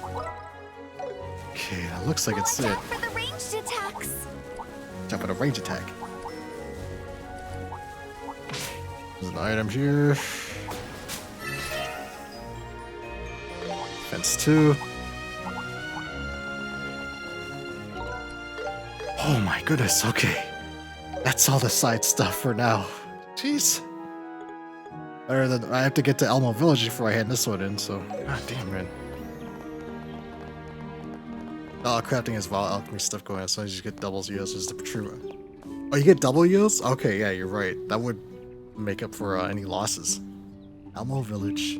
Okay, that looks like it's Watch it. out for the ranged attacks! Jump at a range attack. There's an item here. Fence 2. Oh my goodness, okay. That's all the side stuff for now. Jeez. Better than I have to get to Elmo Village before I hand this one in, so god damn, man. Oh, crafting has Vol Alchemy stuff going on, so you get doubles yields as the protruder. Oh, you get double yields? Okay, yeah, you're right. That would make up for any losses. Elmo Village.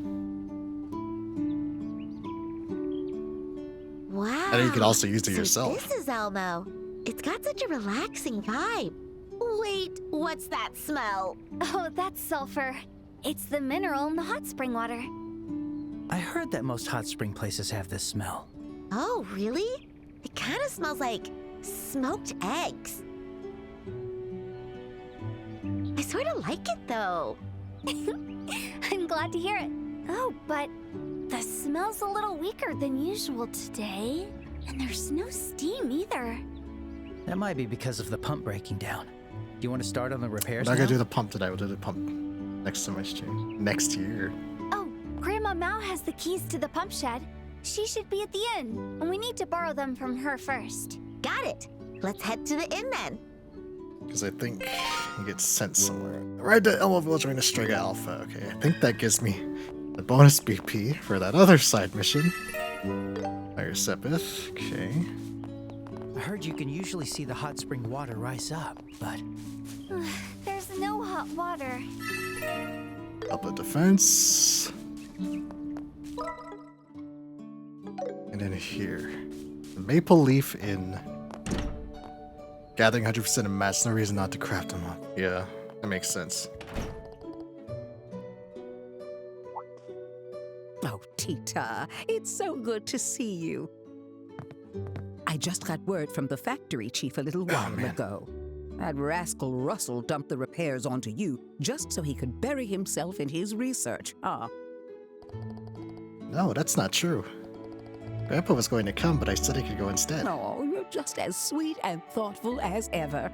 Wow. And you can also use it So yourself. This is Elmo. It's got such a relaxing vibe. Wait, what's that smell? Oh, that's sulfur. It's the mineral in the hot spring water. I heard that most hot spring places have this smell. Oh, really? It kind of smells like smoked eggs. I sort of like it, though. I'm glad to hear it. Oh, but the smell's a little weaker than usual today. And there's no steam either. That might be because of the pump breaking down. Do you want to start on the repairs I'm not gonna now? do the pump today. We'll do the pump next to my stream. Next year. Oh, Grandma Mao has the keys to the pump shed. She should be at the inn, and we need to borrow them from her first. Got it. Let's head to the inn then. Because I think he gets sent somewhere. Right to Elmo Village, we're gonna Strega Alpha. Okay, I think that gives me the bonus BP for that other side mission. Fire Sepith. Okay. I heard you can usually see the hot spring water rise up, but There's no hot water. Up a defense. And then here. Maple Leaf Inn. Gathering 100% of mats, no reason not to craft them up. Yeah, that makes sense. Oh, Tita, it's so good to see you. I just got word from the factory chief a little while ago. That rascal Russell dumped the repairs onto you just so he could bury himself in his research, huh? No, that's not true. Grandpa was going to come, but I said he could go instead. Oh, you're just as sweet and thoughtful as ever.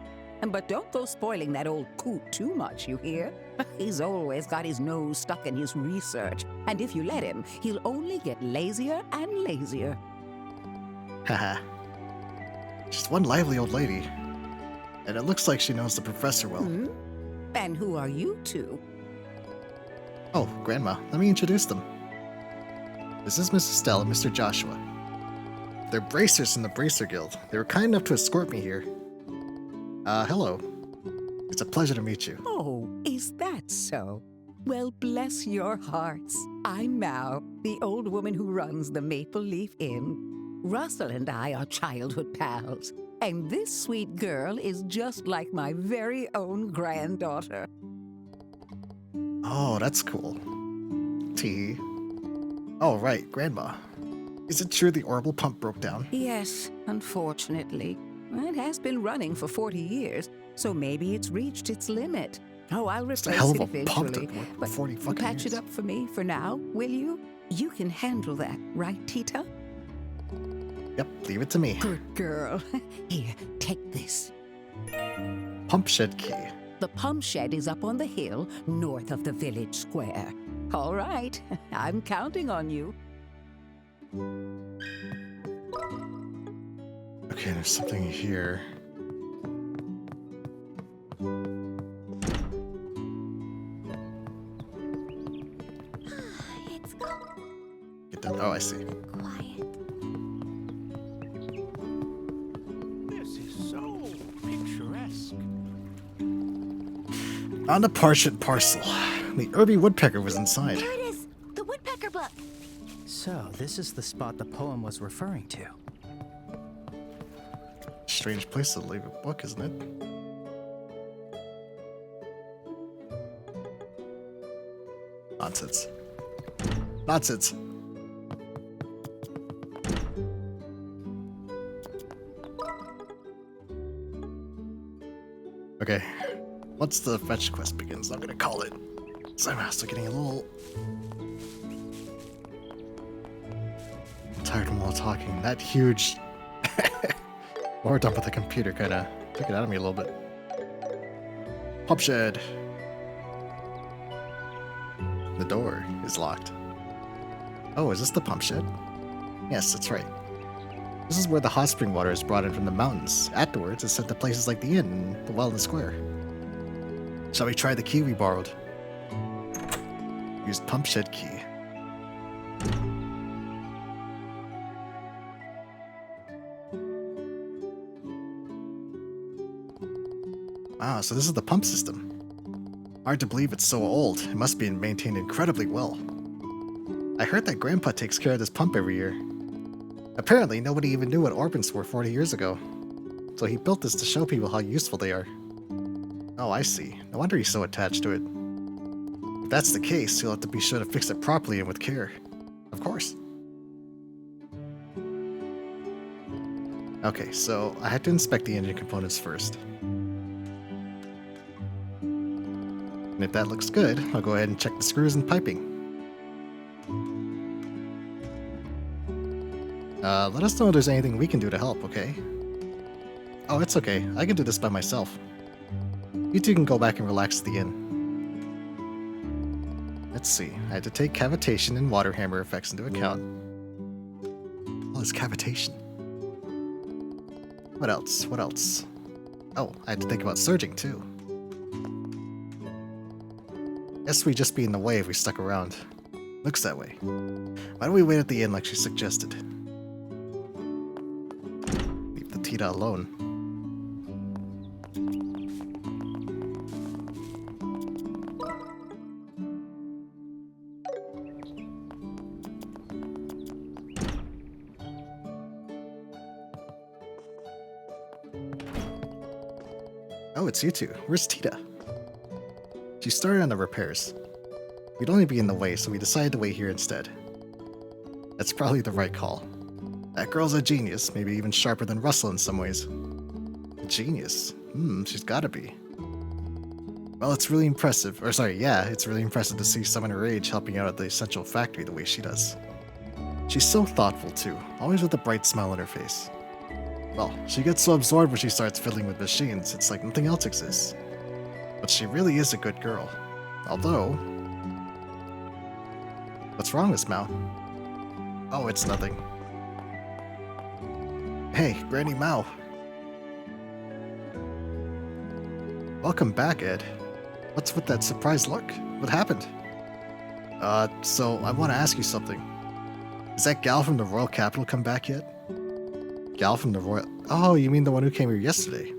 But don't go spoiling that old coot too much, you hear? He's always got his nose stuck in his research, and if you let him, he'll only get lazier and lazier. Haha. She's one lively old lady. And it looks like she knows the professor well. Hmm? And who are you two? Oh, Grandma, let me introduce them. This is Mrs. Stella and Mr. Joshua. They're bracers in the Bracer Guild. They were kind enough to escort me here. Hello. It's a pleasure to meet you. Oh, is that so? Well, bless your hearts. I'm Mao, the old woman who runs the Maple Leaf Inn. Russell and I are childhood pals, and this sweet girl is just like my very own granddaughter. Oh, that's cool. Tee. Oh, right, Grandma. Is it true the orbital pump broke down? Yes, unfortunately. It has been running for 40 years, so maybe it's reached its limit. Oh, I'll replace It's a hell of it a pump to eventually. work But 40 fucking patch years. it up for me for now, will you? You can handle that, right, Tita? Yep, leave it to me. Good girl. Here, take this. Pump shed key. The pump shed is up on the hill north of the village square. All right, I'm counting on you. Okay, there's something here. It's cold. Get that. Oh, I see. Quiet. This is so picturesque. On the parchment parcel. The Irby woodpecker was inside. There it is! The woodpecker book! So, this is the spot the poem was referring to. Strange place to leave a book, isn't it? Nonsense. Nonsense. Okay. Once the fetch quest begins, I'm gonna call it. So I'm still getting a little tired while talking. That huge or done with the computer kinda took it out of me a little bit. Pump shed. The door is locked. Oh, is this the pump shed? Yes, that's right. This is where the hot spring water is brought in from the mountains. Afterwards, it's sent to places like the inn and the well in the square. Shall we try the key we borrowed? Use pump shed key. Wow, so this is the pump system. Hard to believe it's so old. It must be maintained incredibly well. I heard that Grandpa takes care of this pump every year. Apparently, nobody even knew what orbits were 40 years ago. So he built this to show people how useful they are. Oh, I see. No wonder he's so attached to it. If that's the case, you'll have to be sure to fix it properly and with care. Of course. Okay, so I have to inspect the engine components first. And if that looks good, I'll go ahead and check the screws and piping. Let us know if there's anything we can do to help, okay? Oh, it's okay. I can do this by myself. You two can go back and relax at the inn. Let's see. I had to take cavitation and water hammer effects into account. Oh, it's cavitation. What else? What else? Oh, I had to think about surging, too. Guess we'd just be in the way if we stuck around. Looks that way. Why don't we wait at the inn like she suggested? Leave the Tita alone. Oh, it's you two. Where's Tita? She started on the repairs. We'd only be in the way, so we decided to wait here instead. That's probably the right call. That girl's a genius, maybe even sharper than Russell in some ways. A genius? She's gotta be. Well, it's really impressive. Or sorry, yeah, it's really impressive to see someone her age helping out at the essential factory the way she does. She's so thoughtful, too, always with a bright smile on her face. Well, she gets so absorbed when she starts fiddling with machines, it's like nothing else exists. But she really is a good girl. Although... What's wrong, Miss Mao? Oh, it's nothing. Hey, Granny Mao. Welcome back, Ed. What's with that surprised look? What happened? So I want to ask you something. Has that gal from the Royal Capital come back yet? Gal from the Royal... Oh, you mean the one who came here yesterday?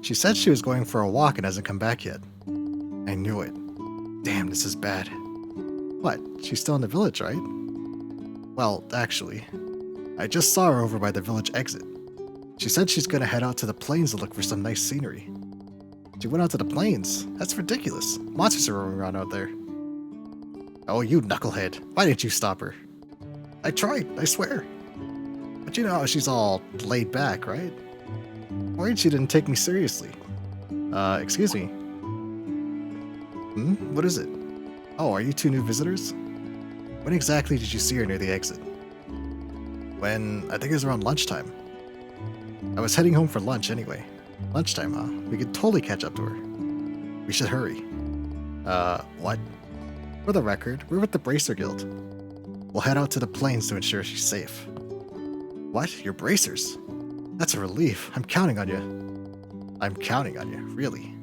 She said she was going for a walk and hasn't come back yet. I knew it. Damn, this is bad. What? She's still in the village, right? Well, actually, I just saw her over by the village exit. She said she's gonna head out to the plains to look for some nice scenery. She went out to the plains? That's ridiculous. Monsters are roaming around out there. Oh, you knucklehead. Why didn't you stop her? I tried, I swear. But you know how she's all laid back, right? Worried she didn't take me seriously. Excuse me. What is it? Oh, are you two new visitors? When exactly did you see her near the exit? When, I think it was around lunchtime. I was heading home for lunch anyway. Lunchtime, huh? We could totally catch up to her. We should hurry. What? For the record, we're with the Bracer Guild. We'll head out to the plains to ensure she's safe. What? You're bracers? That's a relief. I'm counting on you. I'm counting on you, really.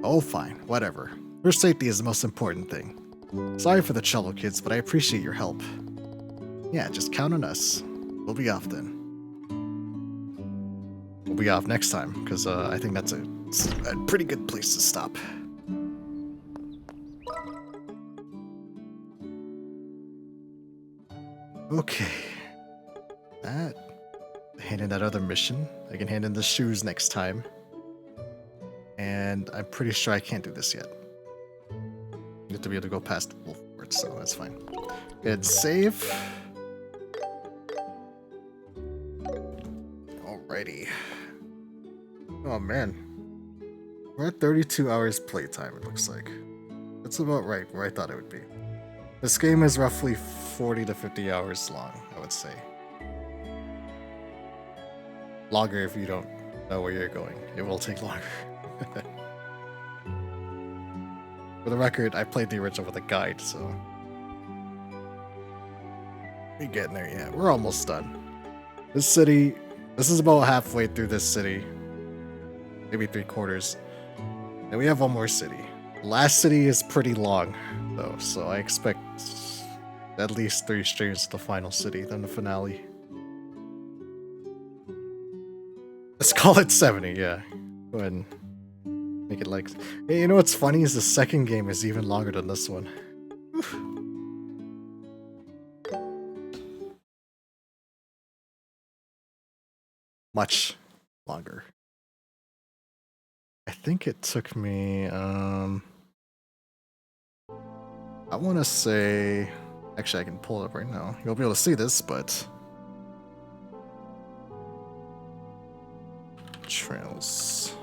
Oh, fine. Whatever. Her safety is the most important thing. Sorry for the trouble, kids, but I appreciate your help. Yeah, just count on us. We'll be off then. We'll be off next time, because I think that's a pretty good place to stop. Okay. Hand in that other mission. I can hand in the shoes next time. And I'm pretty sure I can't do this yet. You have to be able to go past Wolfward, so that's fine. Good save. Alrighty. Oh man. We're at 32 hours playtime, it looks like. That's about right where I thought it would be. This game is roughly 40 to 50 hours long, I would say. Longer if you don't know where you're going. It will take longer. For the record, I played the original with a guide, so... We're getting there, yeah. We're almost done. This city... This is about halfway through this city. Maybe 3/4. And we have one more city. The last city is pretty long, though, so I expect at least 3 streams to the final city, then the finale. Let's call it 70, yeah. Go ahead and make it like... Hey, you know what's funny is the second game is even longer than this one. Oof. Much longer. I think it took me, I want to say... Actually, I can pull it up right now. You'll be able to see this, but... Trails.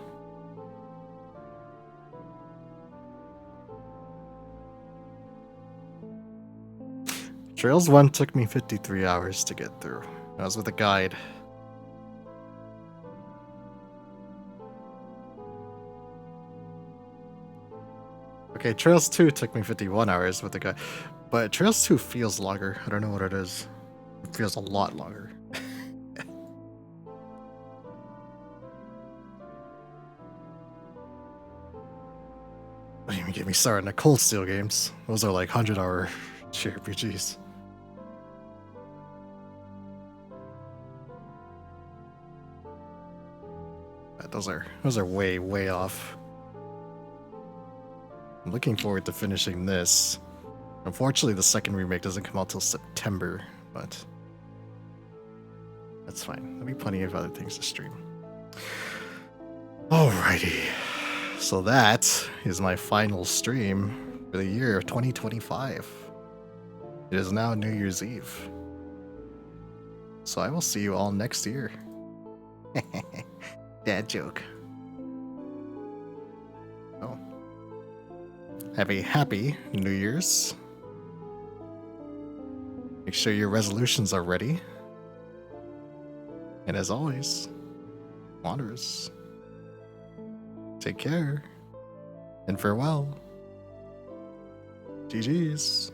Trails 1 took me 53 hours to get through. I was with a guide. Okay, Trails 2 took me 51 hours with a guide. But Trails 2 feels longer. I don't know what it is. It feels a lot longer. Don't even get me started on the Cold Steel games. Those are like 100-hour JRPGs. Those are way off. I'm looking forward to finishing this. Unfortunately, the second remake doesn't come out till September, but that's fine. There'll be plenty of other things to stream. Alrighty. So that is my final stream for the year of 2025. It is now New Year's Eve. So I will see you all next year. Dad joke. Oh. Have a happy New Year's. Make sure your resolutions are ready. And as always, Wanderers, take care and farewell. GG's.